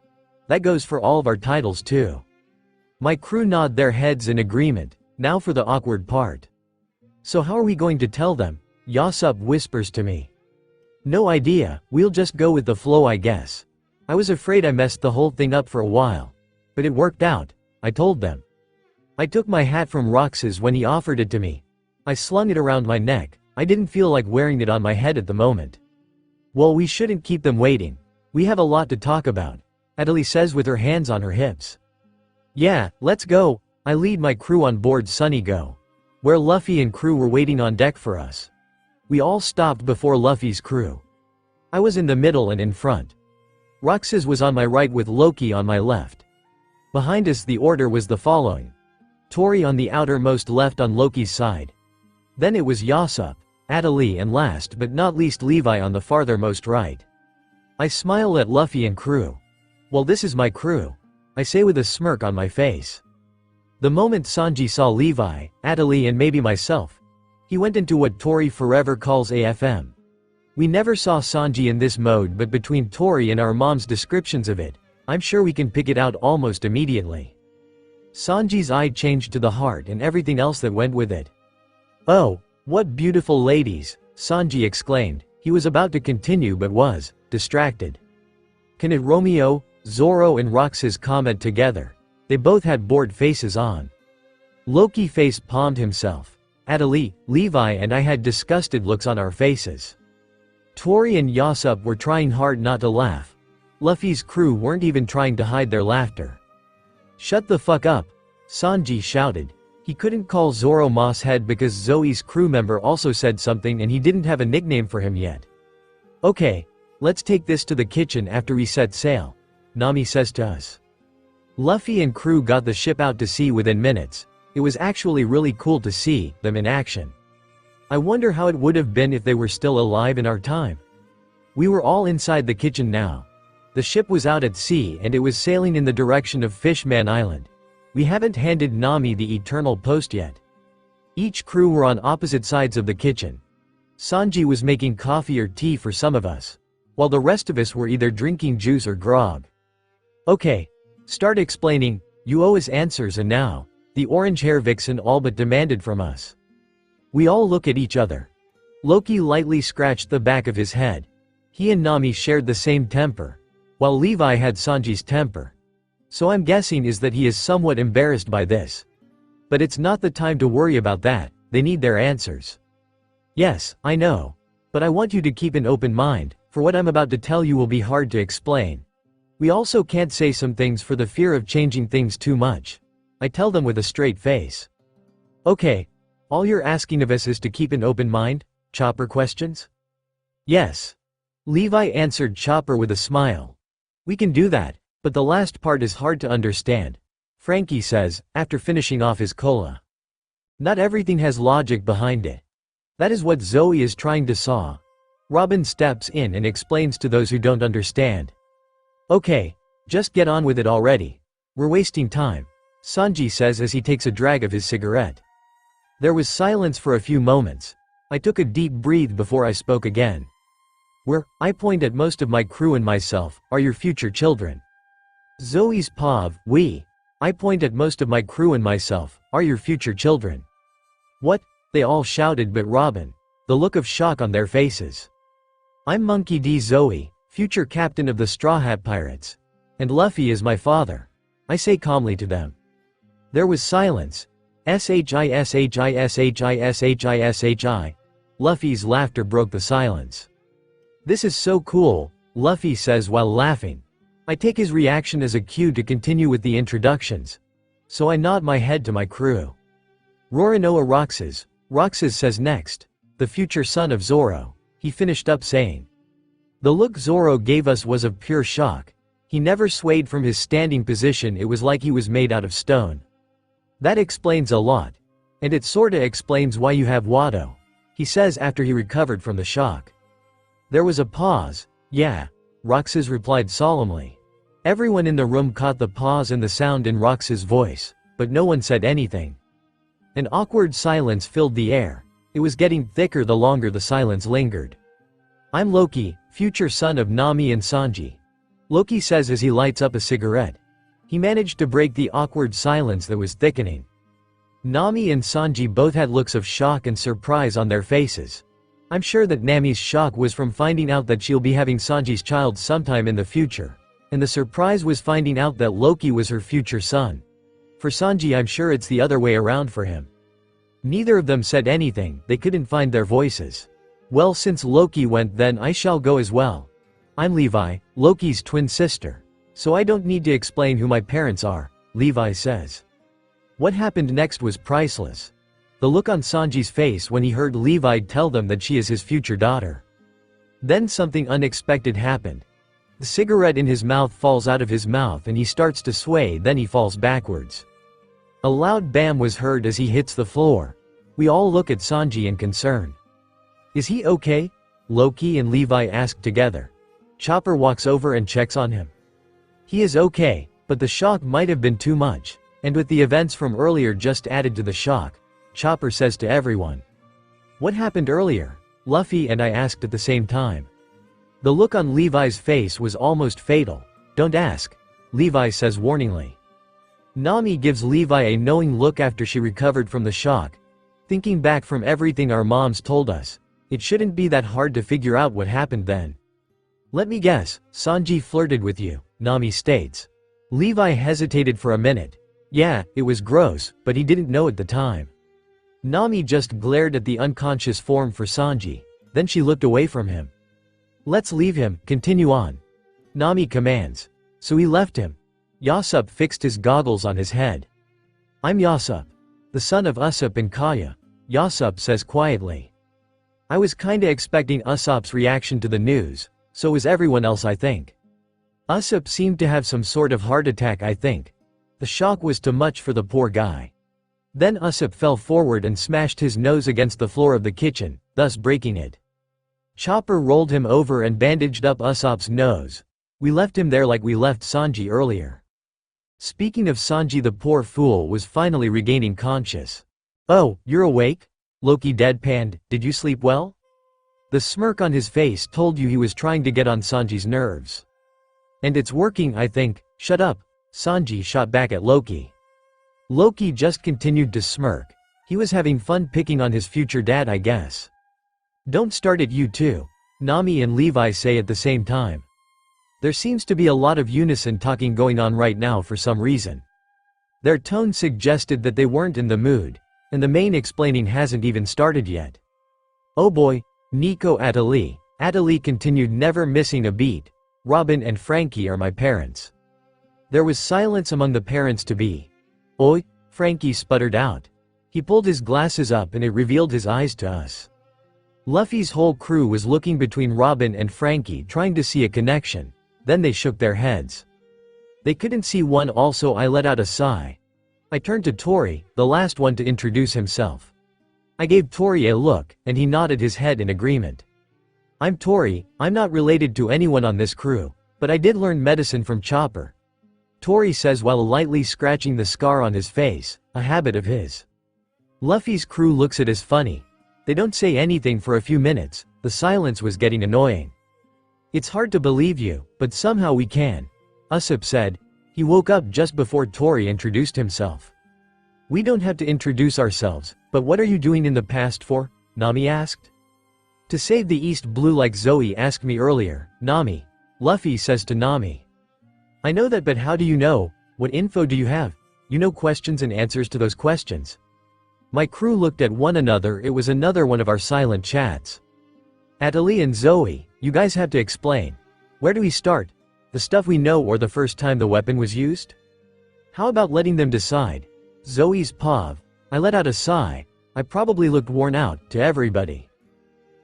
S3: That goes for all of our titles too. My crew nod their heads in agreement. Now for the awkward part. So how are we going to tell them? Yasop whispers to me. No idea, we'll just go with the flow, I guess. I was afraid I messed the whole thing up for a while. But it worked out, I told them. I took my hat from Roxas when he offered it to me. I slung it around my neck. I didn't feel like wearing it on my head at the moment. Well, we shouldn't keep them waiting. We have a lot to talk about, Adelie says with her hands on her hips. Yeah, let's go. I lead my crew on board Sunny Go, where Luffy and crew were waiting on deck for us. We all stopped before Luffy's crew. I was in the middle and in front. Roxas was on my right with Loki on my left. Behind us the order was the following. Tori on the outermost left on Loki's side. Then it was Yasop, Adelie, and last but not least Levi on the farthermost right. I smile at Luffy and crew. Well, this is my crew, I say with a smirk on my face. The moment Sanji saw Levi, Adelie, and maybe myself, he went into what Tori forever calls AFM. We never saw Sanji in this mode, but between Tori and our mom's descriptions of it, I'm sure we can pick it out almost immediately. Sanji's eye changed to the heart and everything else that went with it. Oh, what beautiful ladies, Sanji exclaimed. He was about to continue but was distracted. Can it Romeo, Zoro and Roxas comment together? They both had bored faces on. Loki face palmed himself. Adelie, Levi and I had disgusted looks on our faces. Tori and Yasop were trying hard not to laugh. Luffy's crew weren't even trying to hide their laughter. Shut the fuck up, Sanji shouted. He couldn't call Zoro Mosshead because Zoe's crew member also said something and he didn't have a nickname for him yet. Okay, let's take this to the kitchen after we set sail, Nami says to us. Luffy and crew got the ship out to sea within minutes. It was actually really cool to see them in action. I wonder how it would have been if they were still alive in our time. We were all inside the kitchen now. The ship was out at sea and it was sailing in the direction of Fishman Island. We haven't handed Nami the eternal post yet. Each crew were on opposite sides of the kitchen. Sanji was making coffee or tea for some of us, while the rest of us were either drinking juice or grog. Okay, start explaining, you owe us answers, and now, the orange hair vixen all but demanded from us. We all look at each other. Loki lightly scratched the back of his head. He and Nami shared the same temper, while Levi had Sanji's temper. So I'm guessing is that he is somewhat embarrassed by this. But it's not the time to worry about that, they need their answers. Yes, I know. But I want you to keep an open mind, for what I'm about to tell you will be hard to explain. We also can't say some things for the fear of changing things too much. I tell them with a straight face. Okay, all you're asking of us is to keep an open mind? Chopper questions. Yes. Levi answered Chopper with a smile. We can do that, but the last part is hard to understand, Frankie says, after finishing off his cola. Not everything has logic behind it. That is what Zoe is trying to saw. Robin steps in and explains to those who don't understand. Okay, just get on with it already. We're wasting time, Sanji says as he takes a drag of his cigarette. There was silence for a few moments. I took a deep breath before I spoke again. I point at most of my crew and myself, are your future children. Zoe's Pav, I point at most of my crew and myself, are your future children. What? They all shouted but Robin. The look of shock on their faces. I'm Monkey D. Zoe, future captain of the Straw Hat Pirates. And Luffy is my father. I say calmly to them. There was silence. Shishi. Luffy's laughter broke the silence. This is so cool, Luffy says while laughing. I take his reaction as a cue to continue with the introductions. So I nod my head to my crew. Roronoa Roxas. Roxas says next. The future son of Zoro. He finished up saying. The look Zoro gave us was of pure shock. He never swayed from his standing position, it was like he was made out of stone. That explains a lot. And it sorta explains why you have Watto. He says after he recovered from the shock. There was a pause. Yeah, Roxas replied solemnly. Everyone in the room caught the pause and the sound in Roxas' voice, but no one said anything. An awkward silence filled the air. It was getting thicker the longer the silence lingered. I'm Loki, future son of Nami and Sanji. Loki says as he lights up a cigarette. He managed to break the awkward silence that was thickening. Nami and Sanji both had looks of shock and surprise on their faces. I'm sure that Nami's shock was from finding out that she'll be having Sanji's child sometime in the future. And the surprise was finding out that Loki was her future son. For Sanji, I'm sure it's the other way around for him. Neither of them said anything, they couldn't find their voices. Well, since Loki went, then I shall go as well. I'm Levi, Loki's twin sister. So I don't need to explain who my parents are, Levi says. What happened next was priceless. The look on Sanji's face when he heard Levi tell them that she is his future daughter. Then something unexpected happened. The cigarette in his mouth falls out of his mouth and he starts to sway, then he falls backwards. A loud bam was heard as he hits the floor. We all look at Sanji in concern. Is he okay? Loki and Levi ask together. Chopper walks over and checks on him. He is okay, but the shock might have been too much, and with the events from earlier just added to the shock, Chopper says to everyone. What happened earlier? Luffy and I asked at the same time. The look on Levi's face was almost fatal. Don't ask, Levi says warningly. Nami gives Levi a knowing look after she recovered from the shock. Thinking back from everything our moms told us, it shouldn't be that hard to figure out what happened then. Let me guess, Sanji flirted with you, Nami states. Levi hesitated for a minute. Yeah, it was gross, but he didn't know at the time. Nami just glared at the unconscious form for Sanji, then she looked away from him. Let's leave him, continue on. Nami commands. So he left him. Usopp fixed his goggles on his head. I'm Usopp, the son of Usopp and Kaya, Usopp says quietly. I was kinda expecting Usopp's reaction to the news, so was everyone else I think. Usopp seemed to have some sort of heart attack I think. The shock was too much for the poor guy. Then Usopp fell forward and smashed his nose against the floor of the kitchen, thus breaking it. Chopper rolled him over and bandaged up Usopp's nose. We left him there like we left Sanji earlier. Speaking of Sanji, the poor fool was finally regaining conscious. Oh, you're awake? Loki deadpanned, did you sleep well? The smirk on his face told you he was trying to get on Sanji's nerves. And it's working I think, shut up, Sanji shot back at Loki. Loki just continued to smirk. He was having fun picking on his future dad I guess. Don't start it you too, Nami and Levi say at the same time. There seems to be a lot of unison talking going on right now for some reason. Their tone suggested that they weren't in the mood, and the main explaining hasn't even started yet. Oh boy, Nico Atali. Atali continued, never missing a beat. Robin and Frankie are my parents. There was silence among the parents-to-be. Oi, Frankie sputtered out. He pulled his glasses up and it revealed his eyes to us. Luffy's whole crew was looking between Robin and Frankie trying to see a connection, then they shook their heads. They couldn't see one also. I let out a sigh. I turned to Tori, the last one to introduce himself. I gave Tori a look, and he nodded his head in agreement. I'm Tori, I'm not related to anyone on this crew, but I did learn medicine from Chopper. Tori says while lightly scratching the scar on his face, a habit of his. Luffy's crew looks at us funny. They don't say anything for a few minutes, the silence was getting annoying. It's hard to believe you, but somehow we can, Usopp said. He woke up just before Tori introduced himself. We don't have to introduce ourselves, but what are you doing in the past for? Nami asked. To save the East Blue like Zoe asked me earlier, Nami. Luffy says to Nami. I know that, but how do you know? What info do you have? You know questions and answers to those questions. My crew looked at one another. It was another one of our silent chats. Atali and Zoe, you guys have to explain. Where do we start? The stuff we know or the first time the weapon was used? How about letting them decide? Zoe's pav. I let out a sigh. I probably looked worn out, to everybody.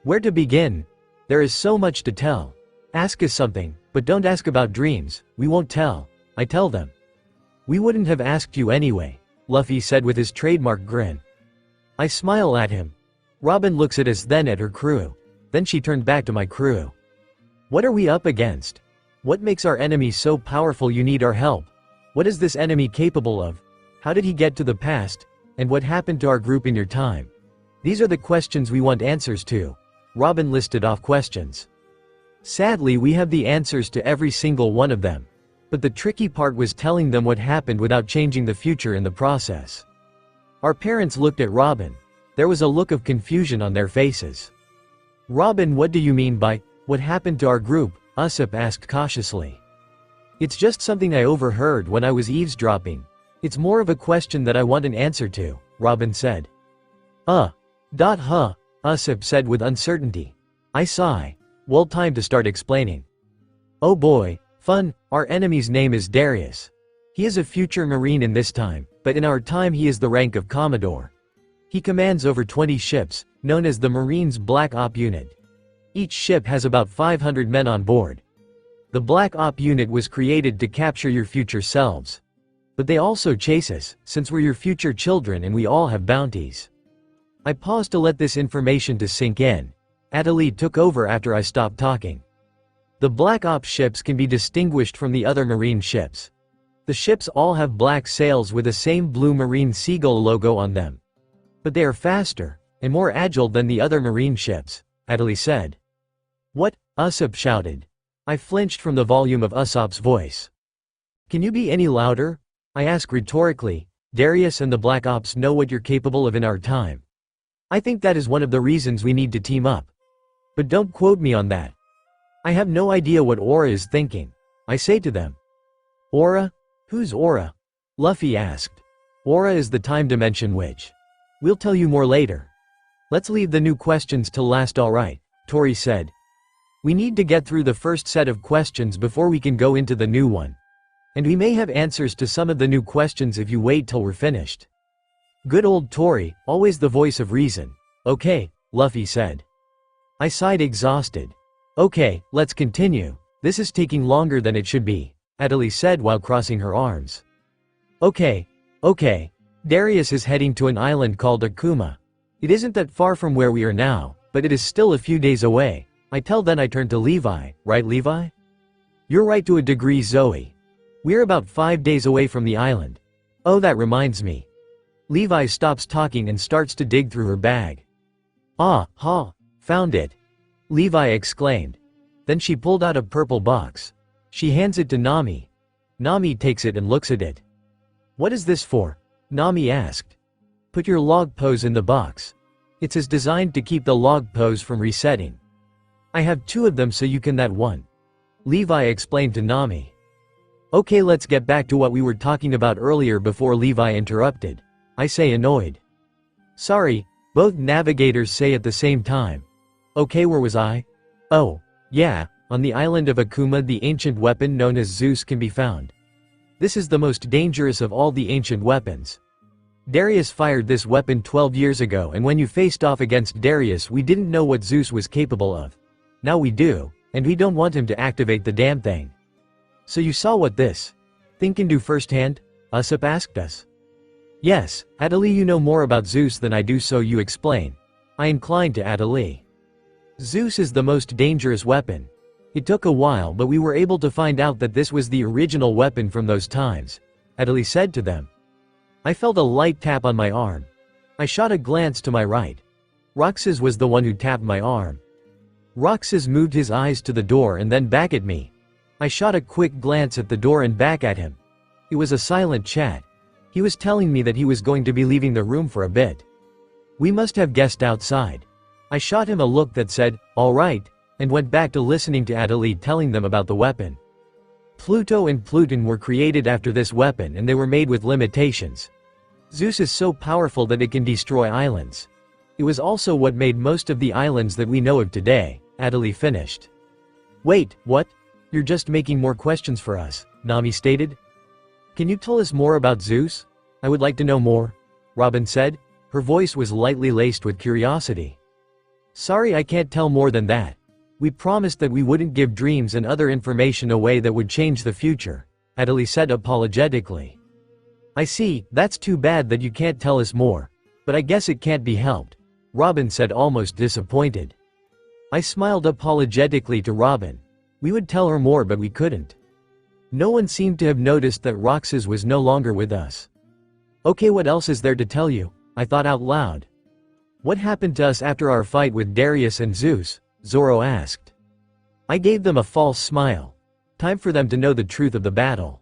S3: Where to begin? There is so much to tell. Ask us something, but don't ask about dreams, we won't tell. I tell them. We wouldn't have asked you anyway, Luffy said with his trademark grin. I smile at him. Robin looks at us, then at her crew. Then she turned back to my crew. What are we up against? What makes our enemy so powerful? You need our help. What is this enemy capable of? How did he get to the past? And what happened to our group in your time? These are the questions we want answers to. Robin listed off questions. Sadly, we have the answers to every single one of them. But the tricky part was telling them what happened without changing the future in the process. Our parents looked at Robin. There was a look of confusion on their faces. Robin, what do you mean by, what happened to our group? Usopp asked cautiously. It's just something I overheard when I was eavesdropping. It's more of a question that I want an answer to, Robin said. Usopp said with uncertainty. I sigh. Well, time to start explaining. Oh boy, fun, our enemy's name is Darius. He is a future Marine in this time, but in our time he is the rank of Commodore. He commands over 20 ships, known as the Marines' Black Op Unit. Each ship has about 500 men on board. The Black Op Unit was created to capture your future selves. But they also chase us, since we're your future children and we all have bounties. I paused to let this information to sink in. Atali took over after I stopped talking. The Black Ops ships can be distinguished from the other Marine ships. The ships all have black sails with the same blue Marine seagull logo on them. But they are faster, and more agile than the other Marine ships, Atali said. What? Usopp shouted. I flinched from the volume of Usopp's voice. Can you be any louder? I ask rhetorically. Darius and the Black Ops know what you're capable of in our time. I think that is one of the reasons we need to team up. But don't quote me on that. I have no idea what Aura is thinking. I say to them. Aura? Who's Aura? Luffy asked. Aura is the time dimension witch. We'll tell you more later. Let's leave the new questions till last. Alright, Tori said. We need to get through the first set of questions before we can go into the new one. And we may have answers to some of the new questions if you wait till we're finished. Good old Tori, always the voice of reason. Okay, Luffy said. I sighed exhausted. Okay, let's continue. This is taking longer than it should be, Atali said while crossing her arms. Okay. Darius is heading to an island called Akuma. It isn't that far from where we are now, but it is still a few days away. I turn to Levi, right Levi? You're right to a degree, Zoe. We're about 5 days away from the island. Oh, that reminds me. Levi stops talking and starts to dig through her bag. Found it. Levi exclaimed. Then she pulled out a purple box. She hands it to Nami. Nami takes it and looks at it. What is this for? Nami asked. Put your log pose in the box. It is designed to keep the log pose from resetting. I have 2 of them so you can that one. Levi explained to Nami. Okay, let's get back to what we were talking about earlier before Levi interrupted. I say annoyed. Sorry, both navigators say at the same time. Okay, where was I? Oh, yeah, on the island of Akuma the ancient weapon known as Zeus can be found. This is the most dangerous of all the ancient weapons. Darius fired this weapon 12 years ago, and when you faced off against Darius we didn't know what Zeus was capable of. Now we do, and we don't want him to activate the damn thing. So you saw what this thing can do firsthand? Usopp asked us. Yes, Atali, you know more about Zeus than I do, so you explain. I inclined to Atali. Zeus is the most dangerous weapon. It took a while, but we were able to find out that this was the original weapon from those times, Atali said to them. I felt a light tap on my arm. I shot a glance to my right. Roxas was the one who tapped my arm. Roxas moved his eyes to the door and then back at me. I shot a quick glance at the door and back at him. It was a silent chat. He was telling me that he was going to be leaving the room for a bit. We must have guessed outside. I shot him a look that said, "All right," and went back to listening to Adelaide telling them about the weapon. Pluto and Pluton were created after this weapon and they were made with limitations. Zeus is so powerful that it can destroy islands. It was also what made most of the islands that we know of today, Adelaide finished. "Wait, what? You're just making more questions for us," Nami stated. "Can you tell us more about Zeus? I would like to know more," Robin said. Her voice was lightly laced with curiosity. "Sorry, I can't tell more than that. We promised that we wouldn't give dreams and other information away that would change the future," Adelaide said apologetically. "I see, that's too bad that you can't tell us more. But I guess it can't be helped," Robin said, almost disappointed. I smiled apologetically to Robin. We would tell her more but we couldn't. No one seemed to have noticed that Roxas was no longer with us. "Okay, what else is there to tell you?" I thought out loud. "What happened to us after our fight with Darius and Zeus?" Zoro asked. I gave them a false smile. Time for them to know the truth of the battle.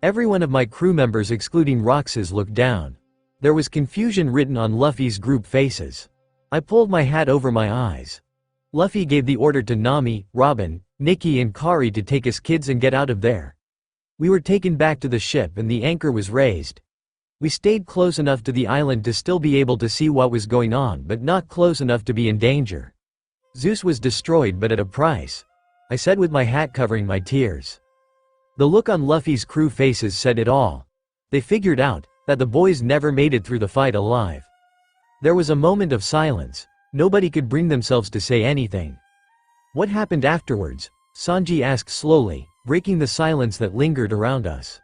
S3: Every one of my crew members excluding Roxas looked down. There was confusion written on Luffy's group faces. I pulled my hat over my eyes. Luffy gave the order to Nami, Robin, Nikki and Kari to take us kids and get out of there. We were taken back to the ship and the anchor was raised. We stayed close enough to the island to still be able to see what was going on but not close enough to be in danger. Zeus was destroyed but at a price, I said with my hat covering my tears. The look on Luffy's crew faces said it all. They figured out that the boys never made it through the fight alive. There was a moment of silence. Nobody could bring themselves to say anything. "What happened afterwards?" Sanji asked slowly, breaking the silence that lingered around us.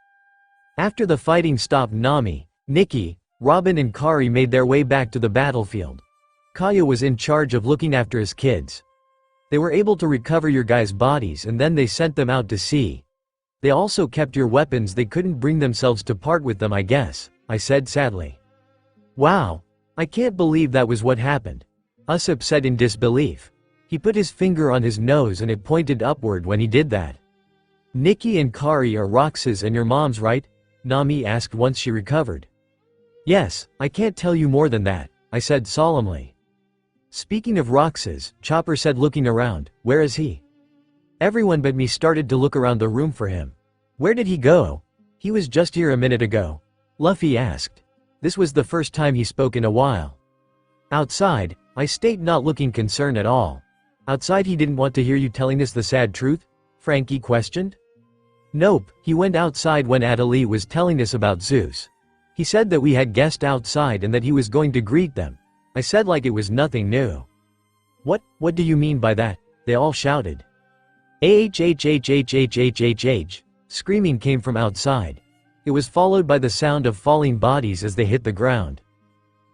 S3: After the fighting stopped, Nami, Nikki, Robin and Kari made their way back to the battlefield. Kaya was in charge of looking after his kids. They were able to recover your guys' bodies and then they sent them out to sea. They also kept your weapons, they couldn't bring themselves to part with them, I guess, I said sadly. "Wow. I can't believe that was what happened," Usopp said in disbelief. He put his finger on his nose and it pointed upward when he did that. "Nikki and Kari are Roxas and your moms, right?" Nami asked once she recovered. "Yes, I can't tell you more than that," I said solemnly. "Speaking of Roxas," Chopper said looking around, "where is he?" Everyone but me started to look around the room for him. "Where did he go? He was just here a minute ago," Luffy asked. This was the first time he spoke in a while. "Outside," I stayed, not looking concerned at all. "Outside, he didn't want to hear you telling us the sad truth?" Frankie questioned. "Nope, he went outside when Adelaide was telling us about Zeus. He said that we had guests outside and that he was going to greet them," I said like it was nothing new. What do you mean by that?" they all shouted. "Ahhhhhhhhh," screaming came from outside. It was followed by the sound of falling bodies as they hit the ground.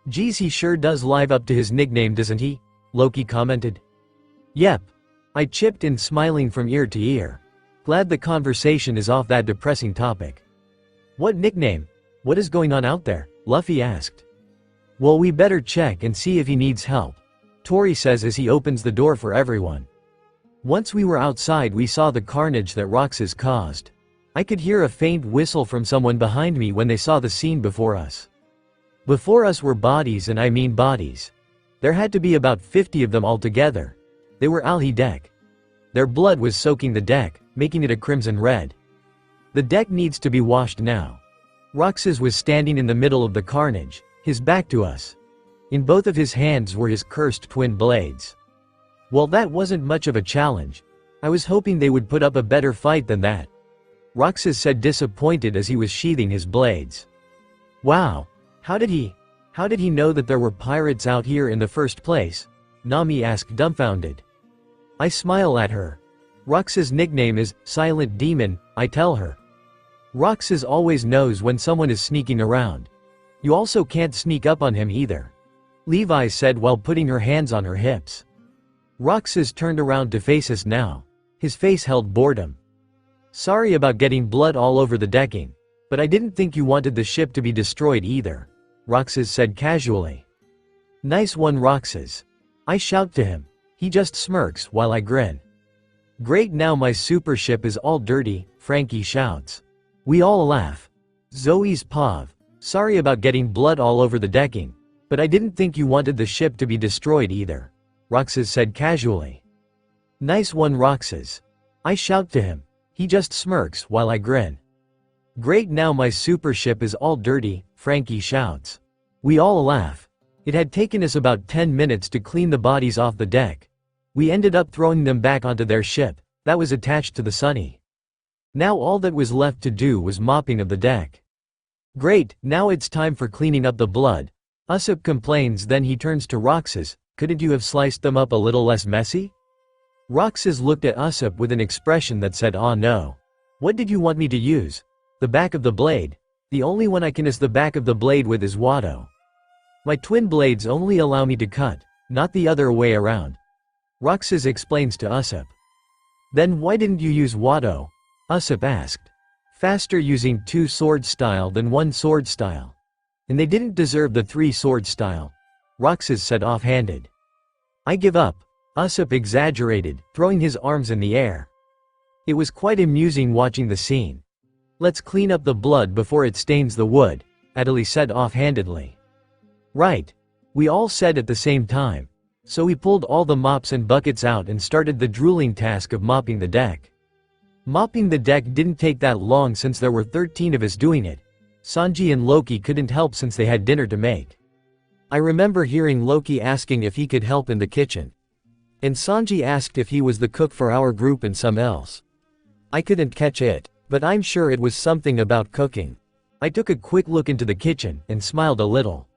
S3: "Geez, he sure does live up to his nickname, doesn't he?" Loki commented. "Yep," I chipped in, smiling from ear to ear. Glad the conversation is off that depressing topic. "What nickname? What is going on out there?" Luffy asked. "Well, we better check and see if he needs help," Tori says as he opens the door for everyone. Once we were outside, we saw the carnage that Roxas caused. I could hear a faint whistle from someone behind me when they saw the scene before us. Before us were bodies, and I mean bodies. There had to be about 50 of them altogether. They were alhi deck. Their blood was soaking the deck, making it a crimson red. The deck needs to be washed now. Roxas was standing in the middle of the carnage, his back to us. In both of his hands were his cursed twin blades. Well, that wasn't much of a challenge. I was hoping they would put up a better fight than that, Roxas said, disappointed as he was sheathing his blades. "Wow. How did he know that there were pirates out here in the first place?" Nami asked, dumbfounded. I smile at her. Roxas' nickname is Silent Demon, I tell her. Roxas always knows when someone is sneaking around. You also can't sneak up on him either, Levi said while putting her hands on her hips. Roxas turned around to face us now. His face held boredom. "Sorry about getting blood all over the decking, but I didn't think you wanted the ship to be destroyed either," Roxas said casually. "Nice one, Roxas," I shout to him. He just smirks while I grin. "Great, now my super ship is all dirty," Frankie shouts. We all laugh. Zoe's Pav, Sorry about getting blood all over the decking, but I didn't think you wanted the ship to be destroyed either, Roxas said casually. Nice one, Roxas. I shout to him. He just smirks while I grin. Great, now my super ship is all dirty, Frankie shouts. We all laugh. It had taken us about 10 minutes to clean the bodies off the deck. We ended up throwing them back onto their ship, that was attached to the Sunny. Now all that was left to do was mopping of the deck. Great, now it's time for cleaning up the blood, Usopp complains, then he turns to Roxas. Couldn't you have sliced them up a little less messy? Roxas looked at Usopp with an expression that said, "Ah no. What did you want me to use? The back of the blade? The only one I can use the back of the blade with is Watto. My twin blades only allow me to cut, not the other way around." Roxas explains to Usopp. Then why didn't you use Watto? Usopp asked. Faster using 2 sword style than 1 sword style. And they didn't deserve the 3 sword style, Roxas said offhanded. I give up, Usopp exaggerated, throwing his arms in the air. It was quite amusing watching the scene. Let's clean up the blood before it stains the wood, Adeli said offhandedly. Right. We all said at the same time. So we pulled all the mops and buckets out and started the drooling task of mopping the deck. Mopping the deck didn't take that long since there were 13 of us doing it. Sanji and Loki couldn't help since they had dinner to make. I remember hearing Loki asking if he could help in the kitchen. And Sanji asked if he was the cook for our group and some else. I couldn't catch it, but I'm sure it was something about cooking. I took a quick look into the kitchen and smiled a little.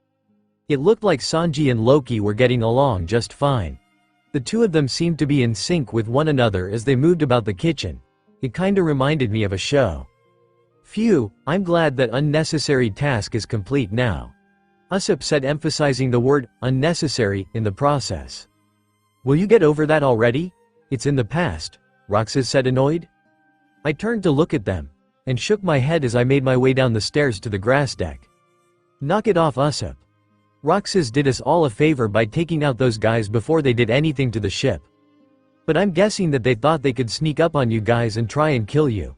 S3: It looked like Sanji and Loki were getting along just fine. The two of them seemed to be in sync with one another as they moved about the kitchen. It kinda reminded me of a show. Phew, I'm glad that unnecessary task is complete now, Usopp said, emphasizing the word unnecessary in the process. Will you get over that already? It's in the past, Roxas said, annoyed. I turned to look at them and shook my head as I made my way down the stairs to the grass deck. Knock it off, Usopp. Roxas did us all a favor by taking out those guys before they did anything to the ship. But I'm guessing that they thought they could sneak up on you guys and try and kill you.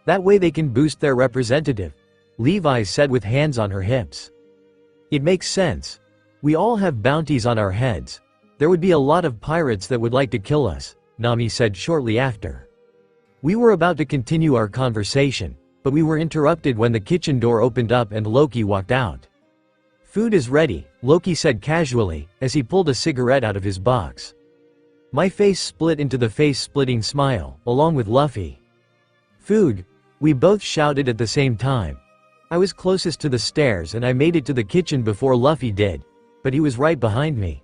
S3: That way they can boost their representative, Levi said with hands on her hips. It makes sense. We all have bounties on our heads. There would be a lot of pirates that would like to kill us, Nami said shortly after. We were about to continue our conversation, but we were interrupted when the kitchen door opened up and Loki walked out. Food is ready, Loki said casually, as he pulled a cigarette out of his box. My face split into the face-splitting smile, along with Luffy. Food, we both shouted at the same time. I was closest to the stairs and I made it to the kitchen before Luffy did, but he was right behind me.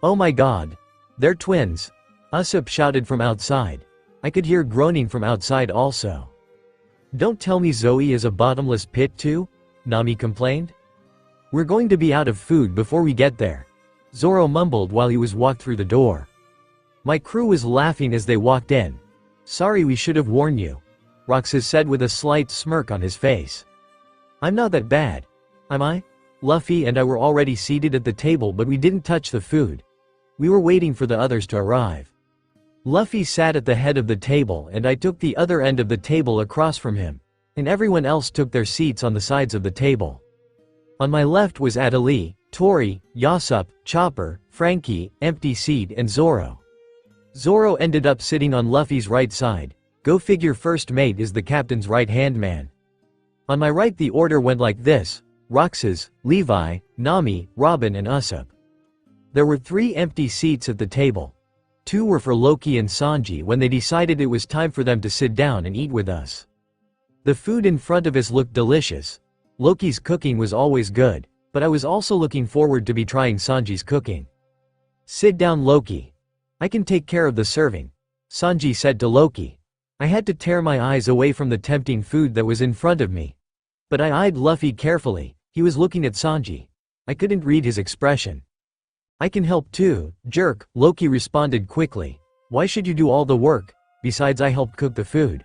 S3: Oh my god. They're twins, Usopp shouted from outside. I could hear groaning from outside also. Don't tell me Zoe is a bottomless pit too, Nami complained. We're going to be out of food before we get there, Zoro mumbled while he was walked through the door. My crew was laughing as they walked in. Sorry, we should have warned you, Roxas said with a slight smirk on his face. I'm not that bad, am I? Luffy and I were already seated at the table, but we didn't touch the food. We were waiting for the others to arrive. Luffy sat at the head of the table and I took the other end of the table across from him, and everyone else took their seats on the sides of the table. On my left was Adeli, Tori, Yasopp, Chopper, Frankie, Empty Seed and Zoro. Zoro ended up sitting on Luffy's right side. Go figure, first mate is the captain's right-hand man. On my right the order went like this: Roxas, Levi, Nami, Robin and Usopp. There were 3 empty seats at the table. 2 were for Loki and Sanji when they decided it was time for them to sit down and eat with us. The food in front of us looked delicious. Loki's cooking was always good, but I was also looking forward to be trying Sanji's cooking. Sit down, Loki. I can take care of the serving, Sanji said to Loki. I had to tear my eyes away from the tempting food that was in front of me. But I eyed Luffy carefully. He was looking at Sanji. I couldn't read his expression. I can help too, jerk, Loki responded quickly. Why should you do all the work? Besides, I helped cook the food.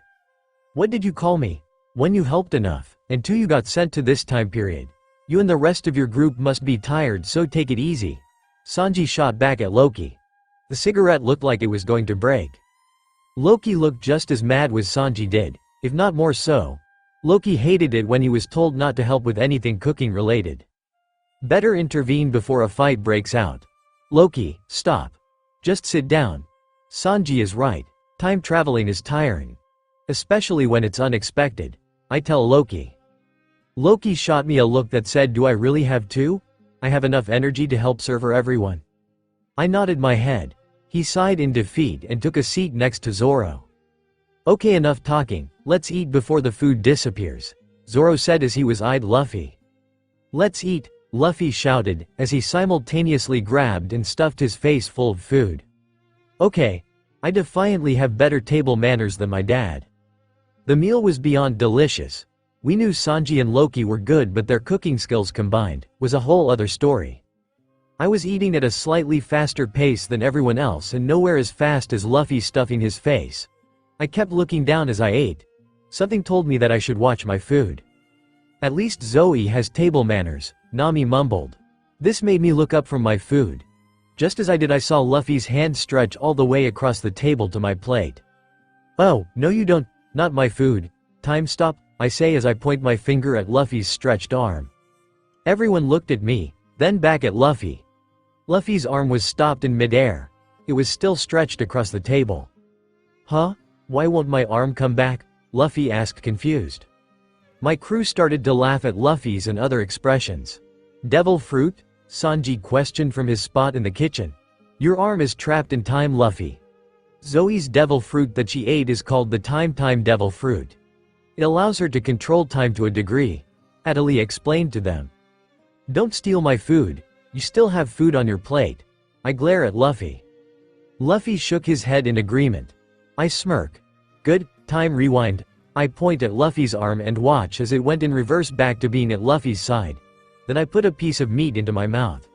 S3: What did you call me? When you helped enough, and 2 you got sent to this time period. You and the rest of your group must be tired, so take it easy, Sanji shot back at Loki. The cigarette looked like it was going to break. Loki looked just as mad as Sanji did, if not more so. Loki hated it when he was told not to help with anything cooking related. Better intervene before a fight breaks out. Loki, stop. Just sit down. Sanji is right. Time traveling is tiring. Especially when it's unexpected. I tell Loki. Loki shot me a look that said, do I really have to? I have enough energy to help serve everyone. I nodded my head. He sighed in defeat and took a seat next to Zoro. Okay, enough talking, let's eat before the food disappears, Zoro said as he eyed Luffy. Let's eat, Luffy shouted, as he simultaneously grabbed and stuffed his face full of food. Okay. I defiantly have better table manners than my dad. The meal was beyond delicious. We knew Sanji and Loki were good, but their cooking skills combined was a whole other story. I was eating at a slightly faster pace than everyone else and nowhere as fast as Luffy stuffing his face. I kept looking down as I ate. Something told me that I should watch my food. At least Zoe has table manners, Nami mumbled. This made me look up from my food. Just as I did, I saw Luffy's hand stretch all the way across the table to my plate. Oh, no you don't, not my food. Time stop, I say as I point my finger at Luffy's stretched arm. Everyone looked at me, then back at Luffy. Luffy's arm was stopped in midair. It was still stretched across the table. Huh? Why won't my arm come back? Luffy asked, confused. My crew started to laugh at Luffy's and other expressions. Devil fruit? Sanji questioned from his spot in the kitchen. Your arm is trapped in time, Luffy. Zoe's devil fruit that she ate is called the time devil fruit. It allows her to control time to a degree, Adelie explained to them. Don't steal my food, you still have food on your plate. I glare at Luffy. Luffy shook his head in agreement. I smirk. Good, time rewind. I point at Luffy's arm and watch as it went in reverse back to being at Luffy's side. Then I put a piece of meat into my mouth.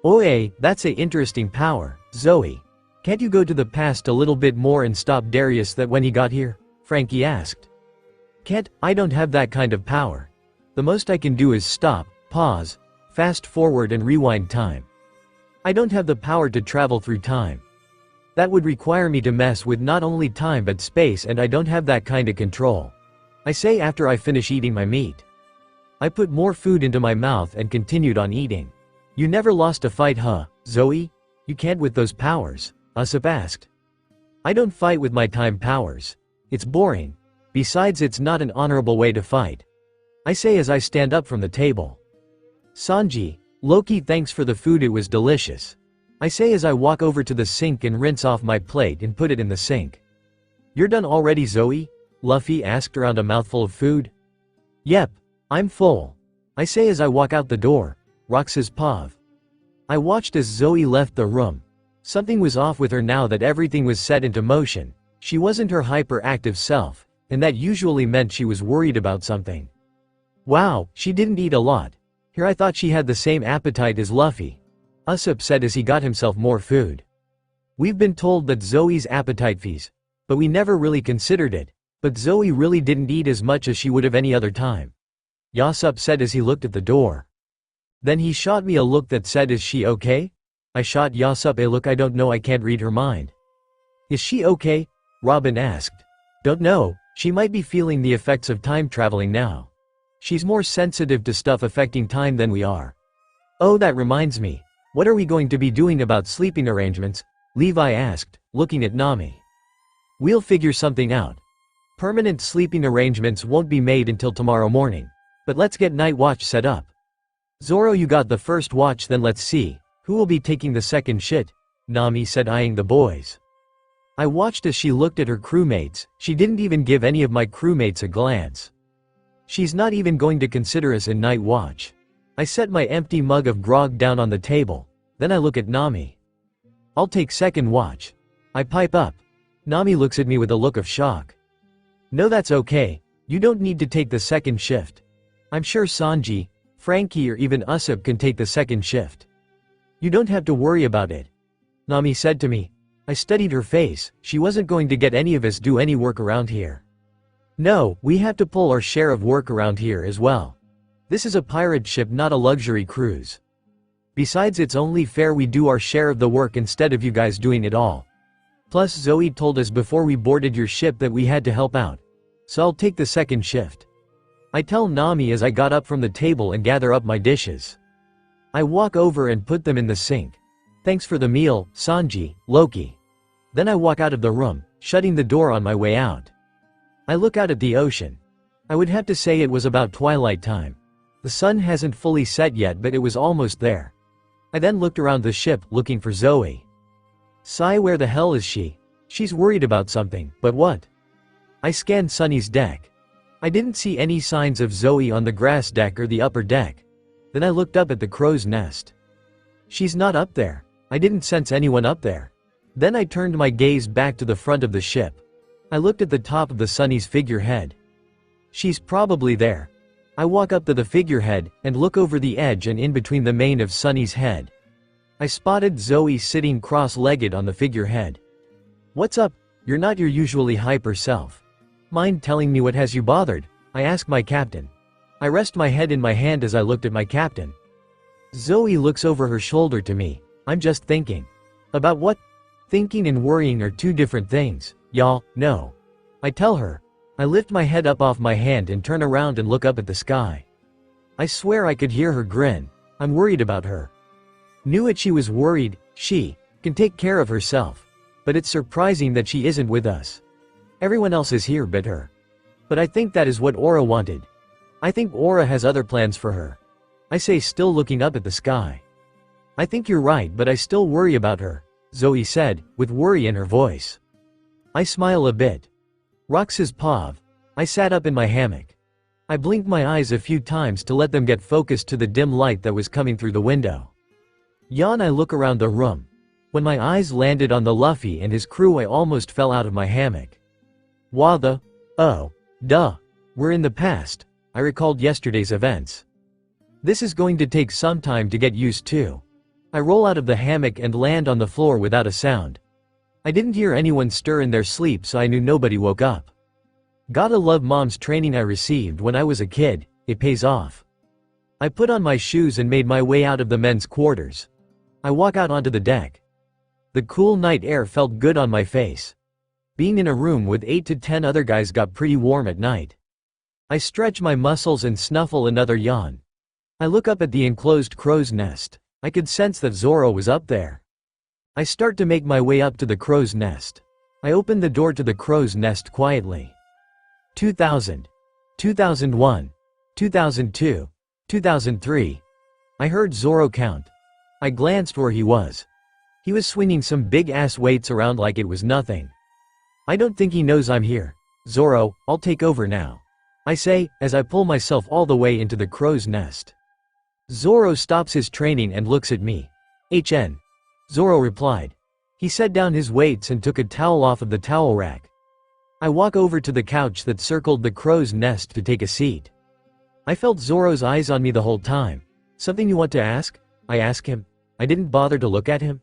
S3: Oy, that's a interesting power, Zoe. Can't you go to the past a little bit more and stop Darius that when he got here? Frankie asked. Can't, I don't have that kind of power. The most I can do is stop, pause, fast forward and rewind time. I don't have the power to travel through time. That would require me to mess with not only time but space, and I don't have that kind of control. I say after I finish eating my meat. I put more food into my mouth and continued on eating. You never lost a fight, huh, Zoe? You can't with those powers, Usopp asked. I don't fight with my time powers. It's boring. Besides, it's not an honorable way to fight. I say as I stand up from the table. Sanji, Loki, thanks for the food, it was delicious. I say as I walk over to the sink and rinse off my plate and put it in the sink. You're done already, Zoe? Luffy asked around a mouthful of food. Yep, I'm full. I say as I walk out the door. Rock says Pav. I watched as Zoe left the room. Something was off with her now that everything was set into motion. She wasn't her hyperactive self, and that usually meant she was worried about something. Wow, she didn't eat a lot. Here I thought she had the same appetite as Luffy. Usopp said as he got himself more food. We've been told that Zoe's appetite fees, but we never really considered it. But Zoe really didn't eat as much as she would have any other time. Usopp said as he looked at the door. Then he shot me a look that said, is she okay? I shot Usopp a look. I don't know, I can't read her mind. Is she okay? Robin asked. Don't know, she might be feeling the effects of time traveling now. She's more sensitive to stuff affecting time than we are. Oh, that reminds me. What are we going to be doing about sleeping arrangements? Levi asked, looking at Nami. We'll figure something out. Permanent sleeping arrangements won't be made until tomorrow morning. But let's get night watch set up. Zoro, you got the first watch, then let's see. Who will be taking the second shit? Nami said, eyeing the boys. I watched as she looked at her crewmates. She didn't even give any of my crewmates a glance. She's not even going to consider us in night watch. I set my empty mug of grog down on the table. Then I look at Nami. I'll take second watch. I pipe up. Nami looks at me with a look of shock. No, that's okay. You don't need to take the second shift. I'm sure Sanji, Frankie or even Usopp can take the second shift. You don't have to worry about it. Nami said to me. I studied her face. She wasn't going to get any of us do any work around here. No, we have to pull our share of work around here as well. This is a pirate ship, not a luxury cruise. Besides, it's only fair we do our share of the work instead of you guys doing it all. Plus, Zoe told us before we boarded your ship that we had to help out. So I'll take the second shift. I tell Nami as I got up from the table and gather up my dishes. I walk over and put them in the sink. Thanks for the meal, Sanji, Loki. Then I walk out of the room, shutting the door on my way out. I look out at the ocean. I would have to say it was about twilight time. The sun hasn't fully set yet, but it was almost there. I then looked around the ship, looking for Zoe. Sigh, where the hell is she? She's worried about something, but what? I scanned Sunny's deck. I didn't see any signs of Zoe on the grass deck or the upper deck. Then I looked up at the crow's nest. She's not up there. I didn't sense anyone up there. Then I turned my gaze back to the front of the ship. I looked at the top of the Sunny's figurehead. She's probably there. I walk up to the figurehead and look over the edge and in between the mane of Sunny's head. I spotted Zoe sitting cross-legged on the figurehead. What's up? You're not your usually hyper self. Mind telling me what has you bothered? I ask my captain. I rest my head in my hand as I looked at my captain. Zoe looks over her shoulder to me. I'm just thinking. About what? Thinking and worrying are two different things, y'all, no. I tell her. I lift my head up off my hand and turn around and look up at the sky. I swear I could hear her grin. I'm worried about her. Knew it, she was worried. She can take care of herself. But it's surprising that she isn't with us. Everyone else is here but her. But I think that is what Aura wanted. I think Aura has other plans for her. I say, still looking up at the sky. I think you're right, but I still worry about her, Zoe said, with worry in her voice. I smile a bit. Rox's pav. I sat up in my hammock. I blinked my eyes a few times to let them get focused to the dim light that was coming through the window. Yawn, I look around the room. When my eyes landed on the Luffy and his crew, I almost fell out of my hammock. Oh, duh. We're in the past. I recalled yesterday's events. This is going to take some time to get used to. I roll out of the hammock and land on the floor without a sound. I didn't hear anyone stir in their sleep, so I knew nobody woke up. Gotta love mom's training I received when I was a kid, it pays off. I put on my shoes and made my way out of the men's quarters. I walk out onto the deck. The cool night air felt good on my face. Being in a room with 8 to 10 other guys got pretty warm at night. I stretch my muscles and snuffle another yawn. I look up at the enclosed crow's nest. I could sense that Zoro was up there. I start to make my way up to the crow's nest. I open the door to the crow's nest quietly. 2000. 2001. 2002. 2003. I heard Zoro count. I glanced where he was. He was swinging some big-ass weights around like it was nothing. I don't think he knows I'm here. Zoro, I'll take over now. I say, as I pull myself all the way into the crow's nest. Zoro stops his training and looks at me. HN. Zoro replied. He set down his weights and took a towel off of the towel rack. I walk over to the couch that circled the crow's nest to take a seat. I felt Zoro's eyes on me the whole time. Something you want to ask? I ask him. I didn't bother to look at him.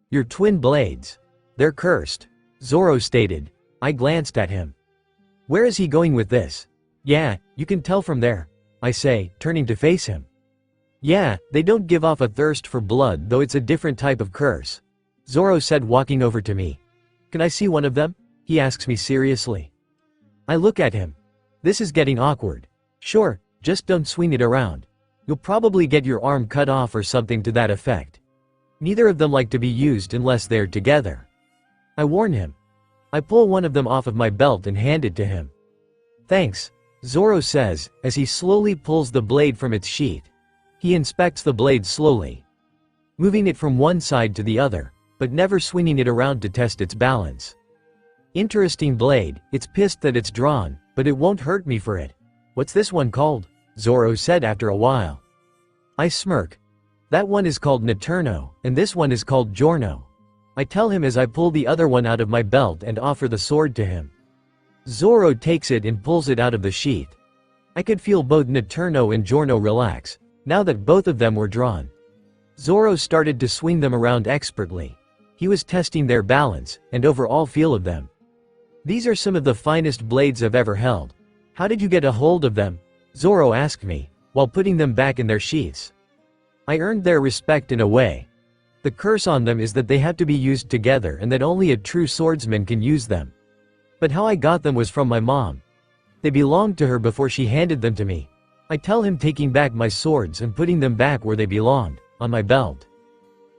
S3: Your twin blades. They're cursed. Zoro stated. I glanced at him. Where is he going with this? Yeah, you can tell from there. I say, turning to face him. Yeah, they don't give off a thirst for blood, though it's a different type of curse. Zoro said, walking over to me. Can I see one of them? He asks me seriously. I look at him. This is getting awkward. Sure, just don't swing it around. You'll probably get your arm cut off or something to that effect. Neither of them like to be used unless they're together. I warn him. I pull one of them off of my belt and hand it to him. Thanks, Zoro says, as he slowly pulls the blade from its sheath. He inspects the blade slowly, moving it from one side to the other, but never swinging it around to test its balance. Interesting blade, it's pissed that it's drawn, but it won't hurt me for it. What's this one called? Zoro said after a while. I smirk. That one is called Naturno, and this one is called Giorno. I tell him as I pull the other one out of my belt and offer the sword to him. Zoro takes it and pulls it out of the sheath. I could feel both Naturno and Giorno relax, now that both of them were drawn. Zoro started to swing them around expertly. He was testing their balance and overall feel of them. These are some of the finest blades I've ever held. How did you get a hold of them? Zoro asked me, while putting them back in their sheaths. I earned their respect in a way. The curse on them is that they have to be used together and that only a true swordsman can use them. But how I got them was from my mom. They belonged to her before she handed them to me. I tell him taking back my swords and putting them back where they belonged, on my belt.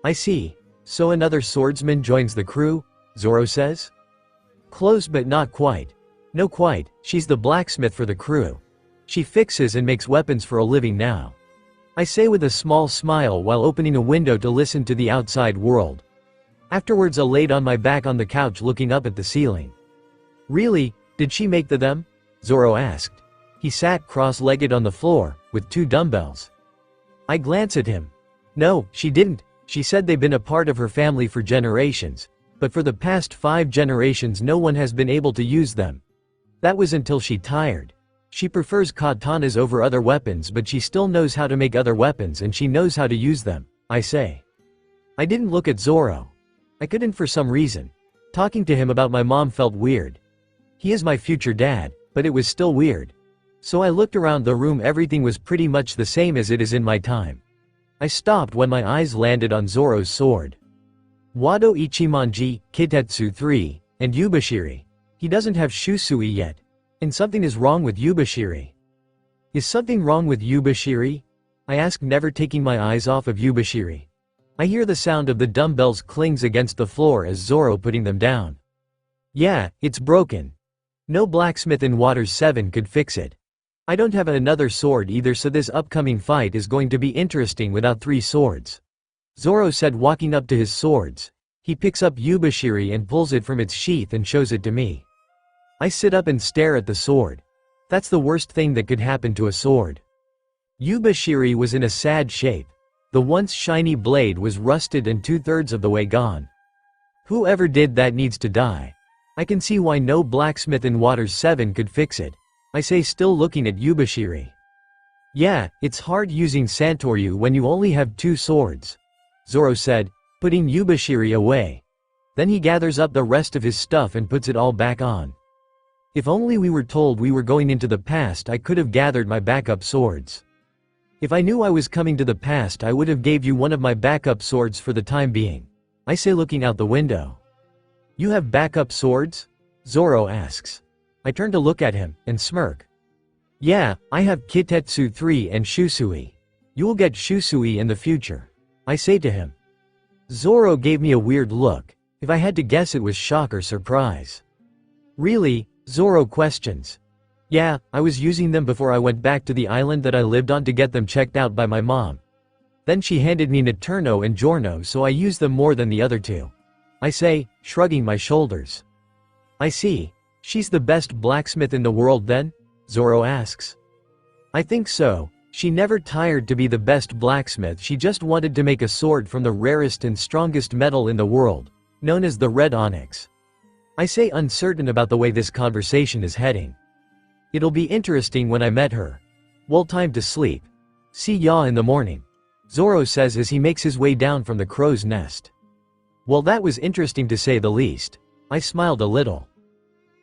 S3: I see. So another swordsman joins the crew? Zoro says. Close but not quite. No quite, she's the blacksmith for the crew. She fixes and makes weapons for a living now. I say with a small smile while opening a window to listen to the outside world. Afterwards I laid on my back on the couch looking up at the ceiling. Really, did she make them? Zoro asked. He sat cross-legged on the floor, with 2 dumbbells. I glance at him. No, she didn't. She said they've been a part of her family for generations, but for the past 5 generations no one has been able to use them. That was until she tired. She prefers katanas over other weapons, but she still knows how to make other weapons and she knows how to use them, I say. I didn't look at Zoro. I couldn't for some reason. Talking to him about my mom felt weird. He is my future dad, but it was still weird. So I looked around the room. Everything was pretty much the same as it is in my time. I stopped when my eyes landed on Zoro's sword. Wado Ichimonji, Kitetsu 3, and Yubashiri. He doesn't have Shusui yet. And something is wrong with Yubashiri. Is something wrong with Yubashiri? I ask, never taking my eyes off of Yubashiri. I hear the sound of the dumbbells clings against the floor as Zoro putting them down. Yeah, it's broken. No blacksmith in Waters 7 could fix it. I don't have another sword either, so this upcoming fight is going to be interesting without 3 swords. Zoro said, walking up to his swords. He picks up Yubashiri and pulls it from its sheath and shows it to me. I sit up and stare at the sword. That's the worst thing that could happen to a sword. Yubashiri was in a sad shape. The once shiny blade was rusted and 2/3 of the way gone. Whoever did that needs to die. I can see why no blacksmith in Waters 7 could fix it. I say, still looking at Yubashiri. Yeah, it's hard using Santoryu when you only have 2 swords. Zoro said, putting Yubashiri away. Then he gathers up the rest of his stuff and puts it all back on. If only we were told we were going into the past, I could have gathered my backup swords. If I knew I was coming to the past, I would have gave you one of my backup swords for the time being. I say, looking out the window. You have backup swords? Zoro asks. I turn to look at him, and smirk. Yeah, I have Kitetsu 3 and Shusui. You will get Shusui in the future. I say to him. Zoro gave me a weird look. If I had to guess, it was shock or surprise. Really? Zoro questions. Yeah, I was using them before I went back to the island that I lived on to get them checked out by my mom. Then she handed me Naturno and Giorno, so I used them more than the other 2. I say, shrugging my shoulders. I see. She's the best blacksmith in the world then? Zoro asks. I think so. She never tired to be the best blacksmith, she just wanted to make a sword from the rarest and strongest metal in the world, known as the red onyx. I say, uncertain about the way this conversation is heading. It'll be interesting when I met her. Well, time to sleep. See ya in the morning. Zoro says as he makes his way down from the crow's nest. Well, that was interesting to say the least. I smiled a little.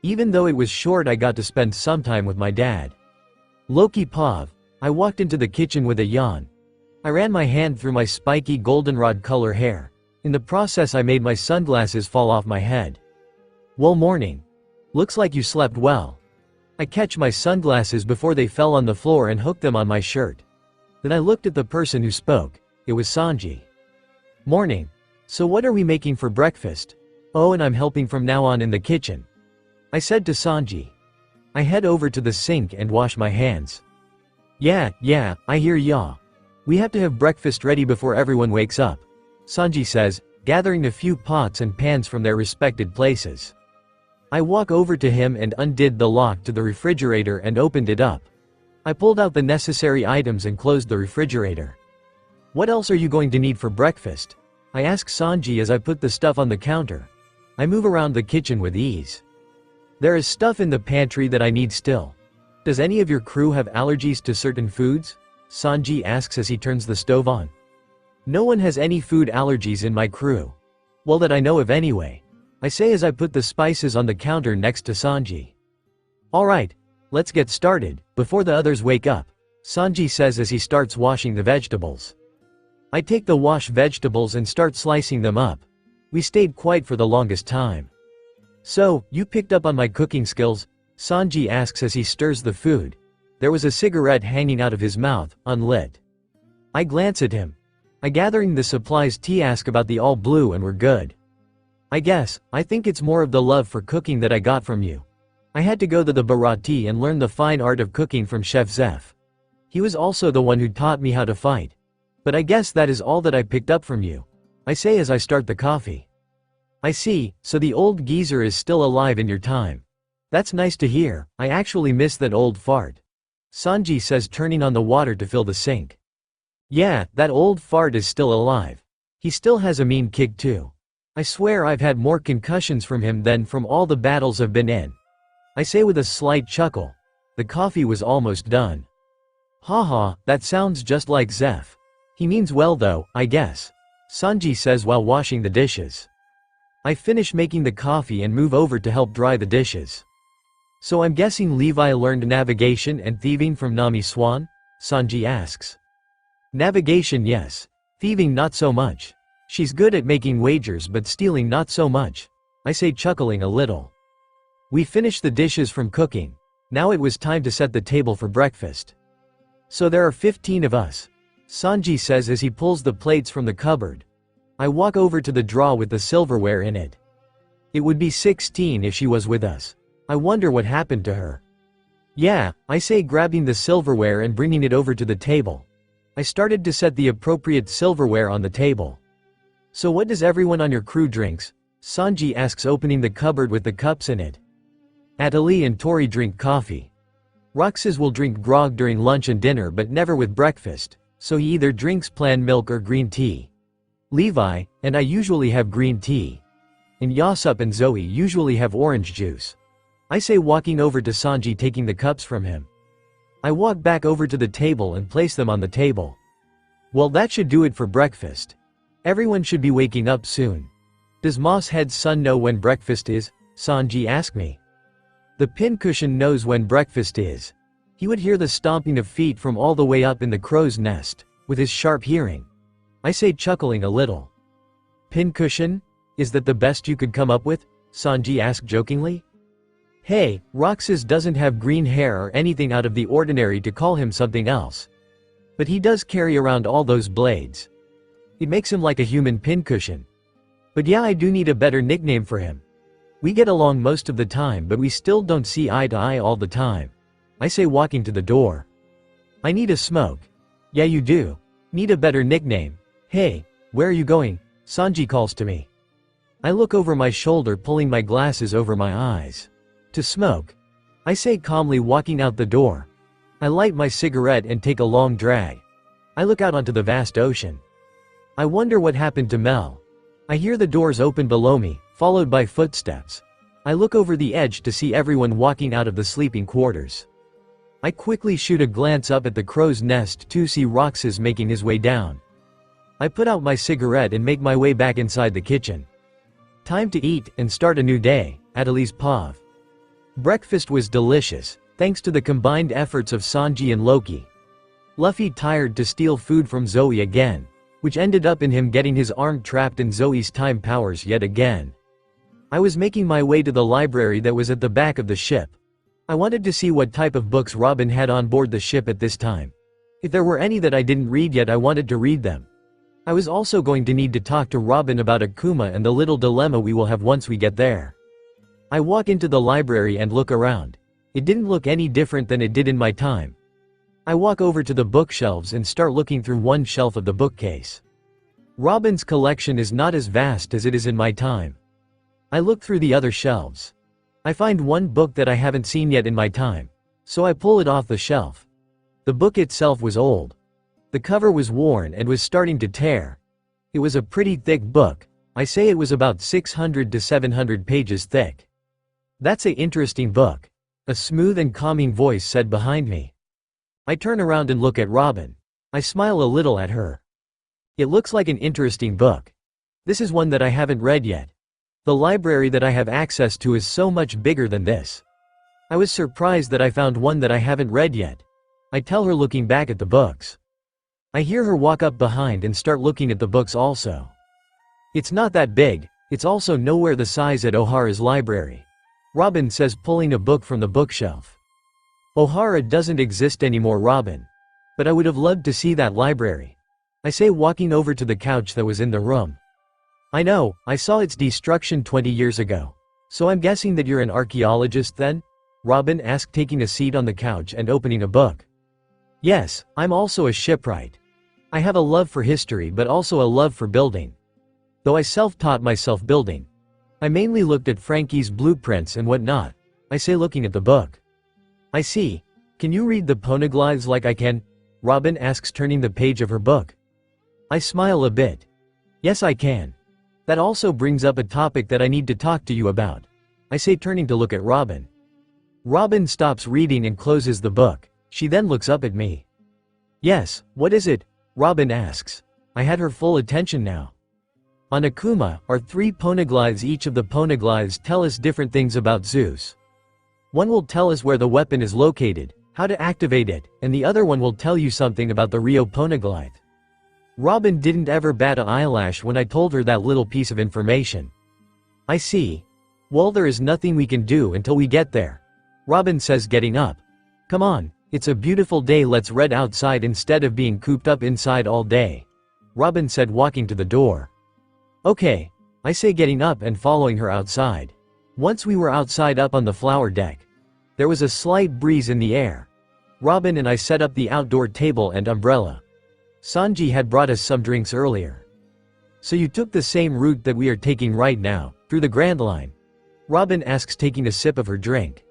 S3: Even though it was short, I got to spend some time with my dad. Loki Pav. I walked into the kitchen with a yawn. I ran my hand through my spiky goldenrod color hair. In the process, I made my sunglasses fall off my head. Well, morning. Looks like you slept well. I catch my sunglasses before they fell on the floor and hooked them on my shirt. Then I looked at the person who spoke. It was Sanji. Morning. So what are we making for breakfast? Oh, and I'm helping from now on in the kitchen. I said to Sanji. I head over to the sink and wash my hands. Yeah, I hear ya. We have to have breakfast ready before everyone wakes up. Sanji says, gathering a few pots and pans from their respected places. I walk over to him and undid the lock to the refrigerator and opened it up. I pulled out the necessary items and closed the refrigerator. What else are you going to need for breakfast? I ask Sanji as I put the stuff on the counter. I move around the kitchen with ease. There is stuff in the pantry that I need still. Does any of your crew have allergies to certain foods? Sanji asks as he turns the stove on. No one has any food allergies in my crew. Well, that I know of anyway. I say as I put the spices on the counter next to Sanji. Alright, let's get started, before the others wake up, Sanji says as he starts washing the vegetables. I take the washed vegetables and start slicing them up. We stayed quiet for the longest time. So, you picked up on my cooking skills? Sanji asks as he stirs the food. There was a cigarette hanging out of his mouth, unlit. I glance at him. I gathering the supplies tea ask about the all blue and we're good. I think it's more of the love for cooking that I got from you. I had to go to the Barati and learn the fine art of cooking from Chef Zeph. He was also the one who taught me how to fight. But I guess that is all that I picked up from you. I say as I start the coffee. I see, so the old geezer is still alive in your time. That's nice to hear, I actually miss that old fart. Sanji says turning on the water to fill the sink. Yeah, that old fart is still alive. He still has a mean kick too. I swear I've had more concussions from him than from all the battles I've been in. I say with a slight chuckle. The coffee was almost done. Haha, that sounds just like Zeph. He means well though, I guess. Sanji says while washing the dishes. I finish making the coffee and move over to help dry the dishes. So I'm guessing Levi learned navigation and thieving from Nami Swan? Sanji asks. Navigation yes. Thieving not so much. She's good at making wagers but stealing not so much. I say chuckling a little. We finished the dishes from cooking. Now it was time to set the table for breakfast. So there are 15 of us. Sanji says as he pulls the plates from the cupboard. I walk over to the drawer with the silverware in it. It would be 16 if she was with us. I wonder what happened to her. Yeah, I say grabbing the silverware and bringing it over to the table. I started to set the appropriate silverware on the table. So what does everyone on your crew drinks? Sanji asks opening the cupboard with the cups in it. Atali and Tori drink coffee. Roxas will drink grog during lunch and dinner but never with breakfast, so he either drinks plain milk or green tea. Levi, and I usually have green tea. And Yasup and Zoe usually have orange juice. I say walking over to Sanji taking the cups from him. I walk back over to the table and place them on the table. Well that should do it for breakfast. Everyone should be waking up soon. Does Mosshead's son know when breakfast is? Sanji asked me. The pincushion knows when breakfast is. He would hear the stomping of feet from all the way up in the crow's nest, with his sharp hearing. I say chuckling a little. Pincushion? Is that the best you could come up with? Sanji asked jokingly. Hey, Roxas doesn't have green hair or anything out of the ordinary to call him something else. But he does carry around all those blades. It makes him like a human pincushion. But yeah, I do need a better nickname for him. We get along most of the time but we still don't see eye to eye all the time. I say walking to the door. I need a smoke. Yeah you do. Need a better nickname. Hey, where are you going? Sanji calls to me. I look over my shoulder pulling my glasses over my eyes. To smoke. I say calmly walking out the door. I light my cigarette and take a long drag. I look out onto the vast ocean. I wonder what happened to Mel. I hear the doors open below me, followed by footsteps. I look over the edge to see everyone walking out of the sleeping quarters. I quickly shoot a glance up at the crow's nest to see Roxas making his way down. I put out my cigarette and make my way back inside the kitchen. Time to eat and start a new day, Atali's Pav. Breakfast was delicious, thanks to the combined efforts of Sanji and Loki. Luffy tired to steal food from Zoe again, which ended up in him getting his arm trapped in Zoe's time powers yet again. I was making my way to the library that was at the back of the ship. I wanted to see what type of books Robin had on board the ship at this time. If there were any that I didn't read yet I wanted to read them. I was also going to need to talk to Robin about Akuma and the little dilemma we will have once we get there. I walk into the library and look around. It didn't look any different than it did in my time. I walk over to the bookshelves and start looking through one shelf of the bookcase. Robin's collection is not as vast as it is in my time. I look through the other shelves. I find one book that I haven't seen yet in my time, so I pull it off the shelf. The book itself was old. The cover was worn and was starting to tear. It was a pretty thick book. I say it was about 600 to 700 pages thick. That's an interesting book. A smooth and calming voice said behind me. I turn around and look at Robin. I smile a little at her. It looks like an interesting book. This is one that I haven't read yet. The library that I have access to is so much bigger than this. I was surprised that I found one that I haven't read yet. I tell her looking back at the books. I hear her walk up behind and start looking at the books also. It's not that big, it's also nowhere the size at O'Hara's library. Robin says, pulling a book from the bookshelf. Ohara doesn't exist anymore, Robin. But I would have loved to see that library. I say, walking over to the couch that was in the room. I know, I saw its destruction 20 years ago. So I'm guessing that you're an archaeologist then? Robin asked, taking a seat on the couch and opening a book. Yes, I'm also a shipwright. I have a love for history but also a love for building. Though I self-taught myself building. I mainly looked at Frankie's blueprints and whatnot. I say, looking at the book. I see. Can you read the poneglyphs like I can? Robin asks, turning the page of her book. I smile a bit. Yes, I can. That also brings up a topic that I need to talk to you about. I say, turning to look at Robin. Robin stops reading and closes the book. She then looks up at me. Yes, what is it? Robin asks. I had her full attention now. On Akuma are 3 poneglyphs. Each of the poneglyphs tell us different things about Zeus. One will tell us where the weapon is located, how to activate it, and the other one will tell you something about the Rio poneglyph. Robin didn't ever bat an eyelash when I told her that little piece of information. I see. Well, there is nothing we can do until we get there. Robin says, getting up. Come on, it's a beautiful day, let's read outside instead of being cooped up inside all day. Robin said, walking to the door. Okay, I say, getting up and following her outside. Once we were outside up on the flower deck. There was a slight breeze in the air. Robin and I set up the outdoor table and umbrella. Sanji had brought us some drinks earlier. So you took the same route that we are taking right now, through the Grand Line? Robin asks, taking a sip of her drink.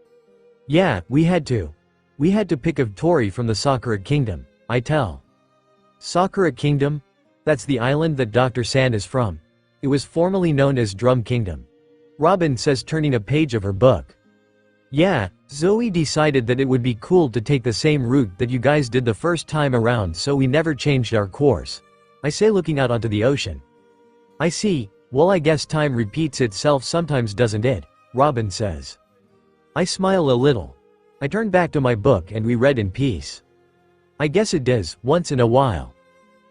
S3: Yeah, we had to. We had to pick of Tori from the Sakura Kingdom, I tell. Sakura Kingdom? That's the island that Dr. San is from. It was formerly known as Drum Kingdom. Robin says, turning a page of her book. Yeah, Zoe decided that it would be cool to take the same route that you guys did the first time around, so we never changed our course. I say, looking out onto the ocean. I see. Well, I guess time repeats itself sometimes, doesn't it? Robin says. I smile a little. I turn back to my book and we read in peace. I guess it does, once in a while.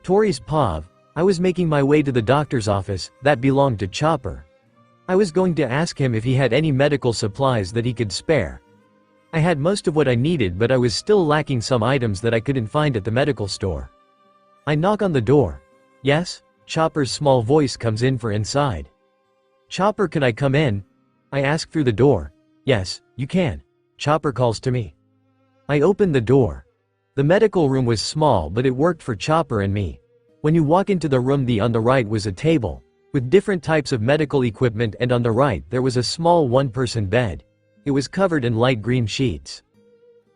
S3: Tori's Pav. I was making my way to the doctor's office, that belonged to Chopper. I was going to ask him if he had any medical supplies that he could spare. I had most of what I needed, but I was still lacking some items that I couldn't find at the medical store. I knock on the door. Yes? Chopper's small voice comes in from inside. Chopper, can I come in? I ask through the door. Yes, you can. Chopper calls to me. I open the door. The medical room was small, but it worked for Chopper and me. When you walk into the room, on the right was a table with different types of medical equipment, and on the right there was a small one-person bed. It was covered in light green sheets.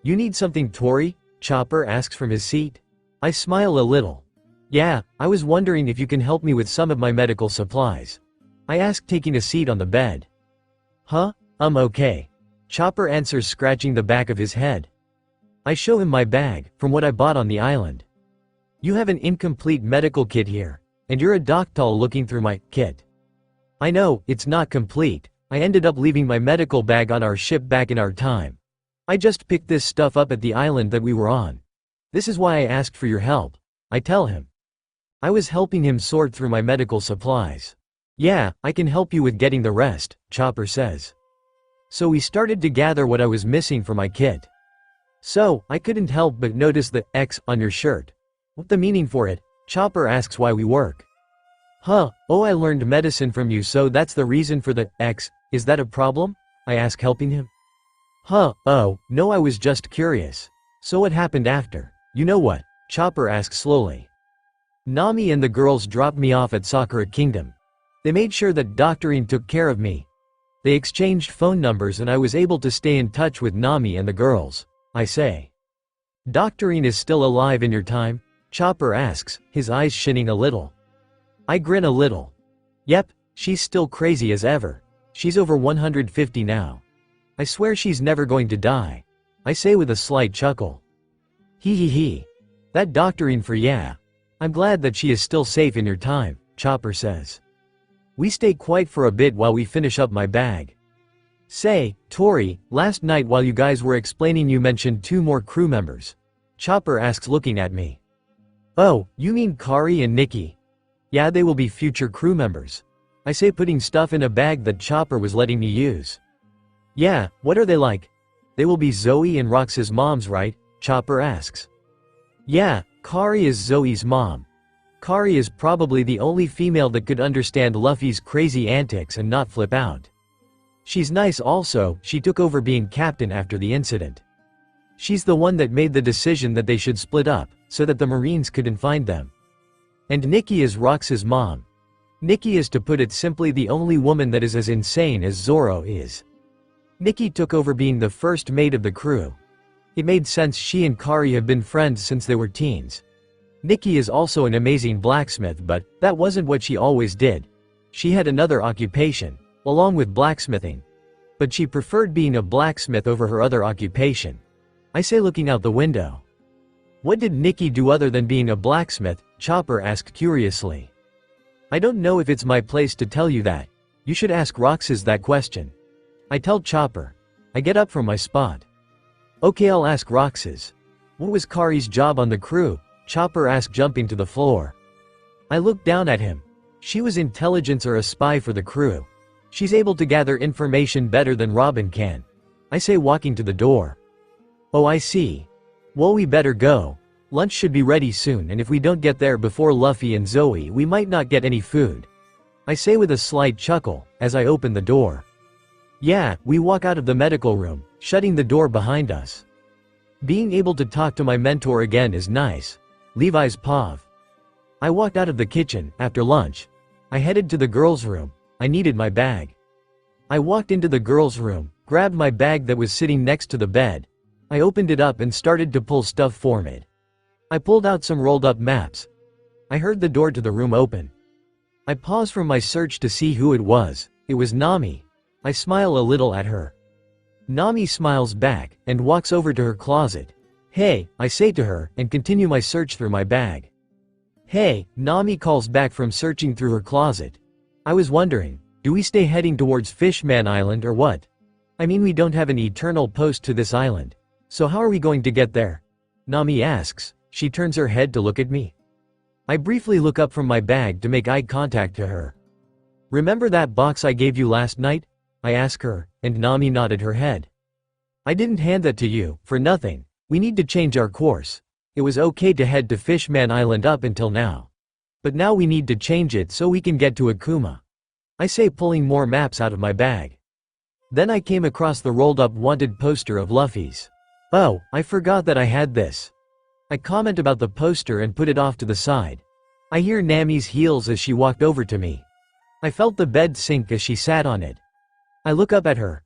S3: You need something, Tori? Chopper asks from his seat. I smile a little. Yeah, I was wondering if you can help me with some of my medical supplies. I ask, taking a seat on the bed. Huh? Okay. Chopper answers, scratching the back of his head. I show him my bag, from what I bought on the island. You have an incomplete medical kit here, and you're a doctor looking through my kit. I know, it's not complete. I ended up leaving my medical bag on our ship back in our time. I just picked this stuff up at the island that we were on. This is why I asked for your help. I tell him. I was helping him sort through my medical supplies. Yeah, I can help you with getting the rest, Chopper says. So we started to gather what I was missing for my kit. So, I couldn't help but notice the X on your shirt. What the meaning for it? Chopper asks why we work. Huh, oh, I learned medicine from you, so that's the reason for the X. Is that a problem? I ask, helping him. Huh, oh, no, I was just curious. So what happened after? You know what? Chopper asks slowly. Nami and the girls dropped me off at Sakura Kingdom. They made sure that Doctorine took care of me. They exchanged phone numbers and I was able to stay in touch with Nami and the girls. I say. Doctorine is still alive in your time? Chopper asks, his eyes shining a little. I grin a little. Yep, she's still crazy as ever. She's over 150 now. I swear she's never going to die. I say with a slight chuckle. Hee. That Doctorine for yeah. I'm glad that she is still safe in your time, Chopper says. We stay quiet for a bit while we finish up my bag. Say, Tori, last night while you guys were explaining you mentioned 2 more crew members. Chopper asks, looking at me. Oh, you mean Kari and Nikki? Yeah, they will be future crew members. I say, putting stuff in a bag that Chopper was letting me use. Yeah, what are they like? They will be Zoe and Rox's moms, right? Chopper asks. Yeah, Kari is Zoe's mom. Kari is probably the only female that could understand Luffy's crazy antics and not flip out. She's nice also, she took over being captain after the incident. She's the one that made the decision that they should split up, so that the Marines couldn't find them. And Nikki is Rox's mom. Nikki is, to put it simply, the only woman that is as insane as Zoro is. Nikki took over being the first mate of the crew. It made sense, she and Kari have been friends since they were teens. Nikki is also an amazing blacksmith, but that wasn't what she always did. She had another occupation, along with blacksmithing. But she preferred being a blacksmith over her other occupation. I say, looking out the window. What did Nikki do other than being a blacksmith? Chopper asked curiously. I don't know if it's my place to tell you that. You should ask Roxas that question. I tell Chopper. I get up from my spot. Okay, I'll ask Roxas. What was Kari's job on the crew? Chopper asked, jumping to the floor. I looked down at him. She was intelligence or a spy for the crew. She's able to gather information better than Robin can. I say, walking to the door. Oh, I see. Well, we better go. Lunch should be ready soon, and if we don't get there before Luffy and Zoe, we might not get any food. I say with a slight chuckle, as I open the door. Yeah, we walk out of the medical room, shutting the door behind us. Being able to talk to my mentor again is nice. Levi's Pav. I walked out of the kitchen. After lunch, I headed to the girls' room. I needed my bag. I walked into the girls' room, grabbed my bag that was sitting next to the bed. I opened it up and started to pull stuff from it. I pulled out some rolled up maps. I heard the door to the room open. I paused from my search to see who it was. It was Nami. I smile a little at her. Nami smiles back and walks over to her closet. Hey, I say to her, and continue my search through my bag. Hey, Nami calls back from searching through her closet. I was wondering, do we stay heading towards Fishman Island or what? I mean, we don't have an eternal post to this island. So how are we going to get there? Nami asks. She turns her head to look at me. I briefly look up from my bag to make eye contact to her. Remember that box I gave you last night? I ask her, and Nami nodded her head. I didn't hand that to you, for nothing. We need to change our course. It was okay to head to Fishman Island up until now. But now we need to change it so we can get to Akuma. I say, pulling more maps out of my bag. Then I came across the rolled up wanted poster of Luffy's. Oh, I forgot that I had this. I comment about the poster and put it off to the side. I hear Nami's heels as she walked over to me. I felt the bed sink as she sat on it. I look up at her.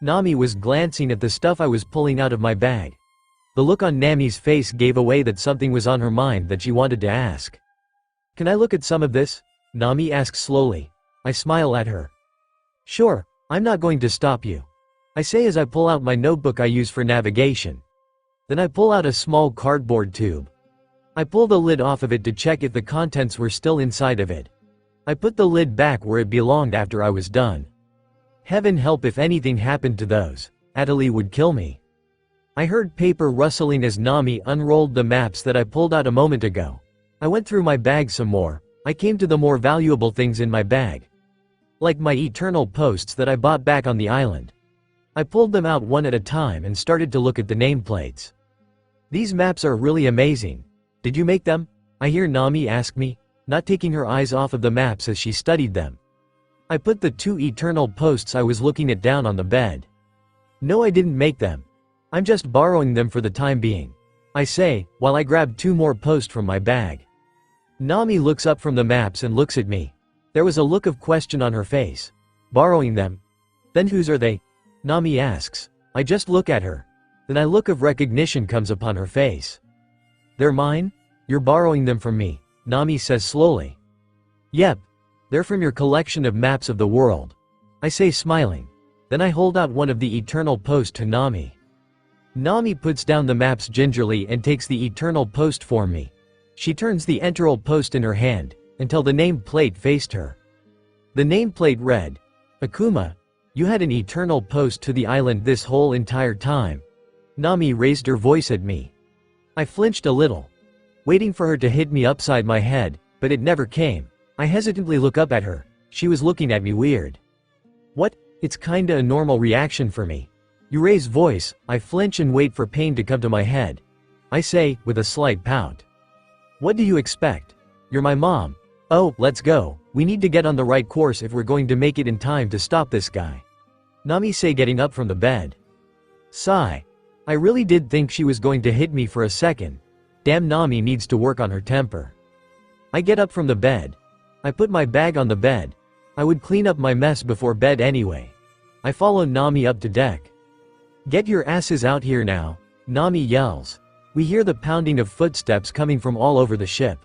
S3: Nami was glancing at the stuff I was pulling out of my bag. The look on Nami's face gave away that something was on her mind that she wanted to ask. Can I look at some of this? Nami asks slowly. I smile at her. Sure, I'm not going to stop you. I say as I pull out my notebook I use for navigation. Then I pull out a small cardboard tube. I pull the lid off of it to check if the contents were still inside of it. I put the lid back where it belonged after I was done. Heaven help if anything happened to those. Adelie would kill me. I heard paper rustling as Nami unrolled the maps that I pulled out a moment ago. I went through my bag some more. I came to the more valuable things in my bag. Like my eternal posts that I bought back on the island. I pulled them out one at a time and started to look at the nameplates. These maps are really amazing. Did you make them? I hear Nami ask me, not taking her eyes off of the maps as she studied them. I put the 2 eternal posts I was looking at down on the bed. No, I didn't make them. I'm just borrowing them for the time being. I say, while I grab 2 more posts from my bag. Nami looks up from the maps and looks at me. There was a look of question on her face. Borrowing them? Then whose are they? Nami asks. I just look at her. Then a look of recognition comes upon her face. They're mine? You're borrowing them from me, Nami says slowly. Yep. They're from your collection of maps of the world. I say, smiling. Then I hold out one of the eternal posts to Nami. Nami puts down the maps gingerly and takes the eternal post for me. She turns the enteral post in her hand, until the name plate faced her. The nameplate read, Akuma, you had an eternal post to the island this whole entire time. Nami raised her voice at me. I flinched a little, waiting for her to hit me upside my head, but it never came. I hesitantly look up at her. She was looking at me weird. What? It's kinda a normal reaction for me. You raise voice, I flinch and wait for pain to come to my head. I say, with a slight pout. What do you expect? You're my mom. Oh, let's go. We need to get on the right course if we're going to make it in time to stop this guy. Nami say, getting up from the bed. Sigh. I really did think she was going to hit me for a second. Damn, Nami needs to work on her temper. I get up from the bed. I put my bag on the bed. I would clean up my mess before bed anyway. I follow Nami up to deck. Get your asses out here now, Nami yells. We hear the pounding of footsteps coming from all over the ship.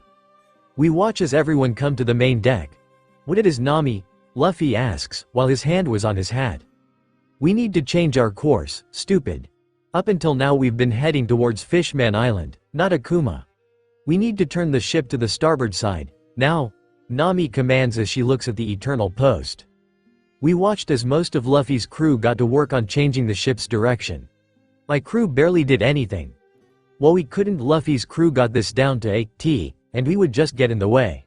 S3: We watch as everyone come to the main deck. What it is, Nami? Luffy asks, while his hand was on his hat. We need to change our course, stupid. Up until now we've been heading towards Fishman Island, not Akuma. We need to turn the ship to the starboard side, now, Nami commands as she looks at the Eternal Post. We watched as most of Luffy's crew got to work on changing the ship's direction. My crew barely did anything. Well, we couldn't. Luffy's crew got this down to a T, and we would just get in the way.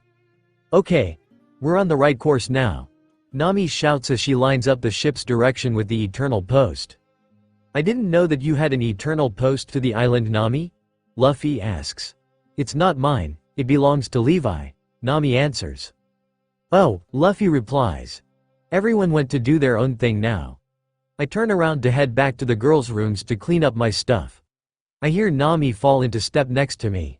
S3: Okay. We're on the right course now. Nami shouts as she lines up the ship's direction with the Eternal Post. I didn't know that you had an Eternal Post to the island, Nami? Luffy asks. It's not mine, it belongs to Levi, Nami answers. Oh, Luffy replies. Everyone went to do their own thing now. I turn around to head back to the girls' rooms to clean up my stuff. I hear Nami fall into step next to me.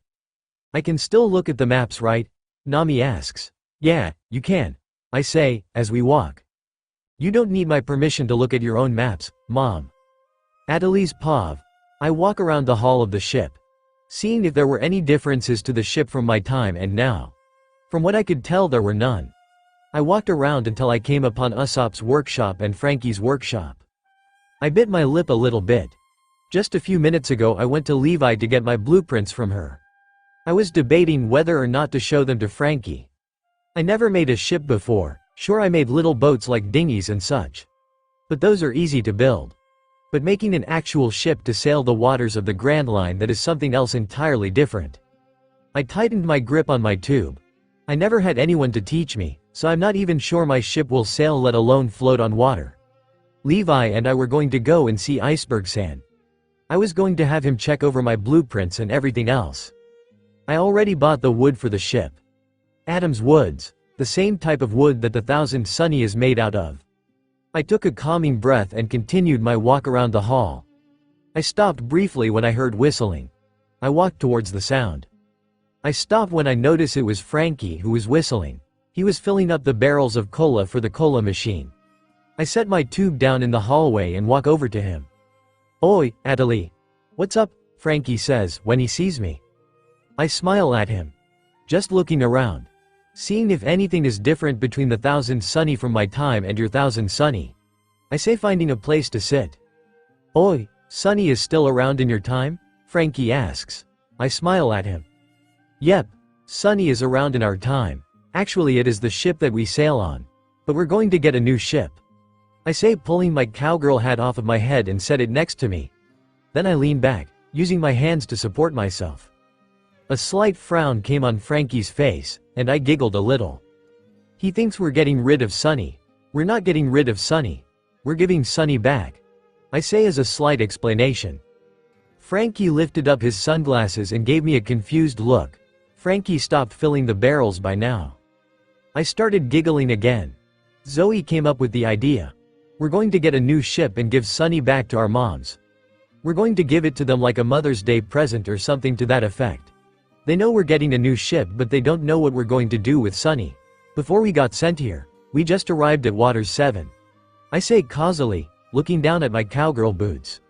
S3: I can still look at the maps, right? Nami asks. Yeah, you can, I say, as we walk. You don't need my permission to look at your own maps, Mom. Adelise Pav. I walk around the hull of the ship, seeing if there were any differences to the ship from my time and now. From what I could tell, there were none. I walked around until I came upon Usopp's workshop and Frankie's workshop. I bit my lip a little bit. Just a few minutes ago I went to Levi to get my blueprints from her. I was debating whether or not to show them to Frankie. I never made a ship before. Sure, I made little boats like dinghies and such. But those are easy to build. But making an actual ship to sail the waters of the Grand Line, that is something else entirely different. I tightened my grip on my tube. I never had anyone to teach me, so I'm not even sure my ship will sail, let alone float on water. Levi and I were going to go and see Iceberg San. I was going to have him check over my blueprints and everything else. I already bought the wood for the ship. Adam's woods, the same type of wood that the Thousand Sunny is made out of. I took a calming breath and continued my walk around the hall. I stopped briefly when I heard whistling. I walked towards the sound. I stopped when I noticed it was Frankie who was whistling. He was filling up the barrels of cola for the cola machine. I set my tube down in the hallway and walk over to him. Oi, Adelie. What's up? Frankie says when he sees me. I smile at him. Just looking around. Seeing if anything is different between the Thousand Sunny from my time and your Thousand Sunny. I say, finding a place to sit. Oi, Sunny is still around in your time? Frankie asks. I smile at him. Yep, Sunny is around in our time. Actually, it is the ship that we sail on. But we're going to get a new ship. I say, pulling my cowgirl hat off of my head and set it next to me. Then I lean back, using my hands to support myself. A slight frown came on Frankie's face, and I giggled a little. He thinks we're getting rid of Sunny. We're not getting rid of Sunny. We're giving Sunny back. I say as a slight explanation. Frankie lifted up his sunglasses and gave me a confused look. Frankie stopped filling the barrels by now. I started giggling again. Zoe came up with the idea. We're going to get a new ship and give Sunny back to our moms. We're going to give it to them like a Mother's Day present or something to that effect. They know we're getting a new ship, but they don't know what we're going to do with Sunny. Before we got sent here, we just arrived at Waters 7. I say causally, looking down at my cowgirl boots.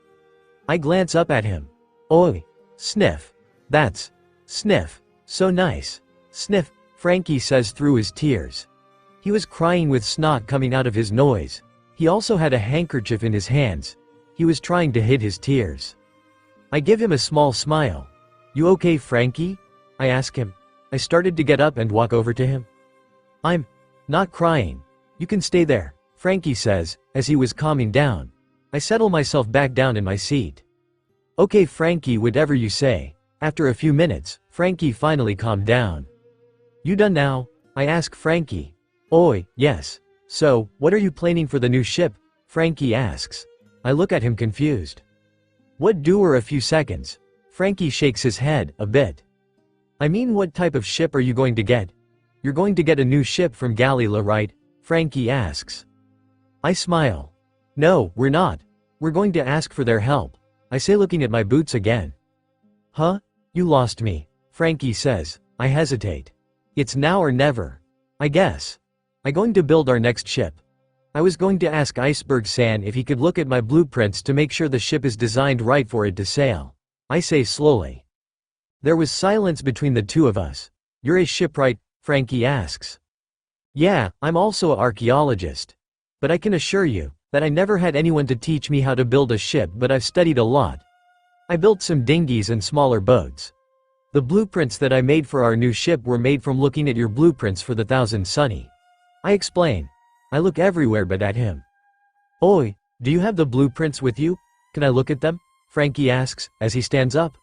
S3: I glance up at him. Oi. Sniff. That's. Sniff. So nice. Sniff, Frankie says through his tears. He was crying with snot coming out of his nose. He also had a handkerchief in his hands. He was trying to hide his tears. I give him a small smile. You okay, Frankie? I ask him. I started to get up and walk over to him. I'm not crying. You can stay there, Frankie says, as he was calming down. I settle myself back down in my seat. Okay, Frankie, whatever you say. After a few minutes, Frankie finally calmed down. You done now? I ask Frankie. Oi, yes. So, what are you planning for the new ship? Frankie asks. I look at him confused. What doer a few seconds? Frankie shakes his head, a bit. I mean, what type of ship are you going to get? You're going to get a new ship from Galila, right? Frankie asks. I smile. No, we're not. We're going to ask for their help. I say, looking at my boots again. Huh? You lost me, Frankie says. I hesitate. It's now or never. I guess. I'm going to build our next ship. I was going to ask Iceberg-san if he could look at my blueprints to make sure the ship is designed right for it to sail. I say slowly. There was silence between the two of us. You're a shipwright? Frankie asks. Yeah, I'm also an archaeologist. But I can assure you that I never had anyone to teach me how to build a ship, but I've studied a lot. I built some dinghies and smaller boats. The blueprints that I made for our new ship were made from looking at your blueprints for the Thousand Sunny. I explain. I look everywhere but at him. Oi, do you have the blueprints with you? Can I look at them? Frankie asks, as he stands up.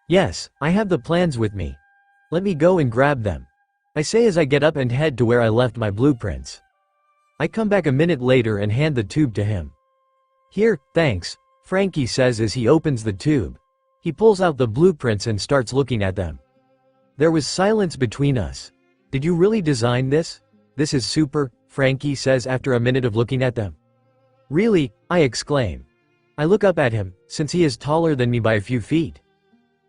S3: Yes, I have the plans with me. Let me go and grab them. I say as I get up and head to where I left my blueprints. I come back a minute later and hand the tube to him. Here, thanks, Frankie says as he opens the tube. He pulls out the blueprints and starts looking at them. There was silence between us. Did you really design this? This is super, Frankie says after a minute of looking at them. Really? I exclaim. I look up at him, since he is taller than me by a few feet.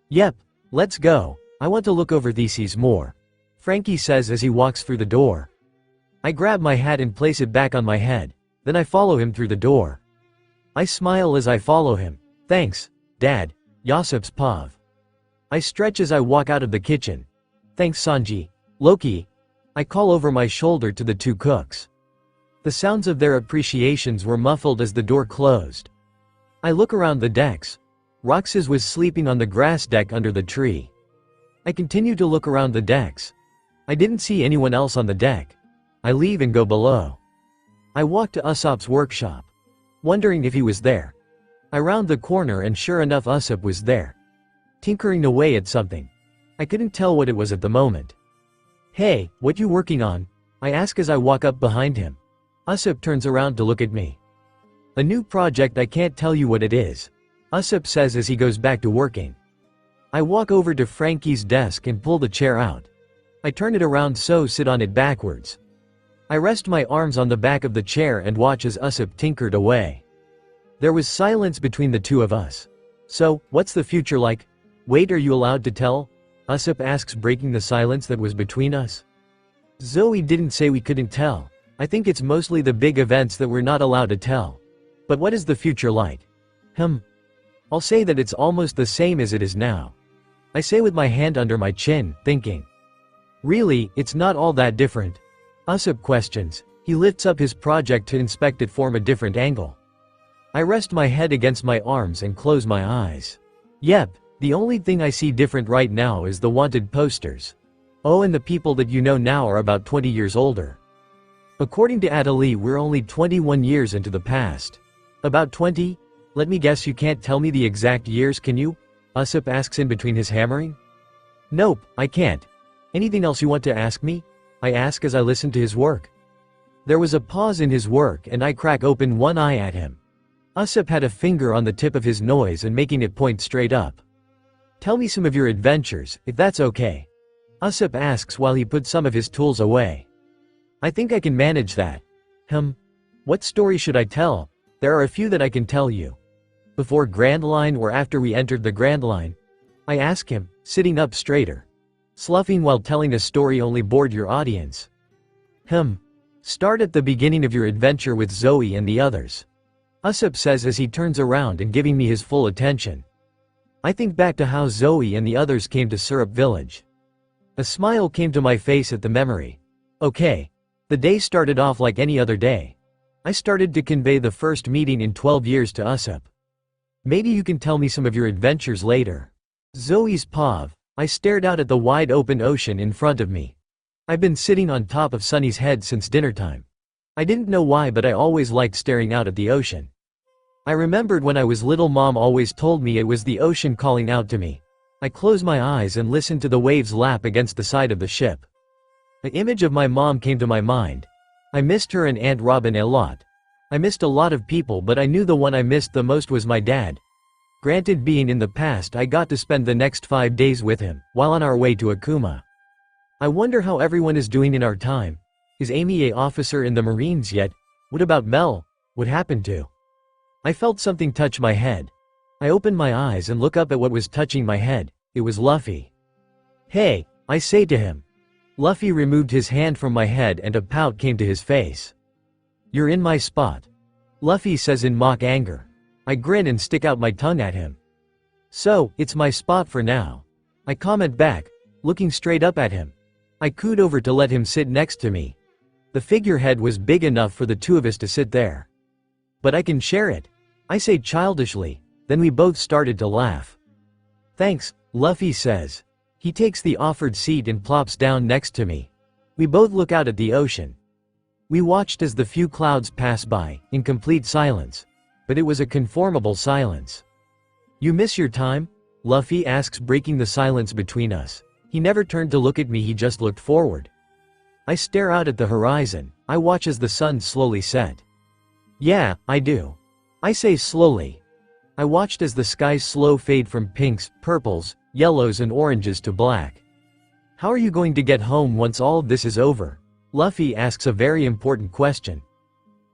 S3: Yep, let's go. I want to look over these more, Frankie says as he walks through the door. I grab my hat and place it back on my head, then I follow him through the door. I smile as I follow him. Thanks, Dad, Yosip's Pav. I stretch as I walk out of the kitchen. Thanks Sanji, Loki. I call over my shoulder to the two cooks. The sounds of their appreciations were muffled as the door closed. I look around the decks. Roxas was sleeping on the grass deck under the tree. I continue to look around the decks. I didn't see anyone else on the deck. I leave and go below. I walk to Usopp's workshop, wondering if he was there. I round the corner and sure enough Usopp was there, tinkering away at something. I couldn't tell what it was at the moment. Hey, what you working on? I ask as I walk up behind him. Usopp turns around to look at me. A new project, I can't tell you what it is, Usopp says as he goes back to working. I walk over to Frankie's desk and pull the chair out. I turn it around so sit on it backwards. I rest my arms on the back of the chair and watch as Usopp tinkered away. There was silence between the two of us. So, what's the future like? Wait, are you allowed to tell? Usopp asks, breaking the silence that was between us. Zoe didn't say we couldn't tell. I think it's mostly the big events that we're not allowed to tell. But what is the future like? I'll say that it's almost the same as it is now. I say with my hand under my chin, thinking. Really, it's not all that different. Usopp questions. He lifts up his project to inspect it from a different angle. I rest my head against my arms and close my eyes. Yep, the only thing I see different right now is the wanted posters. Oh, and the people that you know now are about 20 years older. According to Adelie, we're only 21 years into the past. About 20? Let me guess, you can't tell me the exact years, can you? Usopp asks in between his hammering. Nope, I can't. Anything else you want to ask me? I ask as I listen to his work. There was a pause in his work and I crack open one eye at him. Usopp had a finger on the tip of his nose and making it point straight up. Tell me some of your adventures, if that's okay. Usopp asks while he puts some of his tools away. I think I can manage that. What story should I tell? There are a few that I can tell you. Before Grand Line or after we entered the Grand Line? I ask him, sitting up straighter. Sloughing while telling a story only bored your audience. Start at the beginning of your adventure with Zoe and the others. Usopp says as he turns around and giving me his full attention. I think back to how Zoe and the others came to Syrup Village. A smile came to my face at the memory. Okay. The day started off like any other day. I started to convey the first meeting in 12 years to Usopp. Maybe you can tell me some of your adventures later. Zoe's Pav. I stared out at the wide open ocean in front of me. I've been sitting on top of Sunny's head since dinner time. I didn't know why, but I always liked staring out at the ocean. I remembered when I was little, Mom always told me it was the ocean calling out to me. I closed my eyes and listened to the waves lap against the side of the ship. The image of my mom came to my mind. I missed her and Aunt Robin a lot. I missed a lot of people, but I knew the one I missed the most was my dad. Granted, being in the past, I got to spend the next 5 days with him, while on our way to Akuma. I wonder how everyone is doing in our time. Is Amy a officer in the Marines yet? What about Mel? What happened to? I felt something touch my head. I opened my eyes and looked up at what was touching my head. It was Luffy. Hey, I say to him. Luffy removed his hand from my head and a pout came to his face. You're in my spot. Luffy says in mock anger. I grin and stick out my tongue at him. So, it's my spot for now. I comment back, looking straight up at him. I cooed over to let him sit next to me. The figurehead was big enough for the two of us to sit there. But I can share it, I say childishly, then we both started to laugh. Thanks, Luffy says. He takes the offered seat and plops down next to me. We both look out at the ocean. We watched as the few clouds pass by, in complete silence. But it was a conformable silence. You miss your time? Luffy asks, breaking the silence between us. He never turned to look at me, he just looked forward. I stare out at the horizon. I watch as the sun slowly set. Yeah, I do. I say slowly. I watched as the skies slow fade from pinks, purples, yellows and oranges to black. How are you going to get home once all of this is over? Luffy asks a very important question.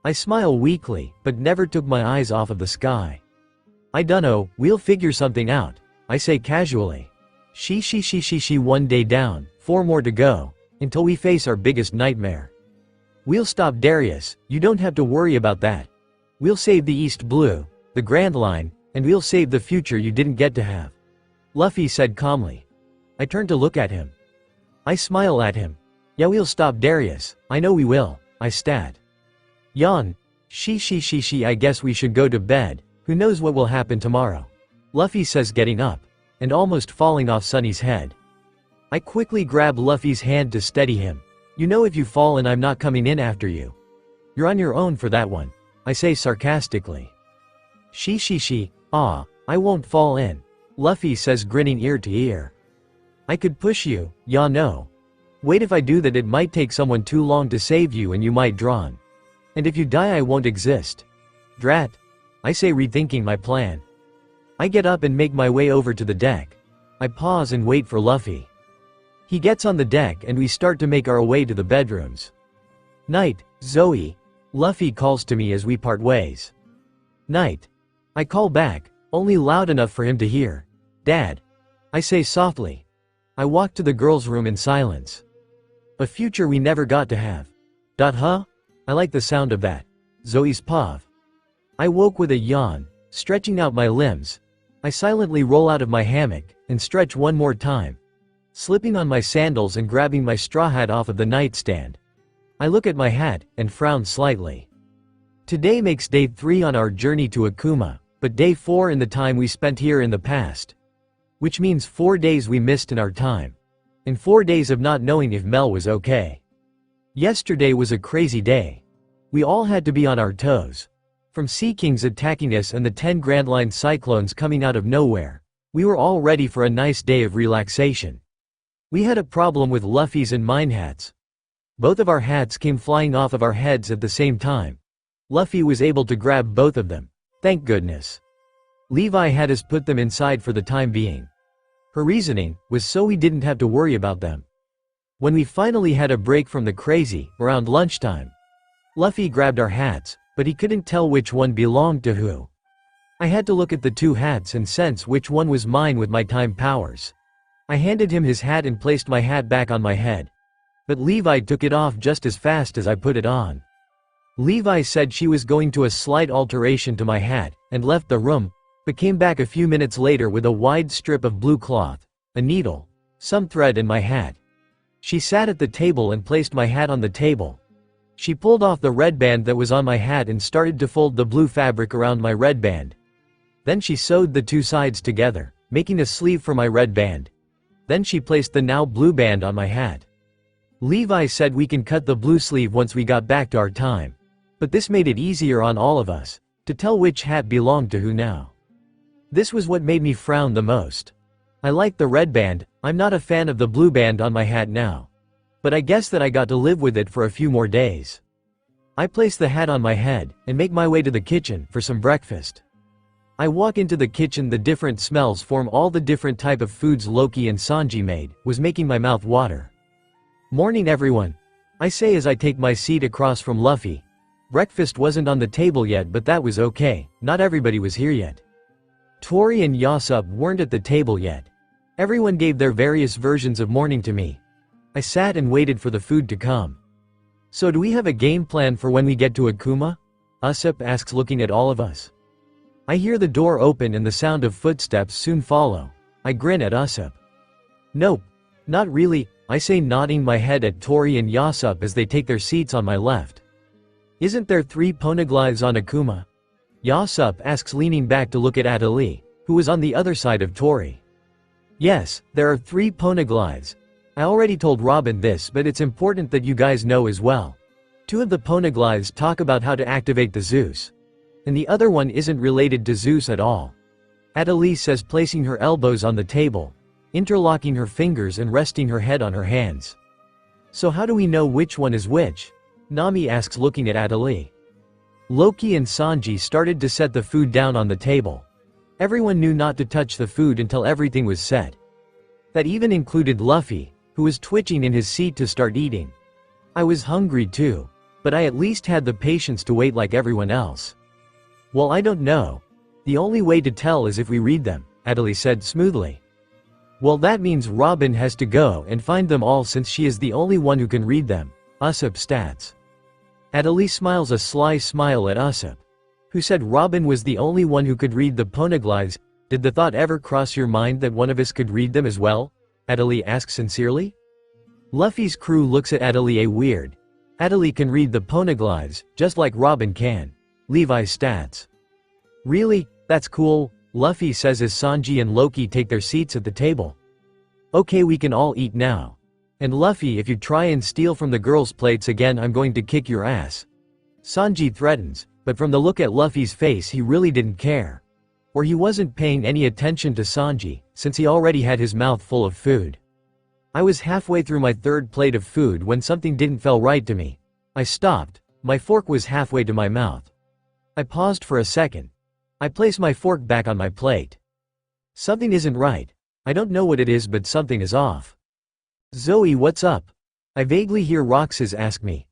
S3: I smile weakly, but never took my eyes off of the sky. I dunno, we'll figure something out, I say casually. She 1 day down, 4 more to go, until we face our biggest nightmare. We'll stop Darius, you don't have to worry about that. We'll save the East Blue, the Grand Line, and we'll save the future you didn't get to have. Luffy said calmly. I turn to look at him. I smile at him. Yeah, we'll stop Darius, I know we will, I stat. Yawn. She, I guess we should go to bed, who knows what will happen tomorrow. Luffy says, getting up, and almost falling off Sunny's head. I quickly grab Luffy's hand to steady him. You know, if you fall and I'm not coming in after you. You're on your own for that one, I say sarcastically. She, I won't fall in, Luffy says, grinning ear to ear. I could push you, ya no. Wait, if I do that it might take someone too long to save you and you might drown. And if you die I won't exist. Drat. I say, rethinking my plan. I get up and make my way over to the deck. I pause and wait for Luffy. He gets on the deck and we start to make our way to the bedrooms. Night, Zoe. Luffy calls to me as we part ways. Night. I call back, only loud enough for him to hear. Dad. I say softly. I walk to the girls' room in silence. A future we never got to have. Huh? I like the sound of that. Zoe's pav. I woke with a yawn, stretching out my limbs. I silently roll out of my hammock, and stretch one more time. Slipping on my sandals and grabbing my straw hat off of the nightstand. I look at my hat, and frown slightly. Today makes day 3 on our journey to Akuma, but day 4 in the time we spent here in the past. Which means 4 days we missed in our time. And 4 days of not knowing if Mel was okay. Yesterday was a crazy day. We all had to be on our toes. From Sea Kings attacking us and the 10 Grand Line cyclones coming out of nowhere, we were all ready for a nice day of relaxation. We had a problem with Luffy's and mine hats. Both of our hats came flying off of our heads at the same time. Luffy was able to grab both of them, thank goodness. Levi had us put them inside for the time being. Her reasoning was so we didn't have to worry about them. When we finally had a break from the crazy, around lunchtime, Luffy grabbed our hats, but he couldn't tell which one belonged to who. I had to look at the 2 hats and sense which one was mine with my time powers. I handed him his hat and placed my hat back on my head. But Levi took it off just as fast as I put it on. Levi said she was going to a slight alteration to my hat, and left the room, but came back a few minutes later with a wide strip of blue cloth, a needle, some thread and my hat. She sat at the table and placed my hat on the table. She pulled off the red band that was on my hat and started to fold the blue fabric around my red band. Then she sewed the 2 sides together, making a sleeve for my red band. Then she placed the now blue band on my hat. Levi said we can cut the blue sleeve once we got back to our time. But this made it easier on all of us, to tell which hat belonged to who now. This was what made me frown the most. I like the red band, I'm not a fan of the blue band on my hat now. But I guess that I got to live with it for a few more days. I place the hat on my head and make my way to the kitchen for some breakfast. I walk into the kitchen. The different smells from all the different type of foods Loki and Sanji made was making my mouth water. "Morning everyone," I say as I take my seat across from Luffy. Breakfast wasn't on the table yet, but that was okay, not everybody was here yet. Tori and Yasop weren't at the table yet. Everyone gave their various versions of morning to me. I sat and waited for the food to come. "So do we have a game plan for when we get to Akuma?" Usopp asks, looking at all of us. I hear the door open and the sound of footsteps soon follow. I grin at Usopp. "Nope, not really," I say, nodding my head at Tori and Yasop as they take their seats on my left. "Isn't there 3 poneglyphs on Akuma?" Yasop asks, leaning back to look at Atali, who was on the other side of Tori. "Yes, there are 3 poneglyphs. I already told Robin this, but it's important that you guys know as well. 2 of the poneglyphs talk about how to activate the Zeus. And the other one isn't related to Zeus at all," Atali says, placing her elbows on the table, interlocking her fingers and resting her head on her hands. "So how do we know which one is which?" Nami asks, looking at Atali. Loki and Sanji started to set the food down on the table. Everyone knew not to touch the food until everything was set. That even included Luffy, who was twitching in his seat to start eating. I was hungry too, but I at least had the patience to wait like everyone else. "Well, I don't know. The only way to tell is if we read them," Atali said smoothly. "Well, that means Robin has to go and find them all since she is the only one who can read them," Usopp stats. Atali smiles a sly smile at Usopp, who said Robin was the only one who could read the poneglyphs. "Did the thought ever cross your mind that one of us could read them as well?" Atali asks sincerely. Luffy's crew looks at Atali weird. Atali can read the poneglyphs, just like Robin can. Levi stats. "Really? That's cool," Luffy says as Sanji and Loki take their seats at the table. "Okay, we can all eat now. And Luffy, if you try and steal from the girls' plates again, I'm going to kick your ass," Sanji threatens, but from the look at Luffy's face he really didn't care. Or he wasn't paying any attention to Sanji, since he already had his mouth full of food. I was halfway through my 3rd plate of food when something didn't feel right to me. I stopped. My fork was halfway to my mouth. I paused for a second. I place my fork back on my plate. Something isn't right. I don't know what it is, but something is off. "Zoe, what's up?" I vaguely hear Roxas ask me.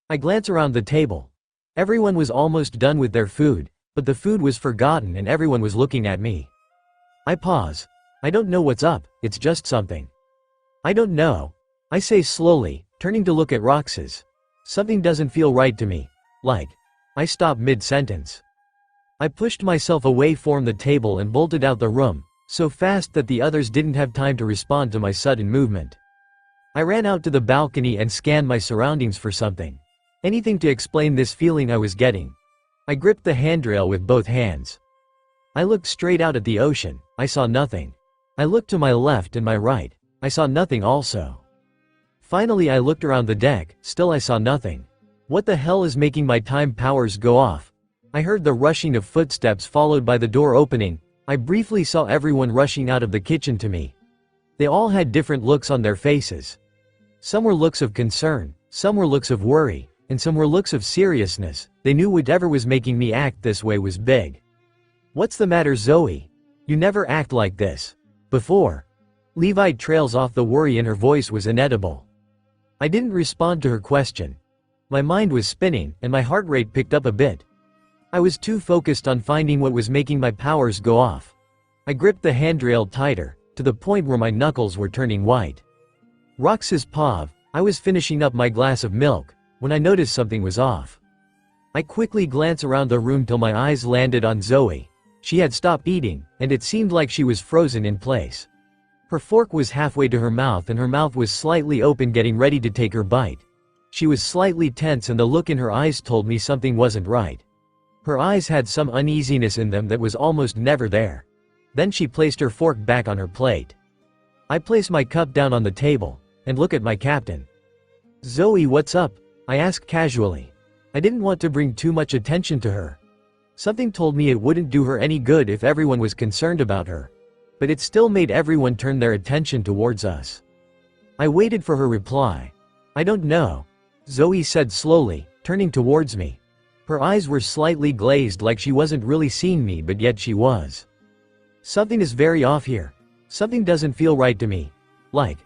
S3: I glance around the table. Everyone was almost done with their food, but the food was forgotten and everyone was looking at me. I pause. I don't know what's up, it's just something. "I don't know," I say slowly, turning to look at Roxas. Something doesn't feel right to me. Like, I stop mid-sentence. I pushed myself away from the table and bolted out the room, so fast that the others didn't have time to respond to my sudden movement. I ran out to the balcony and scanned my surroundings for something. Anything to explain this feeling I was getting. I gripped the handrail with both hands. I looked straight out at the ocean. I saw nothing. I looked to my left and my right. I saw nothing also. Finally I looked around the deck, still I saw nothing. What the hell is making my time powers go off? I heard the rushing of footsteps followed by the door opening. I briefly saw everyone rushing out of the kitchen to me. They all had different looks on their faces. Some were looks of concern, some were looks of worry, and some were looks of seriousness. They knew whatever was making me act this way was big. "What's the matter, Zoe? You never act like this before." Levi trails off. The worry in her voice was inedible. I didn't respond to her question. My mind was spinning, and my heart rate picked up a bit. I was too focused on finding what was making my powers go off. I gripped the handrail tighter, to the point where my knuckles were turning white. Roxas Pav, I was finishing up my glass of milk, when I noticed something was off. I quickly glanced around the room till my eyes landed on Zoe. She had stopped eating, and it seemed like she was frozen in place. Her fork was halfway to her mouth and her mouth was slightly open, getting ready to take her bite. She was slightly tense and the look in her eyes told me something wasn't right. Her eyes had some uneasiness in them that was almost never there. Then she placed her fork back on her plate. I place my cup down on the table, and look at my captain. "Zoe, what's up?" I asked casually. I didn't want to bring too much attention to her. Something told me it wouldn't do her any good if everyone was concerned about her. But it still made everyone turn their attention towards us. I waited for her reply. "I don't know," Zoe said slowly, turning towards me. Her eyes were slightly glazed like she wasn't really seeing me, but yet she was. Something is very off here. Something doesn't feel right to me. Like.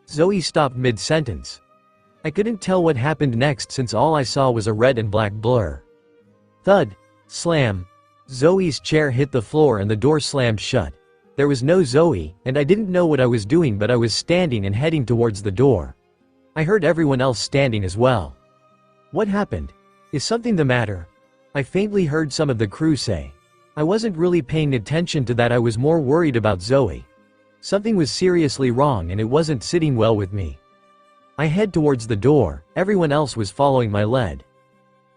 S3: Zoe stopped mid-sentence. I couldn't tell what happened next since all I saw was a red and black blur. Thud. Slam. Zoe's chair hit the floor and the door slammed shut. There was no Zoe, and I didn't know what I was doing, but I was standing and heading towards the door. I heard everyone else standing as well. What happened? Is something the matter? I faintly heard some of the crew say. I wasn't really paying attention to that, I was more worried about Zoe. Something was seriously wrong and it wasn't sitting well with me. I head towards the door, everyone else was following my lead.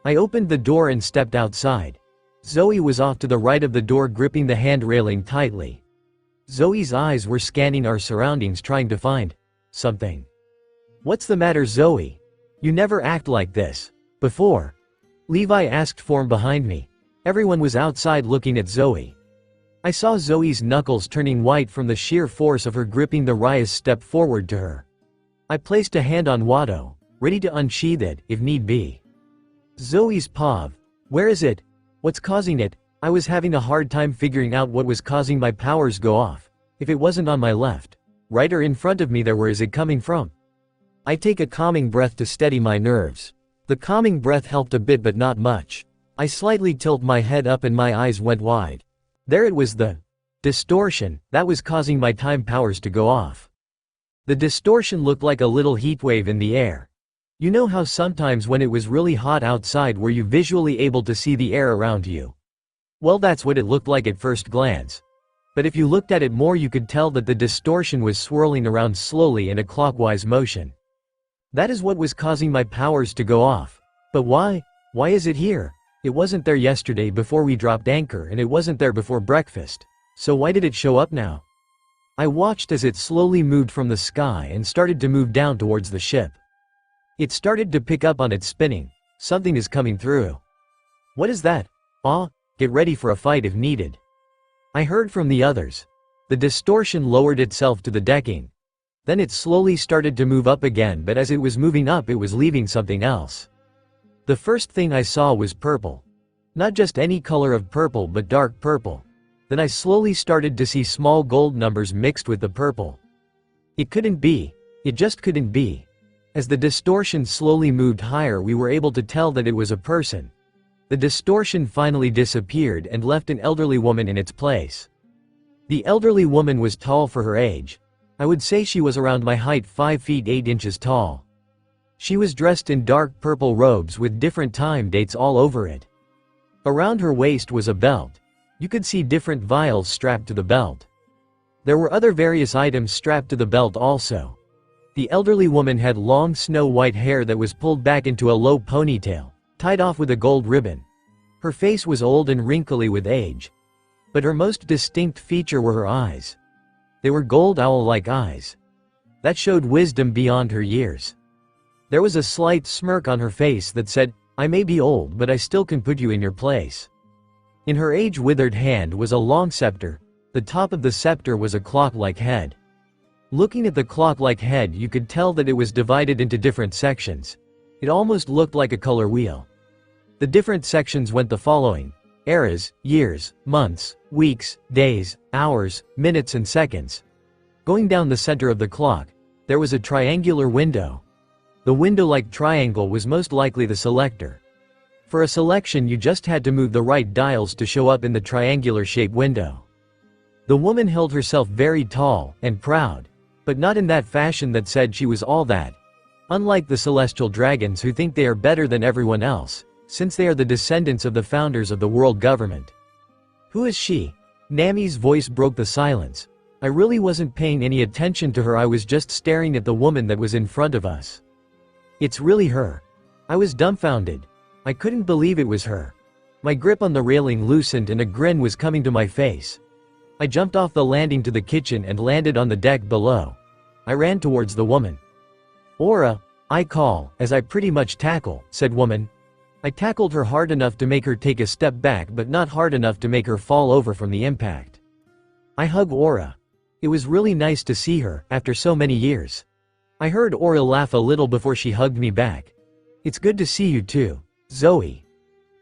S3: I opened the door and stepped outside. Zoe was off to the right of the door gripping the hand railing tightly. Zoe's eyes were scanning our surroundings trying to find something. What's the matter, Zoe? You never act like this before. Levi asked from behind me. Everyone was outside looking at Zoe. I saw Zoe's knuckles turning white from the sheer force of her gripping the Raya's step forward to her. I placed a hand on Watto, ready to unsheath it, if need be. Zoe's paw. Where is it? What's causing it? I was having a hard time figuring out what was causing my powers go off. If it wasn't on my left, right or in front of me there, where is it coming from? I take a calming breath to steady my nerves. The calming breath helped a bit but not much. I slightly tilt my head up and my eyes went wide. There it was, the distortion, that was causing my time powers to go off. The distortion looked like a little heat wave in the air. You know how sometimes when it was really hot outside were you visually able to see the air around you? Well, that's what it looked like at first glance. But if you looked at it more you could tell that the distortion was swirling around slowly in a clockwise motion. That is what was causing my powers to go off. But why? Why is it here? It wasn't there yesterday before we dropped anchor, and it wasn't there before breakfast. So why did it show up now? I watched as it slowly moved from the sky and started to move down towards the ship. It started to pick up on its spinning. Something is coming through. What is that? Get ready for a fight if needed. I heard from the others. The distortion lowered itself to the decking. Then it slowly started to move up again, but as it was moving up it was leaving something else. The first thing I saw was purple. Not just any color of purple but dark purple. Then I slowly started to see small gold numbers mixed with the purple. It couldn't be. It just couldn't be. As the distortion slowly moved higher we were able to tell that it was a person. The distortion finally disappeared and left an elderly woman in its place. The elderly woman was tall for her age. I would say she was around my height, 5 feet 8 inches tall. She was dressed in dark purple robes with different time dates all over it. Around her waist was a belt. You could see different vials strapped to the belt. There were other various items strapped to the belt also. The elderly woman had long snow-white hair that was pulled back into a low ponytail, tied off with a gold ribbon. Her face was old and wrinkly with age. But her most distinct feature were her eyes. They were gold owl-like eyes. That showed wisdom beyond her years. There was a slight smirk on her face that said, I may be old but I still can put you in your place. In her age-withered hand was a long scepter. The top of the scepter was a clock-like head. Looking at the clock-like head you could tell that it was divided into different sections. It almost looked like a color wheel. The different sections went the following: eras, years, months, weeks, days, hours, minutes and seconds. Going down the center of the clock, there was a triangular window. The window-like triangle was most likely the selector. For a selection you just had to move the right dials to show up in the triangular-shaped window. The woman held herself very tall and proud, but not in that fashion that said she was all that. Unlike the celestial dragons who think they are better than everyone else, since they are the descendants of the founders of the world government. Who is she? Nami's voice broke the silence. I really wasn't paying any attention to her, I was just staring at the woman that was in front of us. It's really her. I was dumbfounded. I couldn't believe it was her. My grip on the railing loosened and a grin was coming to my face. I jumped off the landing to the kitchen and landed on the deck below. I ran towards the woman. Aura, I call, as I pretty much tackle, said woman. I tackled her hard enough to make her take a step back but not hard enough to make her fall over from the impact. I hug Aura. It was really nice to see her, after so many years. I heard Aura laugh a little before she hugged me back. It's good to see you too. Zoe.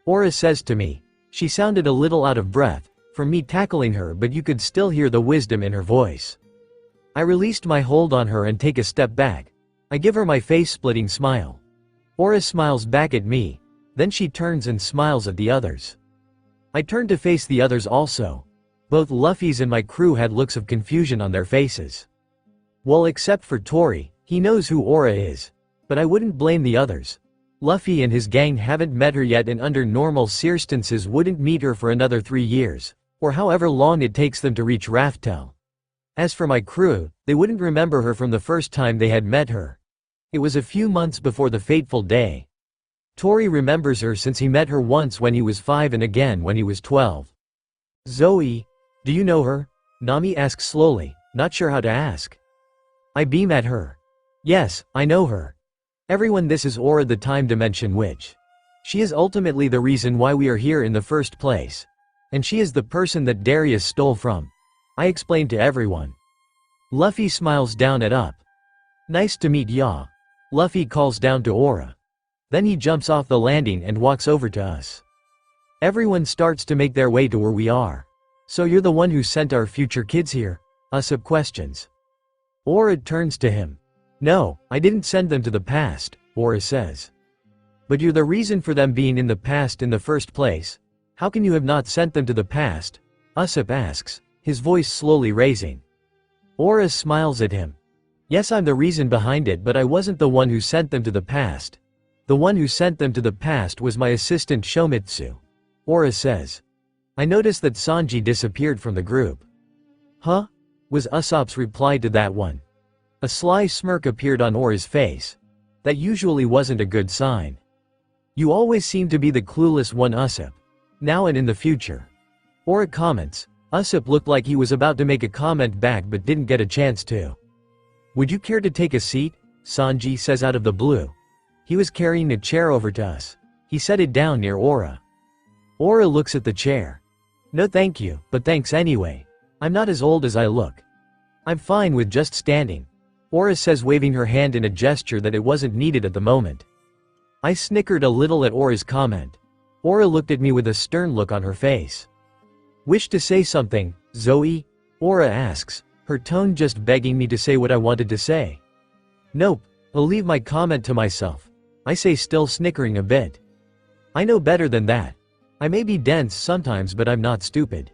S3: Aura says to me. She sounded a little out of breath from me tackling her, but you could still hear the wisdom in her voice. I released my hold on her and take a step back. I give her my face-splitting smile. Aura smiles back at me, then she turns and smiles at the others. I turn to face the others also. Both Luffy's and my crew had looks of confusion on their faces. Well, except for Tori, he knows who Aura is. But I wouldn't blame the others. Luffy and his gang haven't met her yet, and under normal circumstances wouldn't meet her for another 3 years, or however long it takes them to reach Raftel. As for my crew, they wouldn't remember her from the first time they had met her. It was a few months before the fateful day. Tori remembers her since he met her once when he was 5 and again when he was 12. Zoe, do you know her? Nami asks slowly, not sure how to ask. I beam at her. Yes, I know her. Everyone, this is Aura, the time dimension witch. She is ultimately the reason why we are here in the first place. And she is the person that Darius stole from. I explained to everyone. Luffy smiles down at Up. Nice to meet ya. Luffy calls down to Aura. Then he jumps off the landing and walks over to us. Everyone starts to make their way to where we are. So you're the one who sent our future kids here? Usopp questions. Aura turns to him. No, I didn't send them to the past, Aura says. But you're the reason for them being in the past in the first place. How can you have not sent them to the past? Usopp asks, his voice slowly raising. Aura smiles at him. Yes, I'm the reason behind it, but I wasn't the one who sent them to the past. The one who sent them to the past was my assistant Shomitsu. Aura says. I noticed that Sanji disappeared from the group. Huh? Was Usopp's reply to that one. A sly smirk appeared on Aura's face. That usually wasn't a good sign. You always seem to be the clueless one, Usopp. Now and in the future. Aura comments. Usopp looked like he was about to make a comment back but didn't get a chance to. Would you care to take a seat? Sanji says out of the blue. He was carrying a chair over to us. He set it down near Aura. Aura looks at the chair. No thank you, but thanks anyway. I'm not as old as I look. I'm fine with just standing. Aura says, waving her hand in a gesture that it wasn't needed at the moment. I snickered a little at Aura's comment. Aura looked at me with a stern look on her face. Wish to say something, Zoe? Aura asks, her tone just begging me to say what I wanted to say. Nope, I'll leave my comment to myself. I say, still snickering a bit. I know better than that. I may be dense sometimes, but I'm not stupid.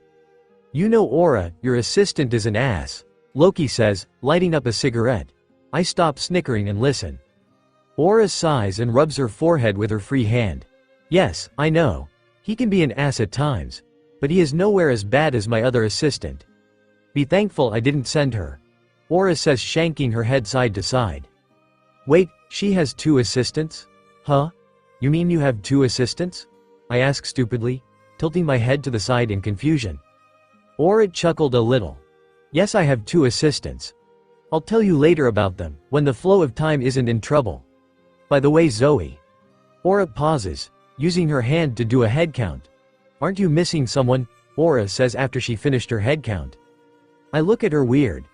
S3: You know, Aura, your assistant is an ass, Loki says, lighting up a cigarette. I stop snickering and listen. Aura sighs and rubs her forehead with her free hand. Yes, I know. He can be an ass at times. But he is nowhere as bad as my other assistant. Be thankful I didn't send her. Aura says, shanking her head side to side. Wait, she has 2 assistants? Huh? You mean you have 2 assistants? I ask stupidly, tilting my head to the side in confusion. Aura chuckled a little. Yes, I have 2 assistants. I'll tell you later about them, when the flow of time isn't in trouble. By the way, Zoe. Aura pauses, using her hand to do a head count. Aren't you missing someone? Aura says after she finished her head count. I look at her weird.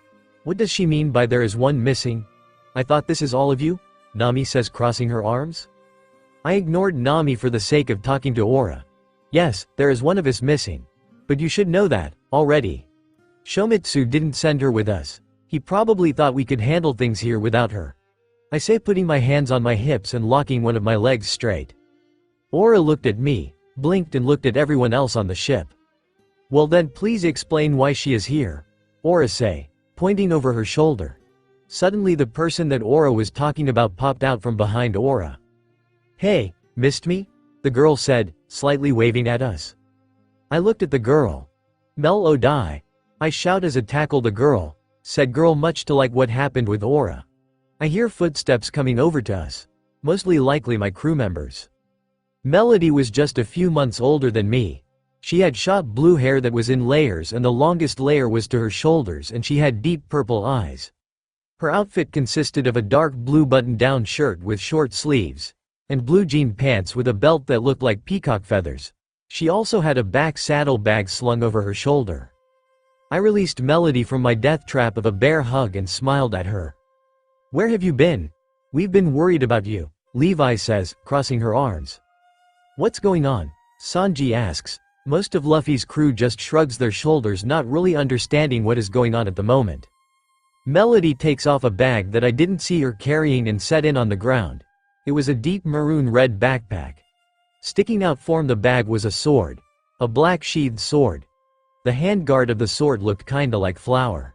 S3: What does she mean by there is one missing? I thought this is all of you? Nami says, crossing her arms. I ignored Nami for the sake of talking to Aura. Yes, there is one of us missing. But you should know that, already. Shomitsu didn't send her with us. He probably thought we could handle things here without her. I say, putting my hands on my hips and locking one of my legs straight. Aura looked at me, blinked and looked at everyone else on the ship. Well then please explain why she is here. Aura say, pointing over her shoulder. Suddenly the person that Aura was talking about popped out from behind Aura. Hey, missed me? The girl said, slightly waving at us. I looked at the girl. Mel Odai. I shout as I tackle the girl, said girl, much to like what happened with Aura. I hear footsteps coming over to us. Mostly likely my crew members. Melody was just a few months older than me. She had shot blue hair that was in layers, and the longest layer was to her shoulders, and she had deep purple eyes. Her outfit consisted of a dark blue button-down shirt with short sleeves, and blue jean pants with a belt that looked like peacock feathers. She also had a back saddle bag slung over her shoulder. I released Melody from my death trap of a bear hug and smiled at her. Where have you been? We've been worried about you, Levi says, crossing her arms. What's going on? Sanji asks. Most of Luffy's crew just shrugs their shoulders, not really understanding what is going on at the moment. Melody takes off a bag that I didn't see her carrying and set in on the ground. It was a deep maroon-red backpack. Sticking out from the bag was a sword. A black sheathed sword. The handguard of the sword looked kinda like flour.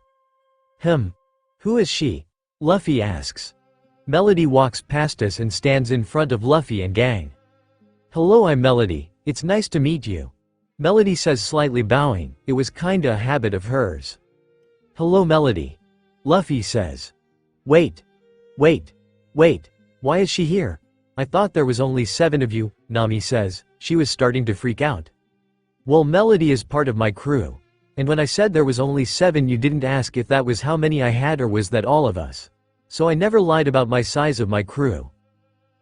S3: Who is she? Luffy asks. Melody walks past us and stands in front of Luffy and gang. Hello, I'm Melody, it's nice to meet you. Melody says, slightly bowing. It was kinda a habit of hers. Hello, Melody. Luffy says. Wait. Why is she here? I thought there was only 7 of you, Nami says. She was starting to freak out. Well, Melody is part of my crew. And when I said there was only 7, you didn't ask if that was how many I had or was that all of us. So I never lied about my size of my crew.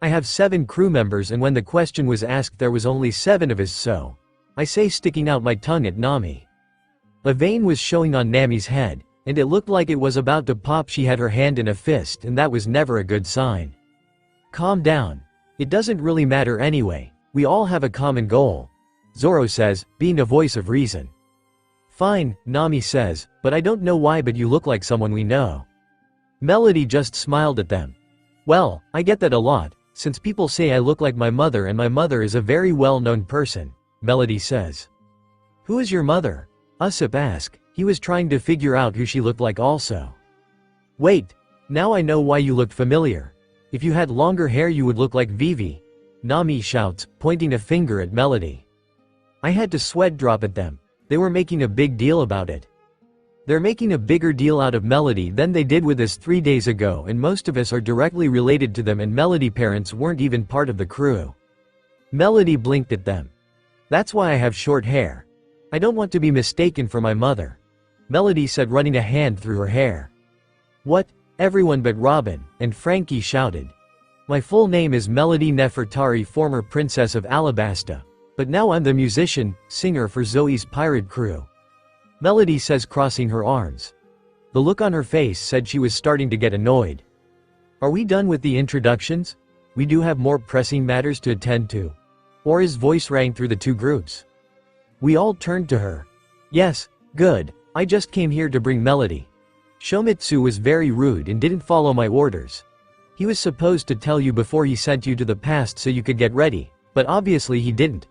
S3: I have 7 crew members, and when the question was asked there was only 7 of us, so I say, sticking out my tongue at Nami. A vein was showing on Nami's head, and it looked like it was about to pop. She had her hand in a fist, and that was never a good sign. Calm down. It doesn't really matter anyway. We all have a common goal. Zoro says, being a voice of reason. Fine, Nami says, but I don't know why, but you look like someone we know. Melody just smiled at them. Well, I get that a lot, since people say I look like my mother, and my mother is a very well-known person, Melody says. Who is your mother? Usopp asked. He was trying to figure out who she looked like also. Wait, now I know why you looked familiar. If you had longer hair you would look like Vivi, Nami shouts, pointing a finger at Melody. I had to sweat drop at them. They were making a big deal about it. They're making a bigger deal out of Melody than they did with us 3 days ago, and most of us are directly related to them, and Melody parents weren't even part of the crew. Melody blinked at them. That's why I have short hair. I don't want to be mistaken for my mother, Melody said, running a hand through her hair. What? Everyone but Robin and Frankie shouted. My full name is Melody Nefertari, former princess of Alabasta. But now I'm the musician, singer for Zoe's pirate crew. Melody says, crossing her arms. The look on her face said she was starting to get annoyed. Are we done with the introductions? We do have more pressing matters to attend to. Ora's voice rang through the 2 groups. We all turned to her. Yes, good. I just came here to bring Melody. Shomitsu was very rude and didn't follow my orders. He was supposed to tell you before he sent you to the past so you could get ready, but obviously he didn't.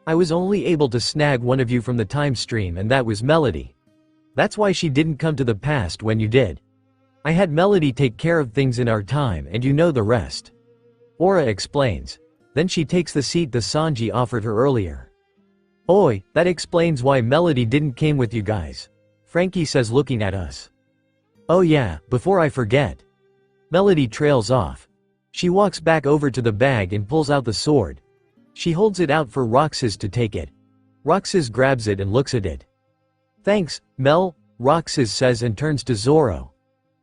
S3: I was only able to snag one of you from the time stream, and that was Melody. That's why she didn't come to the past when you did. I had Melody take care of things in our time, and you know the rest. Ora explains. Then she takes the seat the Sanji offered her earlier. Oi, that explains why Melody didn't came with you guys, Frankie says, looking at us. Oh yeah, before I forget. Melody trails off. She walks back over to the bag and pulls out the sword. She holds it out for Roxas to take it. Roxas grabs it and looks at it. Thanks, Mel, Roxas says, and turns to Zoro.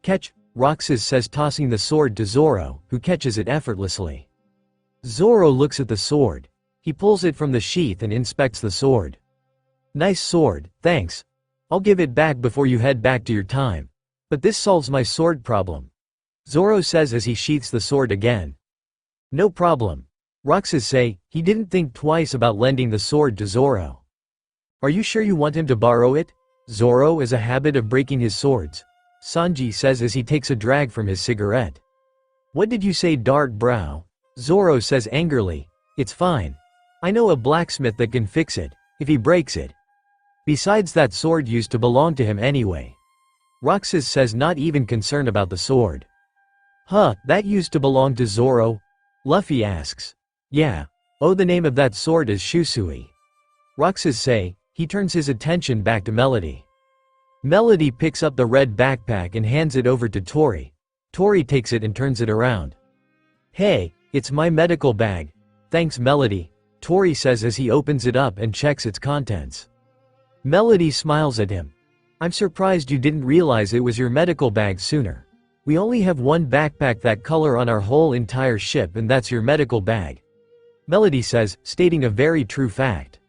S3: Catch, Roxas says, tossing the sword to Zoro, who catches it effortlessly. Zoro looks at the sword. He pulls it from the sheath and inspects the sword. Nice sword, thanks. I'll give it back before you head back to your time. But this solves my sword problem, Zoro says as he sheaths the sword again. No problem, Roxas say. He didn't think twice about lending the sword to Zoro. Are you sure you want him to borrow it? Zoro has a habit of breaking his swords, Sanji says as he takes a drag from his cigarette. What did you say, dark brow? Zoro says angrily. It's fine. I know a blacksmith that can fix it, if he breaks it. Besides, that sword used to belong to him anyway, Roxas says, not even concerned about the sword. Huh, that used to belong to Zoro? Luffy asks. Yeah. Oh, the name of that sword is Shusui, Roxas say. He turns his attention back to Melody. Melody picks up the red backpack and hands it over to Tori. Tori takes it and turns it around. Hey, it's my medical bag. Thanks, Melody, Tori says as he opens it up and checks its contents. Melody smiles at him. I'm surprised you didn't realize it was your medical bag sooner. We only have one backpack that color on our whole entire ship, and that's your medical bag, Melody says, stating a very true fact.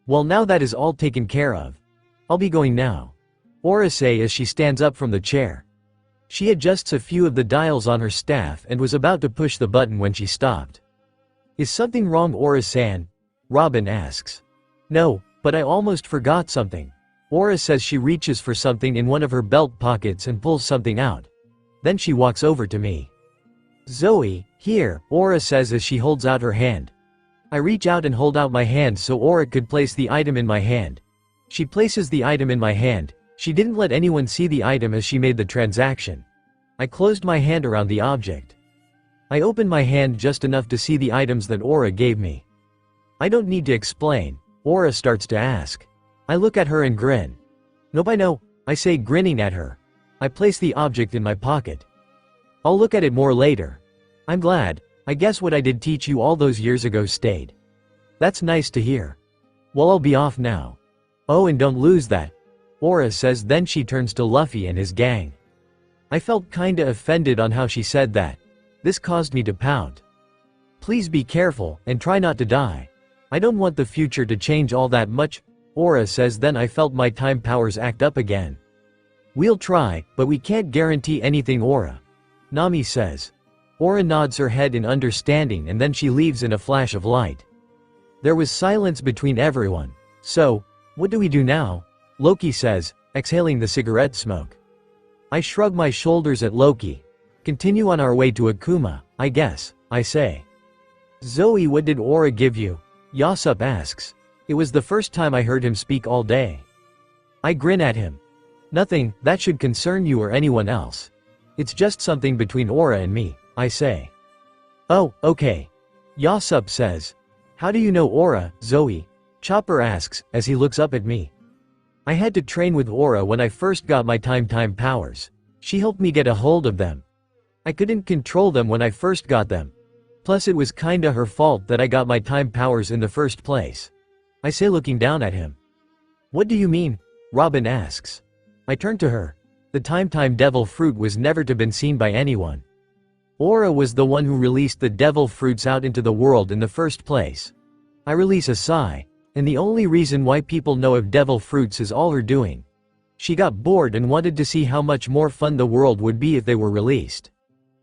S3: Well, now that is all taken care of. I'll be going now, Ora says as she stands up from the chair. She adjusts a few of the dials on her staff and was about to push the button when she stopped. Is something wrong, Aura-san? Robin asks. No, but I almost forgot something. Aura says. She reaches for something in one of her belt pockets and pulls something out. Then she walks over to me. Zoe, here, Aura says as she holds out her hand. I reach out and hold out my hand so Aura could place the item in my hand. She places the item in my hand. She didn't let anyone see the item as she made the transaction. I closed my hand around the object. I opened my hand just enough to see the items that Aura gave me. I don't need to explain. Aura starts to ask. I look at her and grin. Nope, I know, I say, grinning at her. I place the object in my pocket. I'll look at it more later. I'm glad. I guess what I did teach you all those years ago stayed. That's nice to hear. Well, I'll be off now. Oh, and don't lose that, Aura says. Then she turns to Luffy and his gang. I felt kinda offended on how she said that. This caused me to pout. Please be careful, and try not to die. I don't want the future to change all that much, Aura says. Then I felt my time powers act up again. We'll try, but we can't guarantee anything, Aura, Nami says. Aura nods her head in understanding and then she leaves in a flash of light. There was silence between everyone. So, what do we do now? Loki says, exhaling the cigarette smoke. I shrug my shoulders at Loki. Continue on our way to Akuma, I guess, I say. Zoe, what did Aura give you? Yasup asks. It was the first time I heard him speak all day. I grin at him. Nothing that should concern you or anyone else. It's just something between Aura and me, I say. Oh, okay. Yasup says. How do you know Aura, Zoe? Chopper asks, as he looks up at me. I had to train with Aura when I first got my time powers. She helped me get a hold of them. I couldn't control them when I first got them. Plus it was kinda her fault that I got my time powers in the first place. I say, looking down at him. What do you mean? Robin asks. I turn to her. The time devil fruit was never to been seen by anyone. Aura was the one who released the devil fruits out into the world in the first place. I release a sigh, and the only reason why people know of devil fruits is all her doing. She got bored and wanted to see how much more fun the world would be if they were released.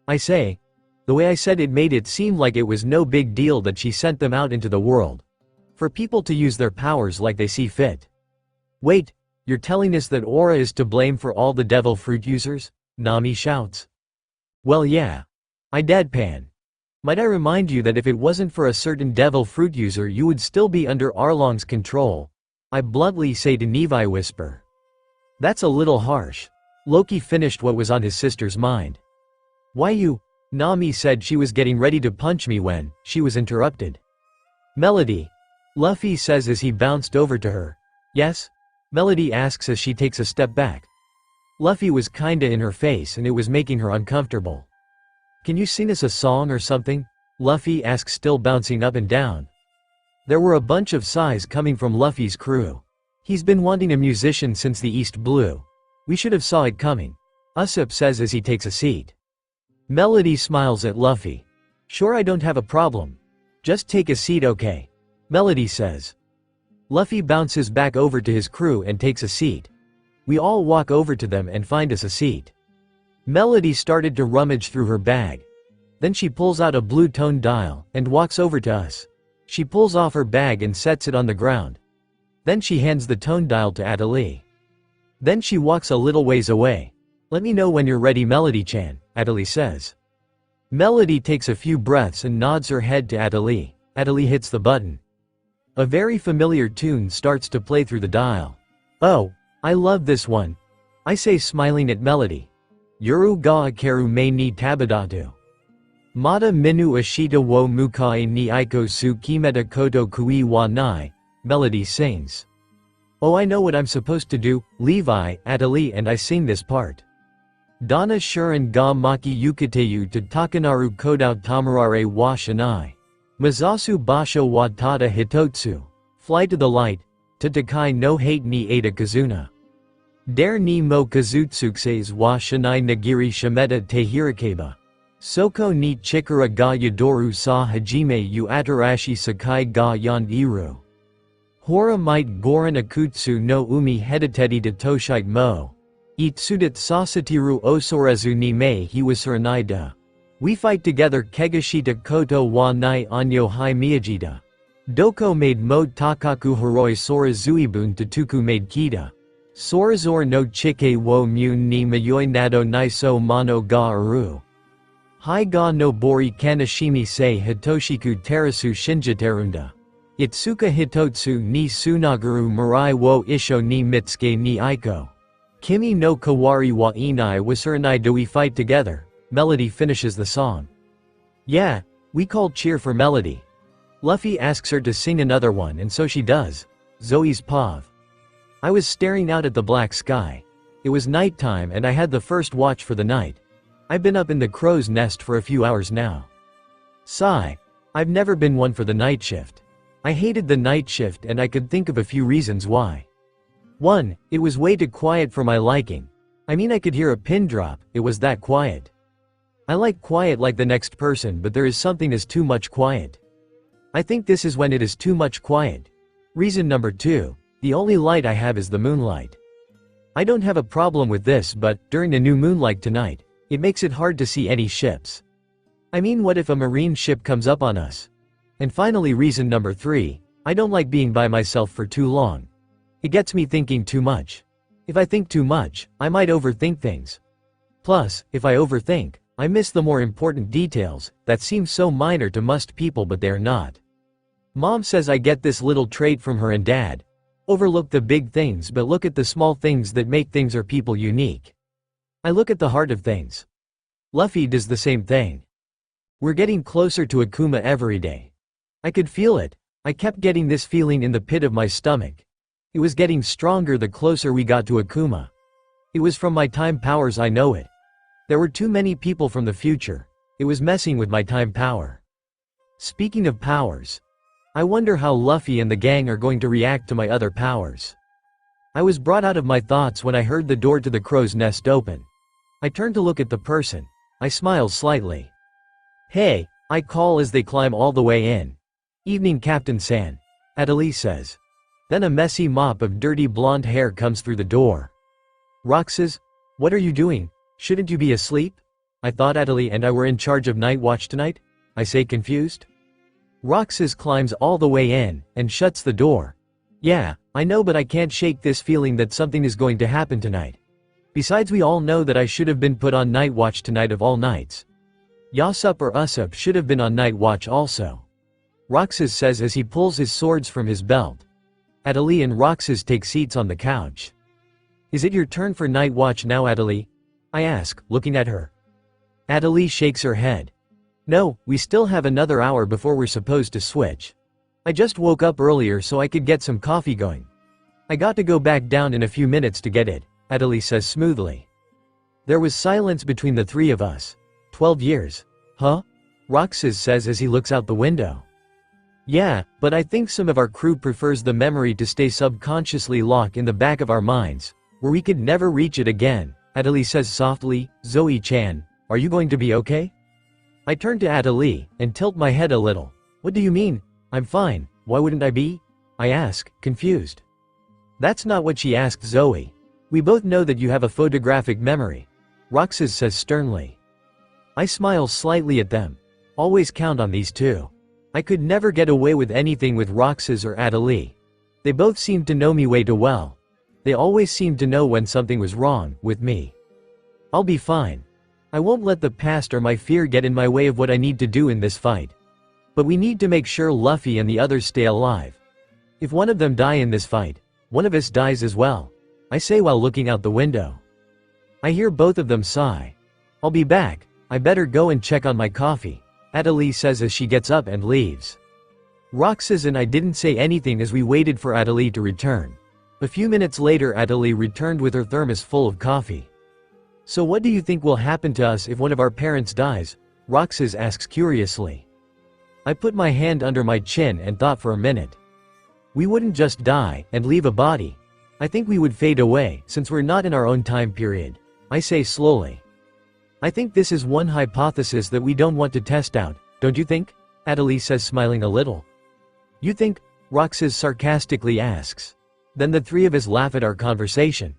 S3: I say. The way I said it made it seem like it was no big deal that she sent them out into the world. For people to use their powers like they see fit. Wait, you're telling us that Aura is to blame for all the devil fruit users? Nami shouts. Well, yeah. I deadpan. Might I remind you that if it wasn't for a certain devil fruit user you would still be under Arlong's control? I bluntly say to Levi, whisper. That's a little harsh. Loki finished what was on his sister's mind. Why you? Nami said she was getting ready to punch me when she was interrupted. Melody. Luffy says as he bounced over to her. Yes? Melody asks as she takes a step back. Luffy was kinda in her face and it was making her uncomfortable. Can you sing us a song or something? Luffy asks, still bouncing up and down. There were a bunch of sighs coming from Luffy's crew. He's been wanting a musician since the East Blue. We should have saw it coming. Usopp says as he takes a seat. Melody smiles at Luffy. Sure, I don't have a problem. Just take a seat, okay? Melody says. Luffy bounces back over to his crew and takes a seat. We all walk over to them and find us a seat. Melody started to rummage through her bag. Then she pulls out a blue tone dial and walks over to us. She pulls off her bag and sets it on the ground. Then she hands the tone dial to Adelie. Then she walks a little ways away. Let me know when you're ready, Melody-chan, Adelie says. Melody takes a few breaths and nods her head to Adelie. Adelie hits the button. A very familiar tune starts to play through the dial. Oh, I love this one, I say, smiling at Melody. Yuru ga akeru me ni tabadatu. Mata minu ashita wo mukai ni aiko su kimeta koto kui wa nai, Melody sings. Oh, I know what I'm supposed to do, Levi, Adelie and I sing this part. Dana shuren ga maki yukateyu to takanaru kodao tamarare wa shanai. Mazasu basho wa tada hitotsu. Fly to the light, to takai no hate ni ada kazuna. Dare ni mo kazutsukses wa shanai nagiri shimeta te hirakeba. Soko ni chikara ga yadoru sa hajime yu atarashi sakai ga yandiru. Hora might goran akutsu no umi hedateti de toshite mo. Itsudat sasatiru osorezu ni me hiwasuranai da. We fight together Kegashita koto wa nai anyo hai miyajita. Doko made mode takaku hiroi sora zuibun tatuku made kita. Sorazor no chike wo mu ni mayoi nado naiso mono ga aru. Hai ga no bori kanashimi se hitoshiku terasu shinjiterunda. Itsuka hitotsu ni sunagaru marai wo isho ni mitsuke ni aiko. Kimi no kawari wa inai wasuranai do we fight together. Melody finishes the song. Yeah, we called cheer for Melody. Luffy asks her to sing another one and so she does. Zoe's Pav. I was staring out at the black sky. It was nighttime and I had the first watch for the night. I've been up in the crow's nest for a few hours now. Sigh. I've never been one for the night shift. I hated the night shift and I could think of a few reasons why. 1. It was way too quiet for my liking. I mean I could hear a pin drop, it was that quiet. I like quiet like the next person but there is something as too much quiet. I think this is when it is too much quiet. Reason number 2. The only light I have is the moonlight. I don't have a problem with this but, during the new moon like tonight, it makes it hard to see any ships. I mean what if a marine ship comes up on us? And finally reason number 3, I don't like being by myself for too long. It gets me thinking too much. If I think too much, I might overthink things. Plus, if I overthink, I miss the more important details, that seem so minor to most people but they're not. Mom says I get this little trait from her and Dad. Overlook the big things but look at the small things that make things or people unique. I look at the heart of things. Luffy does the same thing. We're getting closer to Akuma every day. I could feel it. I kept getting this feeling in the pit of my stomach. It was getting stronger the closer we got to Akuma. It was from my time powers, I know it. There were too many people from the future. It was messing with my time power. Speaking of powers, I wonder how Luffy and the gang are going to react to my other powers. I was brought out of my thoughts when I heard the door to the crow's nest open. I turned to look at the person. I smiled slightly. Hey, I call as they climb all the way in. Evening, Captain San. Adelie says. Then a messy mop of dirty blonde hair comes through the door. Roxas, what are you doing? Shouldn't you be asleep? I thought Adelie and I were in charge of night watch tonight? I say confused. Roxas climbs all the way in, and shuts the door. Yeah, I know but I can't shake this feeling that something is going to happen tonight. Besides we all know that I should have been put on night watch tonight of all nights. Yasup or Usopp should have been on night watch also. Roxas says as he pulls his swords from his belt. Adelie and Roxas take seats on the couch. Is it your turn for night watch now, Adelie? I ask, looking at her. Adelie shakes her head. No, we still have another hour before we're supposed to switch. I just woke up earlier so I could get some coffee going. I got to go back down in a few minutes to get it, Adelie says smoothly. There was silence between the three of us. 12 years. Huh? Roxas says as he looks out the window. Yeah, but I think some of our crew prefers the memory to stay subconsciously locked in the back of our minds, where we could never reach it again, Adelie says softly. Zoe-chan, are you going to be okay? I turn to Adelie, and tilt my head a little. What do you mean? I'm fine, why wouldn't I be? I ask, confused. That's not what she asked Zoe. We both know that you have a photographic memory. Roxas says sternly. I smile slightly at them. Always count on these two. I could never get away with anything with Roxas or Adelie. They both seemed to know me way too well. They always seemed to know when something was wrong with me. I'll be fine. I won't let the past or my fear get in my way of what I need to do in this fight. But we need to make sure Luffy and the others stay alive. If one of them die in this fight, one of us dies as well, I say while looking out the window. I hear both of them sigh. I'll be back, I better go and check on my coffee, Adelie says as she gets up and leaves. Roxas and I didn't say anything as we waited for Adelie to return. A few minutes later Adelie returned with her thermos full of coffee. So what do you think will happen to us if one of our parents dies? Roxas asks curiously. I put my hand under my chin and thought for a minute. We wouldn't just die and leave a body. I think we would fade away since we're not in our own time period, I say slowly. I think this is one hypothesis that we don't want to test out, don't you think? Adelie says smiling a little. You think? Roxas sarcastically asks. Then the three of us laugh at our conversation.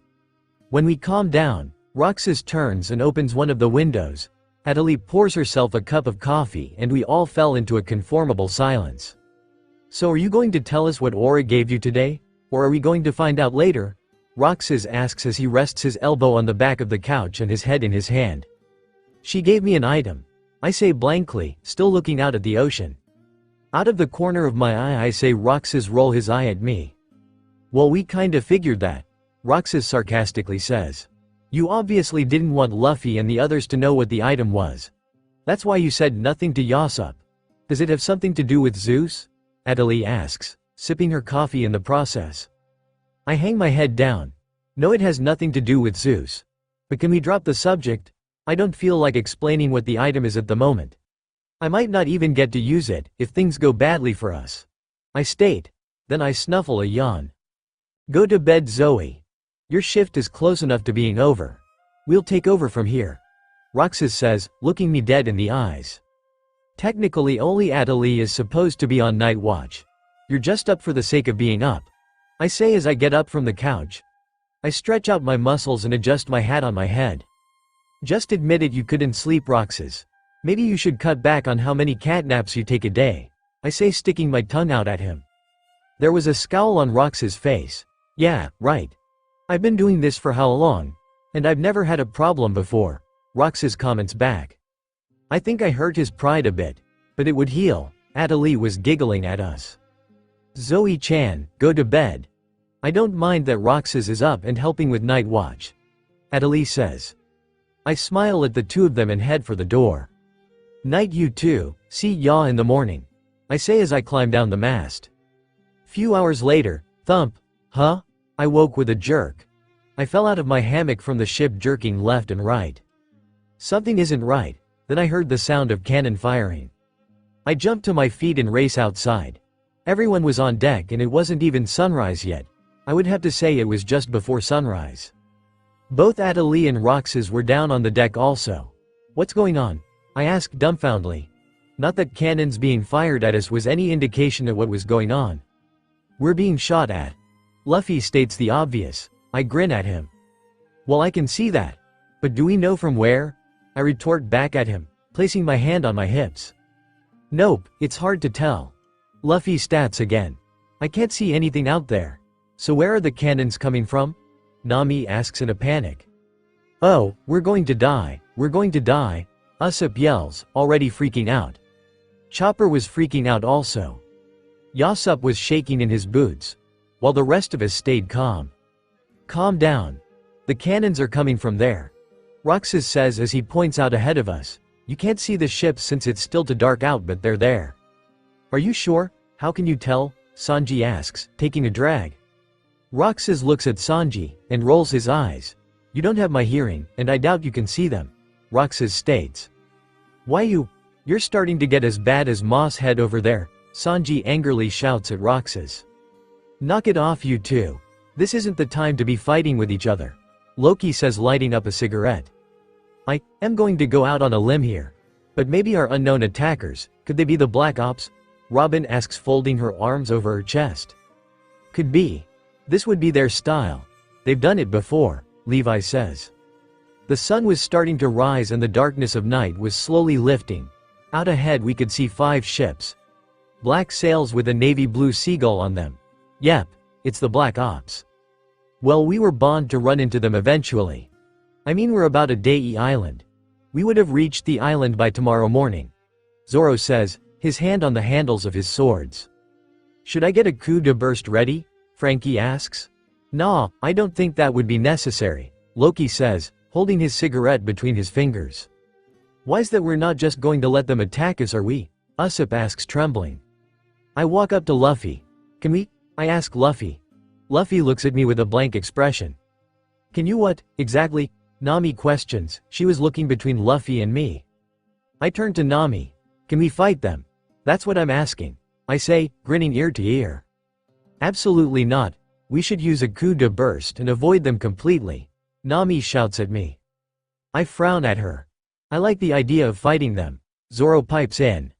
S3: When we calm down, Roxas turns and opens one of the windows. Adelie pours herself a cup of coffee and we all fell into a conformable silence. So are you going to tell us what Aura gave you today? Or are we going to find out later? Roxas asks as he rests his elbow on the back of the couch and his head in his hand. She gave me an item. I say blankly, still looking out at the ocean. Out of the corner of my eye I say. Roxas roll his eye at me. Well, we kinda figured that. Roxas sarcastically says. You obviously didn't want Luffy and the others to know what the item was. That's why you said nothing to Yasop. Does it have something to do with Zeus? Adelie asks, sipping her coffee in the process. I hang my head down. No, it has nothing to do with Zeus. But can we drop the subject? I don't feel like explaining what the item is at the moment. I might not even get to use it if things go badly for us. I state. Then I snuffle a yawn. Go to bed, Zoe. Your shift is close enough to being over. We'll take over from here. Roxas says, looking me dead in the eyes. Technically only Adelie is supposed to be on night watch. You're just up for the sake of being up. I say as I get up from the couch. I stretch out my muscles and adjust my hat on my head. Just admit it, you couldn't sleep, Roxas. Maybe you should cut back on how many catnaps you take a day. I say, sticking my tongue out at him. There was a scowl on Rox's face. Yeah, right. I've been doing this for how long? And I've never had a problem before. Roxas comments back. I think I hurt his pride a bit. But it would heal. Adelie was giggling at us. Zoe-chan, go to bed. I don't mind that Roxas is up and helping with night watch. Adelie says. I smile at the two of them and head for the door. Night, you two, see ya in the morning. I say as I climb down the mast. Few hours later, thump, huh? I woke with a jerk. I fell out of my hammock from the ship, jerking left and right. Something isn't right. Then I heard the sound of cannon firing. I jumped to my feet and race outside. Everyone was on deck and it wasn't even sunrise yet. I would have to say it was just before sunrise. Both Adelie and Roxas were down on the deck also. What's going on? I asked dumbfoundedly. Not that cannons being fired at us was any indication of what was going on. We're being shot at. Luffy states the obvious. I grin at him. Well, I can see that. But do we know from where? I retort back at him, placing my hand on my hips. Nope, it's hard to tell. Luffy stats again. I can't see anything out there. So where are the cannons coming from? Nami asks in a panic. Oh, we're going to die, we're going to die. Usopp yells, already freaking out. Chopper was freaking out also. Yasop was shaking in his boots, while the rest of us stayed calm. Calm down. The cannons are coming from there. Roxas says as he points out ahead of us. You can't see the ships since it's still too dark out, but they're there. Are you sure? How can you tell? Sanji asks, taking a drag. Roxas looks at Sanji and rolls his eyes. You don't have my hearing, and I doubt you can see them. Roxas states. Why you're starting to get as bad as Moss Head over there, Sanji angrily shouts at Roxas. Knock it off, you two. This isn't the time to be fighting with each other. Loki says, lighting up a cigarette. I am going to go out on a limb here. But maybe our unknown attackers, could they be the Black Ops? Robin asks, folding her arms over her chest. Could be. This would be their style. They've done it before, Levi says. The sun was starting to rise and the darkness of night was slowly lifting. Out ahead we could see 5 ships. Black sails with a navy blue seagull on them. Yep, it's the Black Ops. Well, we were bound to run into them eventually. I mean, we're about a day island. We would have reached the island by tomorrow morning. Zoro says, his hand on the handles of his swords. Should I get a coup de burst ready? Frankie asks. Nah, I don't think that would be necessary, Loki says, holding his cigarette between his fingers. Why's that we're not just going to let them attack us, are we? Usopp asks, trembling. I walk up to Luffy. Can we? I ask Luffy. Luffy looks at me with a blank expression. Can you what, exactly? Nami questions. She was looking between Luffy and me. I turn to Nami. Can we fight them? That's what I'm asking. I say, grinning ear to ear. Absolutely not. We should use a coup de burst and avoid them completely. Nami shouts at me. I frown at her. I like the idea of fighting them. Zoro pipes in.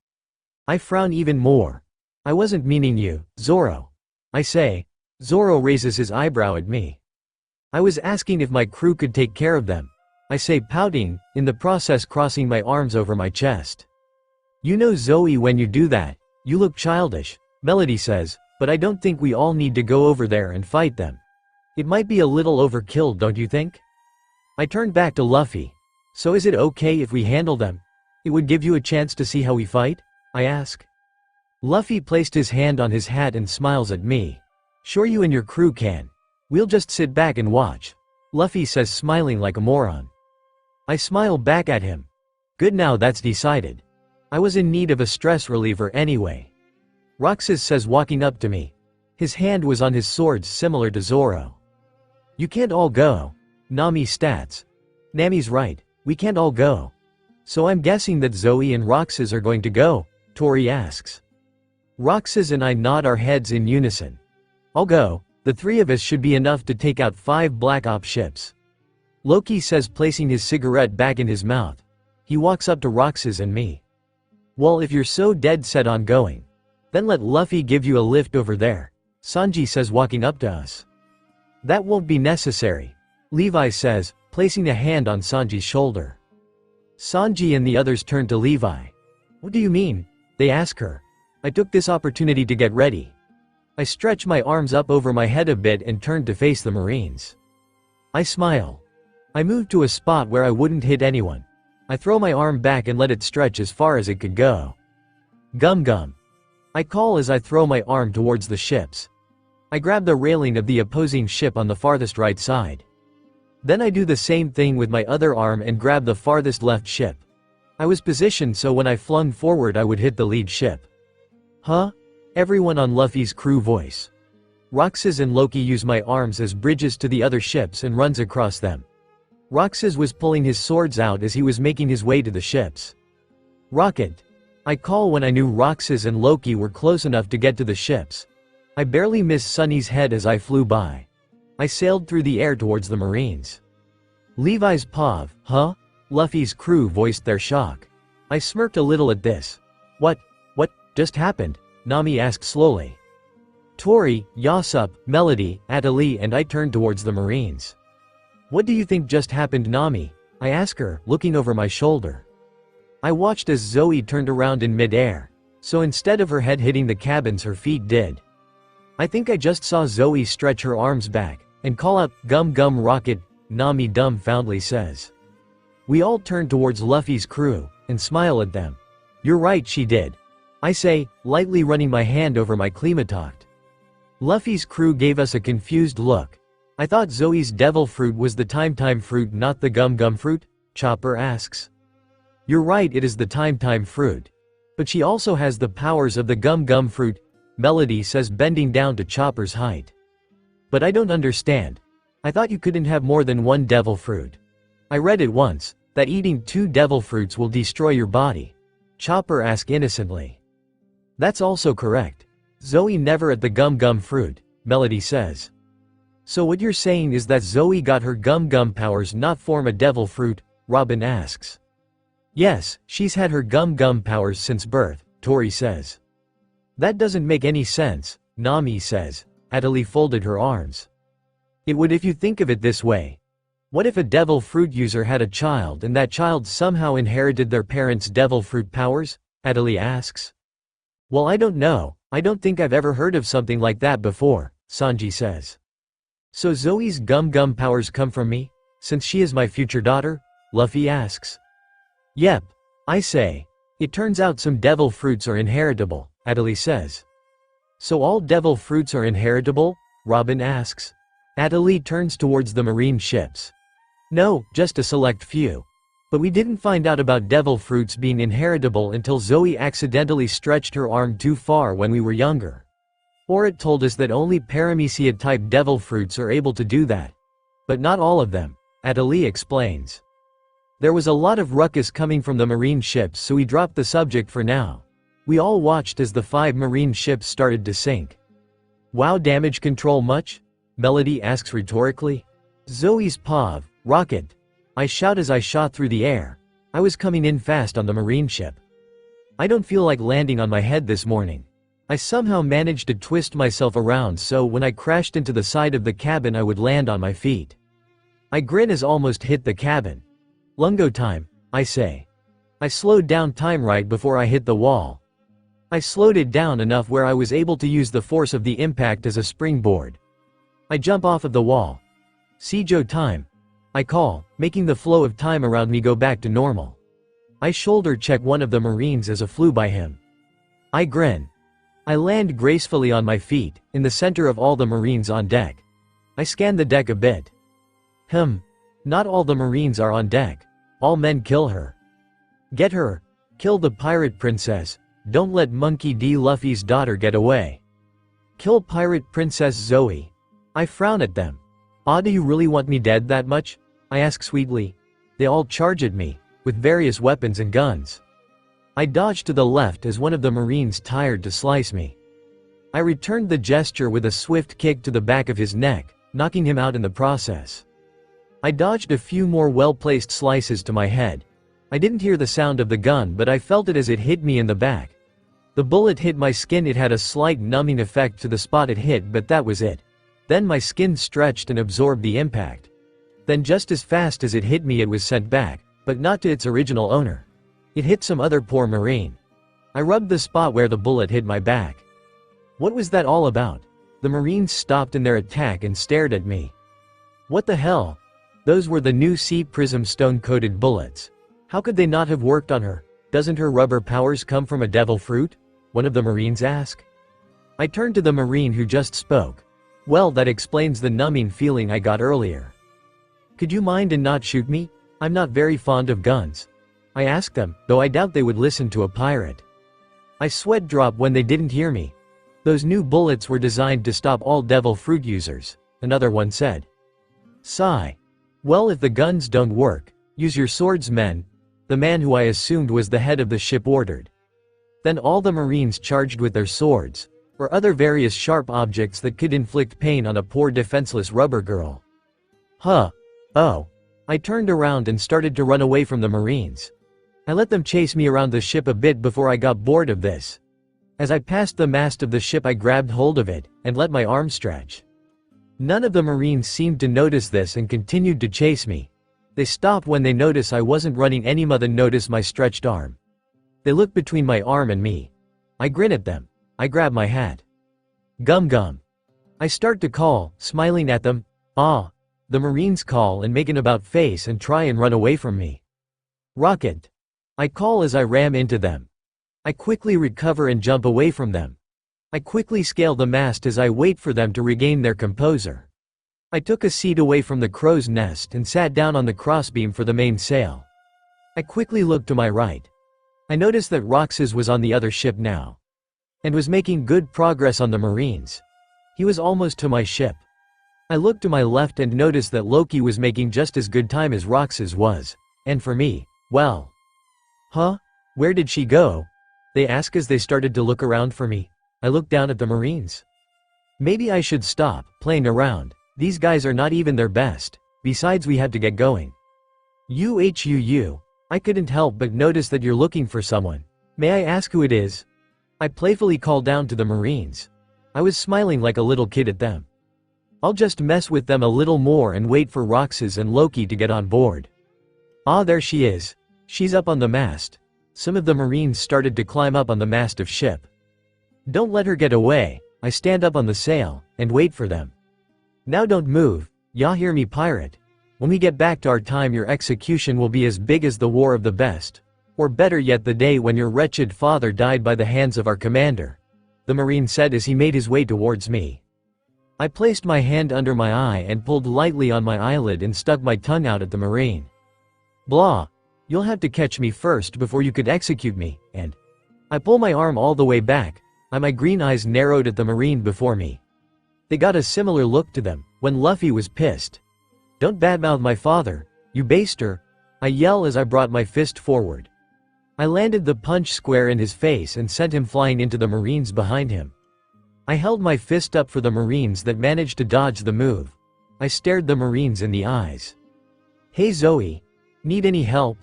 S3: I frown even more. I wasn't meaning you, Zoro. I say. Zoro raises his eyebrow at me. I was asking if my crew could take care of them. I say, pouting, in the process crossing my arms over my chest. You know, Zoe, when you do that, you look childish, Melody says, but I don't think we all need to go over there and fight them. It might be a little overkill, don't you think? I turned back to Luffy. So is it okay if we handle them? It would give you a chance to see how we fight? I ask. Luffy placed his hand on his hat and smiles at me. Sure, you and your crew can. We'll just sit back and watch, Luffy says, smiling like a moron. I smile back at him. Good, now that's decided. I was in need of a stress reliever anyway. Roxas says, walking up to me. His hand was on his sword, similar to Zoro. You can't all go. Nami stats. Nami's right, we can't all go. So I'm guessing that Zoe and Roxas are going to go, Tori asks. Roxas and I nod our heads in unison. I'll go, the three of us should be enough to take out 5 Black Ops ships. Loki says, placing his cigarette back in his mouth. He walks up to Roxas and me. Well, if you're so dead set on going, then let Luffy give you a lift over there, Sanji says, walking up to us. That won't be necessary, Levi says, placing a hand on Sanji's shoulder. Sanji and the others turn to Levi. What do you mean? They ask her. I took this opportunity to get ready. I stretch my arms up over my head a bit and turn to face the Marines. I smile. I move to a spot where I wouldn't hit anyone. I throw my arm back and let it stretch as far as it could go. Gum gum. I call as I throw my arm towards the ships. I grab the railing of the opposing ship on the farthest right side. Then I do the same thing with my other arm and grab the farthest left ship. I was positioned so when I flung forward I would hit the lead ship. Huh? Everyone on Luffy's crew voice. Roxas and Loki use my arms as bridges to the other ships and runs across them. Roxas was pulling his swords out as he was making his way to the ships. Rocket. I call when I knew Roxas and Loki were close enough to get to the ships. I barely missed Sunny's head as I flew by. I sailed through the air towards the Marines. Levi's Pav, huh? Luffy's crew voiced their shock. I smirked a little at this. What just happened? Nami asked slowly. Tori, Yasop, Melody, Atali and I turned towards the Marines. What do you think just happened, Nami? I ask her, looking over my shoulder. I watched as Zoe turned around in mid-air, so instead of her head hitting the cabins her feet did. I think I just saw Zoe stretch her arms back and call out, "Gum gum rocket," Nami dumbfoundedly says. We all turn towards Luffy's crew and smile at them. You're right, she did, I say, lightly running my hand over my Klimatoct. Luffy's crew gave us a confused look. I thought Zoe's devil fruit was the time fruit, not the gum gum fruit, Chopper asks. You're right, it is the time fruit. But she also has the powers of the gum gum fruit, Melody says, bending down to Chopper's height. But I don't understand. I thought you couldn't have more than one devil fruit. I read it once, that eating 2 devil fruits will destroy your body. Chopper asks innocently. That's also correct. Zoe never ate the gum gum fruit, Melody says. So what you're saying is that Zoe got her gum gum powers not from a devil fruit, Robin asks. Yes, she's had her gum gum powers since birth, Tori says. That doesn't make any sense, Nami says. Atali folded her arms. It would if you think of it this way. What if a devil fruit user had a child and that child somehow inherited their parents' devil fruit powers? Atali asks. Well, I don't know, I don't think I've ever heard of something like that before, Sanji says. So Zoe's gum gum powers come from me, since she is my future daughter? Luffy asks. Yep, I say. It turns out some devil fruits are inheritable, Atali says. So all devil fruits are inheritable? Robin asks. Atali turns towards the marine ships. No, just a select few. But we didn't find out about devil fruits being inheritable until Zoe accidentally stretched her arm too far when we were younger. Or it told us that only Paramecia-type devil fruits are able to do that. But not all of them, Atali explains. There was a lot of ruckus coming from the marine ships, so we dropped the subject for now. We all watched as the 5 marine ships started to sink. Wow, damage control much? Melody asks rhetorically. Zoe's Pav, rocket. I shout as I shot through the air. I was coming in fast on the marine ship. I don't feel like landing on my head this morning. I somehow managed to twist myself around so when I crashed into the side of the cabin I would land on my feet. I grin as almost hit the cabin. Lungo time, I say. I slowed down time right before I hit the wall. I slowed it down enough where I was able to use the force of the impact as a springboard. I jump off of the wall. Seijo time, I call, making the flow of time around me go back to normal. I shoulder check one of the Marines as I flew by him. I grin. I land gracefully on my feet, in the center of all the Marines on deck. I scan the deck a bit. Not all the Marines are on deck. All men kill her. Get her. Kill the pirate princess. Don't let Monkey D. Luffy's daughter get away. Kill pirate princess Zoe. I frown at them. Do you really want me dead that much? I ask sweetly. They all charge at me, with various weapons and guns. I dodge to the left as one of the Marines tired to slice me. I returned the gesture with a swift kick to the back of his neck, knocking him out in the process. I dodged a few more well-placed slices to my head. I didn't hear the sound of the gun, but I felt it as it hit me in the back. The bullet hit my skin. It had a slight numbing effect to the spot it hit, but that was it. Then my skin stretched and absorbed the impact. Then just as fast as it hit me, it was sent back, but not to its original owner. It hit some other poor Marine. I rubbed the spot where the bullet hit my back. What was that all about? The Marines stopped in their attack and stared at me. What the hell? Those were the new sea prism stone-coated bullets. How could they not have worked on her? Doesn't her rubber powers come from a devil fruit? One of the Marines asked. I turned to the Marine who just spoke. Well, that explains the numbing feeling I got earlier. Could you mind and not shoot me? I'm not very fond of guns. I asked them, though I doubt they would listen to a pirate. I sweat drop when they didn't hear me. Those new bullets were designed to stop all devil fruit users, another one said. Sigh. Well, if the guns don't work, use your swordsman, the man who I assumed was the head of the ship ordered. Then all the Marines charged with their swords, or other various sharp objects that could inflict pain on a poor defenseless rubber girl. Oh. I turned around and started to run away from the Marines. I let them chase me around the ship a bit before I got bored of this. As I passed the mast of the ship, I grabbed hold of it and let my arm stretch. None of the Marines seemed to notice this and continued to chase me. They stopped when they noticed I wasn't running anymore than notice my stretched arm. They looked between my arm and me. I grin at them. I grab my hat. Gum. I start to call, smiling at them. The Marines call and make an about face and try and run away from me. Rocket. I call as I ram into them. I quickly recover and jump away from them. I quickly scale the mast as I wait for them to regain their composure. I took a seat away from the crow's nest and sat down on the crossbeam for the mainsail. I quickly looked to my right. I noticed that Roxas was on the other ship now, and was making good progress on the Marines. He was almost to my ship. I looked to my left and noticed that Loki was making just as good time as Roxas was, and for me, well. Where did she go? They asked as they started to look around for me. I looked down at the Marines. Maybe I should stop playing around. These guys are not even their best. Besides, we had to get going. I couldn't help but notice that you're looking for someone. May I ask who it is? I playfully called down to the Marines. I was smiling like a little kid at them. I'll just mess with them a little more and wait for Roxas and Loki to get on board. There she is. She's up on the mast. Some of the Marines started to climb up on the mast of ship. Don't let her get away. I stand up on the sail and wait for them. Now don't move. Ya hear me, pirate? When we get back to our time, your execution will be as big as the War of the Best. Or better yet, the day when your wretched father died by the hands of our commander, the Marine said as he made his way towards me. I placed my hand under my eye and pulled lightly on my eyelid and stuck my tongue out at the Marine. Blah. You'll have to catch me first before you could execute me, and I pull my arm all the way back. My green eyes narrowed at the Marine before me. They got a similar look to them when Luffy was pissed. Don't badmouth my father, you baster, I yell as I brought my fist forward. I landed the punch square in his face and sent him flying into the Marines behind him. I held my fist up for the Marines that managed to dodge the move. I stared the Marines in the eyes. Hey Zoe. Need any help?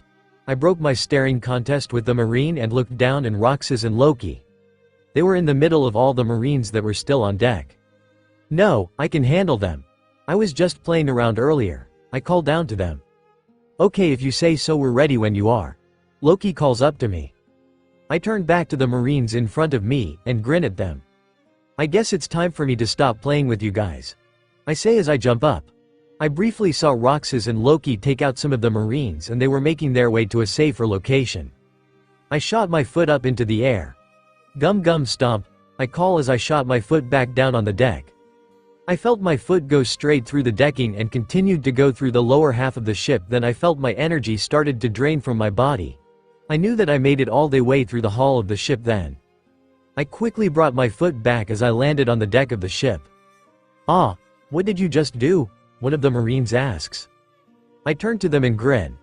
S3: I broke my staring contest with the Marine and looked down at Roxas and Loki. They were in the middle of all the Marines that were still on deck. No, I can handle them. I was just playing around earlier. I called down to them. Okay, if you say so, we're ready when you are. Loki calls up to me. I turn back to the Marines in front of me and grin at them. I guess it's time for me to stop playing with you guys, I say as I jump up. I briefly saw Roxas and Loki take out some of the Marines and they were making their way to a safer location. I shot my foot up into the air. Gum gum stomp, I call as I shot my foot back down on the deck. I felt my foot go straight through the decking and continued to go through the lower half of the ship. Then I felt my energy started to drain from my body. I knew that I made it all the way through the hull of the ship then. I quickly brought my foot back as I landed on the deck of the ship. Ah, what did you just do? One of the Marines asks. I turn to them and grin.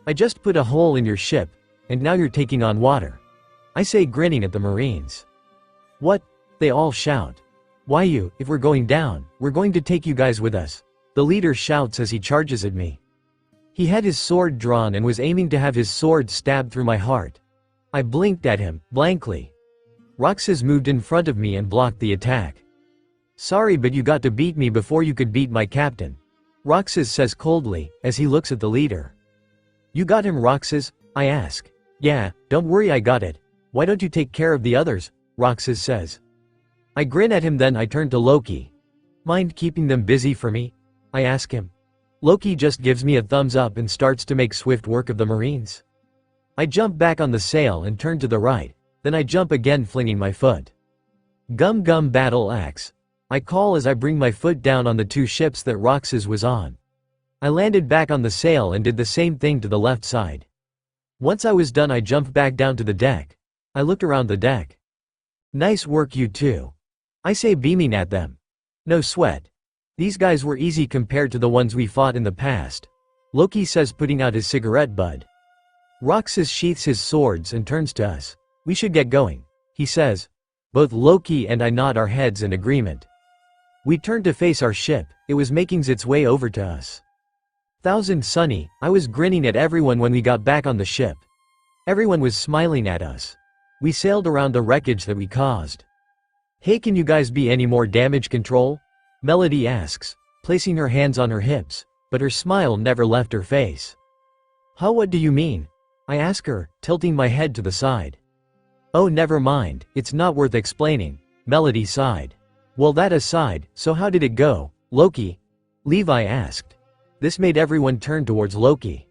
S3: I just put a hole in your ship, and now you're taking on water, I say, grinning at the Marines. What? They all shout. Why you? If we're going down, we're going to take you guys with us, the leader shouts as he charges at me. He had his sword drawn and was aiming to have his sword stabbed through my heart. I blinked at him, blankly. Roxas moved in front of me and blocked the attack. Sorry, but you got to beat me before you could beat my captain, Roxas says coldly, as he looks at the leader. You got him, Roxas? I ask. Yeah, don't worry, I got it. Why don't you take care of the others? Roxas says. I grin at him, then I turn to Loki. Mind keeping them busy for me? I ask him. Loki just gives me a thumbs up and starts to make swift work of the Marines. I jump back on the sail and turn to the right, then I jump again, flinging my foot. Gum gum battle axe, I call as I bring my foot down on the two ships that Roxas was on. I landed back on the sail and did the same thing to the left side. Once I was done, I jumped back down to the deck. I looked around the deck. Nice work, you two, I say, beaming at them. No sweat. These guys were easy compared to the ones we fought in the past, Loki says, putting out his cigarette butt. Roxas sheaths his swords and turns to us. We should get going, he says. Both Loki and I nod our heads in agreement. We turned to face our ship. It was making its way over to us. Thousand Sunny, I was grinning at everyone when we got back on the ship. Everyone was smiling at us. We sailed around the wreckage that we caused. Hey, can you guys be any more damage control? Melody asks, placing her hands on her hips, but her smile never left her face. Huh, what do you mean? I ask her, tilting my head to the side. Oh, never mind, it's not worth explaining, Melody sighed. Well, that aside, so how did it go, Loki? Levi asked. This made everyone turn towards Loki.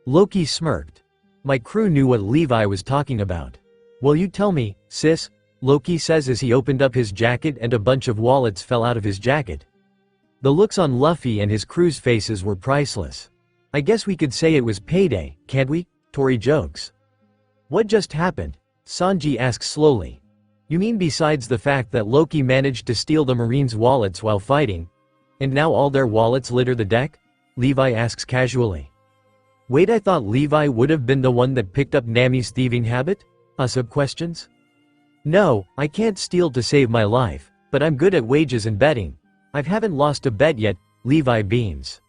S3: Loki smirked. My crew knew what Levi was talking about. Well, you tell me, sis, Loki says as he opened up his jacket and a bunch of wallets fell out of his jacket. The looks on Luffy and his crew's faces were priceless. I guess we could say it was payday, can't we? Tori jokes. What just happened? Sanji asks slowly. You mean besides the fact that Loki managed to steal the Marines' wallets while fighting, and now all their wallets litter the deck? Levi asks casually. Wait, I thought Levi would have been the one that picked up Nami's thieving habit? Usopp questions. No, I can't steal to save my life, but I'm good at wages and betting. I haven't lost a bet yet, Levi beams.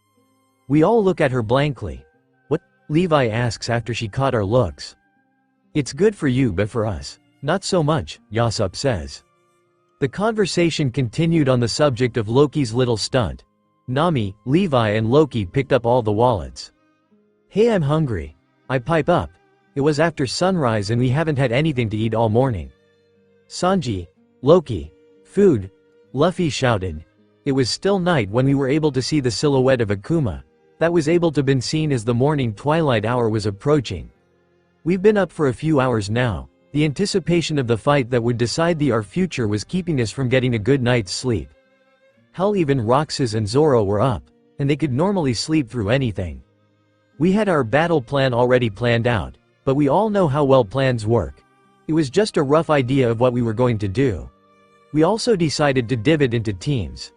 S3: We all look at her blankly. What? Levi asks after she caught our looks. It's good for you, but for us, not so much, Usopp says. The conversation continued on the subject of Loki's little stunt. Nami, Levi and Loki picked up all the wallets. Hey, I'm hungry, I pipe up. It was after sunrise and we haven't had anything to eat all morning. Sanji, Loki, food, Luffy shouted. It was still night when we were able to see the silhouette of Akuma. That was able to been seen as the morning twilight hour was approaching. We've been up for a few hours now. The anticipation of the fight that would decide our future was keeping us from getting a good night's sleep. Hell, even Roxas and Zoro were up, and they could normally sleep through anything. We had our battle plan already planned out, but we all know how well plans work. It was just a rough idea of what we were going to do. We also decided to divide into teams.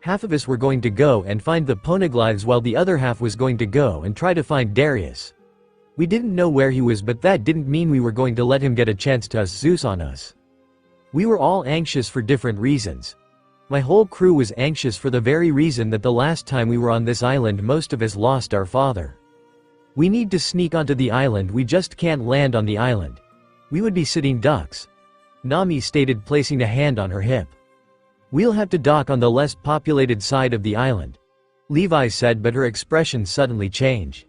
S3: Half of us were going to go and find the Poneglyphs while the other half was going to go and try to find Darius. We didn't know where he was, but that didn't mean we were going to let him get a chance to Zeus on us. We were all anxious for different reasons. My whole crew was anxious for the very reason that the last time we were on this island most of us lost our father. We need to sneak onto the island, we just can't land on the island. We would be sitting ducks. Nami stated, placing a hand on her hip. We'll have to dock on the less populated side of the island, Levi said, but her expression suddenly changed.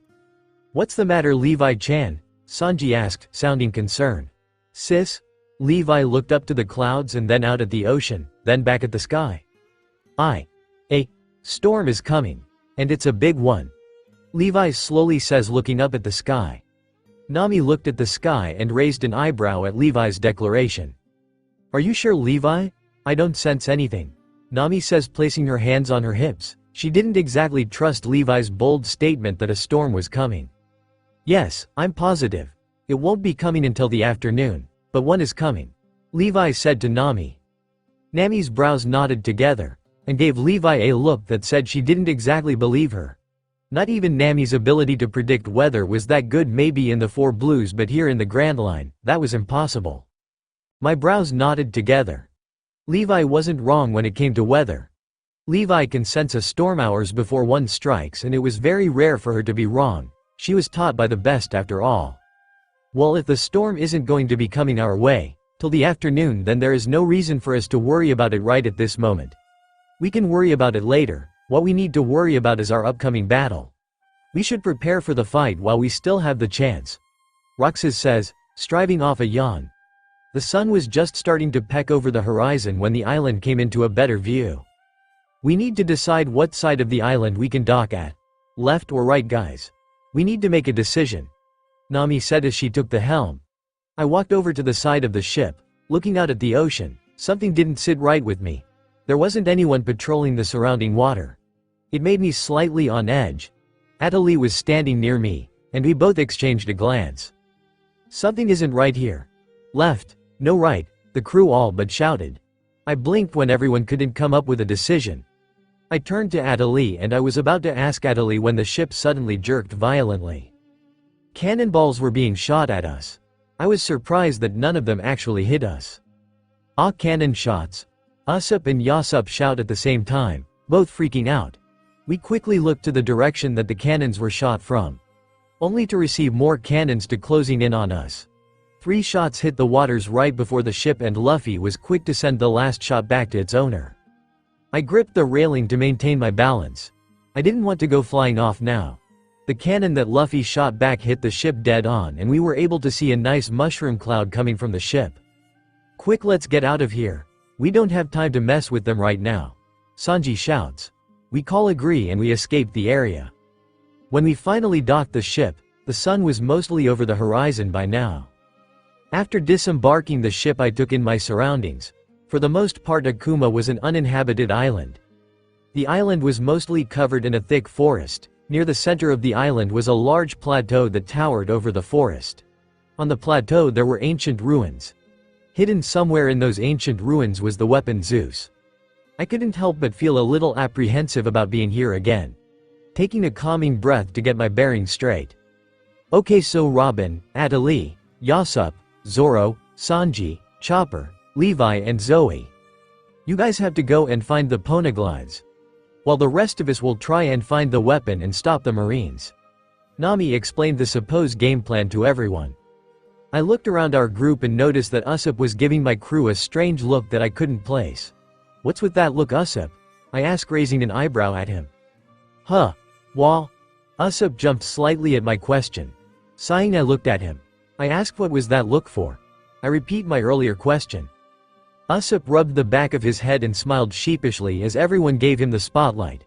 S3: What's the matter, Levi-chan? Sanji asked, sounding concerned. Sis? Levi looked up to the clouds and then out at the ocean, then back at the sky. A storm is coming. And it's a big one. Levi slowly says, looking up at the sky. Nami looked at the sky and raised an eyebrow at Levi's declaration. Are you sure, Levi? I don't sense anything. Nami says, placing her hands on her hips. She didn't exactly trust Levi's bold statement that a storm was coming. Yes, I'm positive. It won't be coming until the afternoon, but one is coming. Levi said to Nami. Nami's brows knotted together, and gave Levi a look that said she didn't exactly believe her. Not even Nami's ability to predict weather was that good, maybe in the Four Blues, but here in the Grand Line, that was impossible. My brows knotted together. Levi wasn't wrong when it came to weather. Levi can sense a storm hours before one strikes, and it was very rare for her to be wrong. She was taught by the best after all. Well, if the storm isn't going to be coming our way till the afternoon, then there is no reason for us to worry about it right at this moment. We can worry about it later. What we need to worry about is our upcoming battle. We should prepare for the fight while we still have the chance. Roxas says, striving off a yawn. The sun was just starting to peek over the horizon when the island came into a better view. We need to decide what side of the island we can dock at. Left or right, guys? We need to make a decision. Nami said as she took the helm. I walked over to the side of the ship, looking out at the ocean. Something didn't sit right with me. There wasn't anyone patrolling the surrounding water. It made me slightly on edge. Atali was standing near me, and we both exchanged a glance. Something isn't right here. Left, no right, the crew all but shouted. I blinked when everyone couldn't come up with a decision. I turned to Atali and I was about to ask Atali when the ship suddenly jerked violently. Cannonballs were being shot at us. I was surprised that none of them actually hit us. Ah, cannon shots. Usopp and Yasopp shout at the same time, both freaking out. We quickly looked to the direction that the cannons were shot from, only to receive more cannons to closing in on us. 3 shots hit the waters right before the ship and Luffy was quick to send the last shot back to its owner. I gripped the railing to maintain my balance. I didn't want to go flying off now. The cannon that Luffy shot back hit the ship dead on and we were able to see a nice mushroom cloud coming from the ship. Quick, let's get out of here. We don't have time to mess with them right now. Sanji shouts. We all agree and we escaped the area. When we finally docked the ship, the sun was mostly over the horizon by now. After disembarking the ship, I took in my surroundings. For the most part, Akuma was an uninhabited island. The island was mostly covered in a thick forest. Near the center of the island was a large plateau that towered over the forest. On the plateau there were ancient ruins. Hidden somewhere in those ancient ruins was the weapon Zeus. I couldn't help but feel a little apprehensive about being here again. Taking a calming breath to get my bearings straight. Okay, so Robin, Atali, Yasopp, Zoro, Sanji, Chopper, Levi and Zoe. You guys have to go and find the Poneglyphs, while the rest of us will try and find the weapon and stop the Marines. Nami explained the supposed game plan to everyone. I looked around our group and noticed that Usopp was giving my crew a strange look that I couldn't place. What's with that look, Usopp? I asked, raising an eyebrow at him. Huh? Wah? Usopp jumped slightly at my question. Sighing, I looked at him. I asked what was that look for. I repeat my earlier question. Usopp rubbed the back of his head and smiled sheepishly as everyone gave him the spotlight.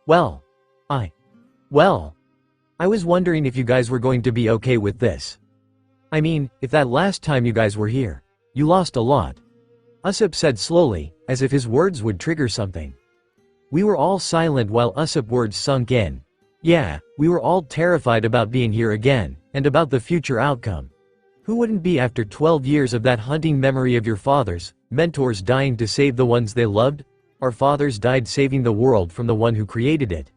S3: Well, I was wondering if you guys were going to be okay with this. I mean, if that last time you guys were here, you lost a lot. Usopp said slowly, as if his words would trigger something. We were all silent while Usopp's words sunk in. Yeah, we were all terrified about being here again, and about the future outcome. Who wouldn't be after 12 years of that hunting memory of your fathers, mentors dying to save the ones they loved? Our fathers died saving the world from the one who created it.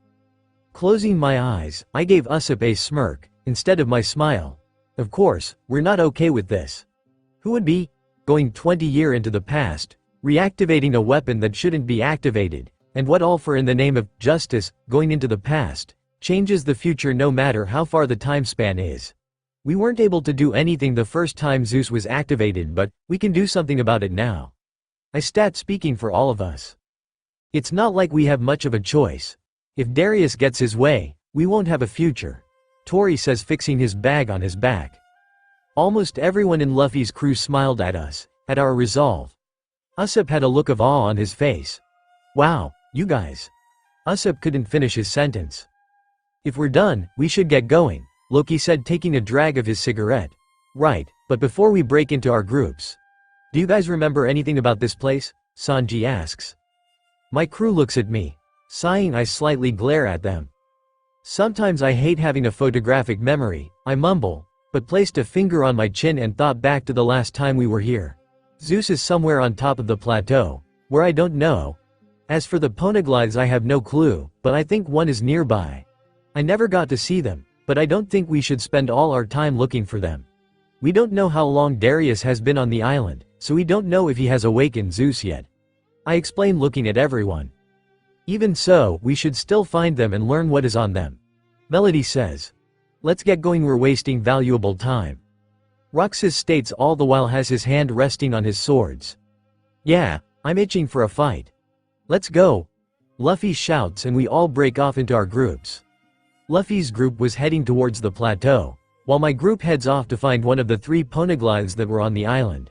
S3: Closing my eyes, I gave Usopp a smirk, instead of my smile. Of course, we're not okay with this. Who would be? Going 20 years into the past, reactivating a weapon that shouldn't be activated, and what all for in the name of justice, going into the past, changes the future no matter how far the time span is. We weren't able to do anything the first time Zeus was activated, but we can do something about it now. I stat speaking for all of us. It's not like we have much of a choice. If Darius gets his way, we won't have a future. Tori says, fixing his bag on his back. Almost everyone in Luffy's crew smiled at us, at our resolve. Usopp had a look of awe on his face. Wow, you guys. Usopp couldn't finish his sentence. If we're done, we should get going, Loki said, taking a drag of his cigarette. Right, but before we break into our groups. Do you guys remember anything about this place? Sanji asks. My crew looks at me. Sighing, I slightly glare at them. Sometimes I hate having a photographic memory, I mumble, but placed a finger on my chin and thought back to the last time we were here. Zeus is somewhere on top of the plateau, where I don't know. As for the poneglyphs, I have no clue, but I think one is nearby. I never got to see them, but I don't think we should spend all our time looking for them. We don't know how long Darius has been on the island, so we don't know if he has awakened Zeus yet. I explain, looking at everyone. Even so, we should still find them and learn what is on them. Melody says. Let's get going, we're wasting valuable time. Roxas states, all the while has his hand resting on his swords. Yeah, I'm itching for a fight. Let's go. Luffy shouts and we all break off into our groups. Luffy's group was heading towards the plateau, while my group heads off to find one of the 3 poneglyphs that were on the island.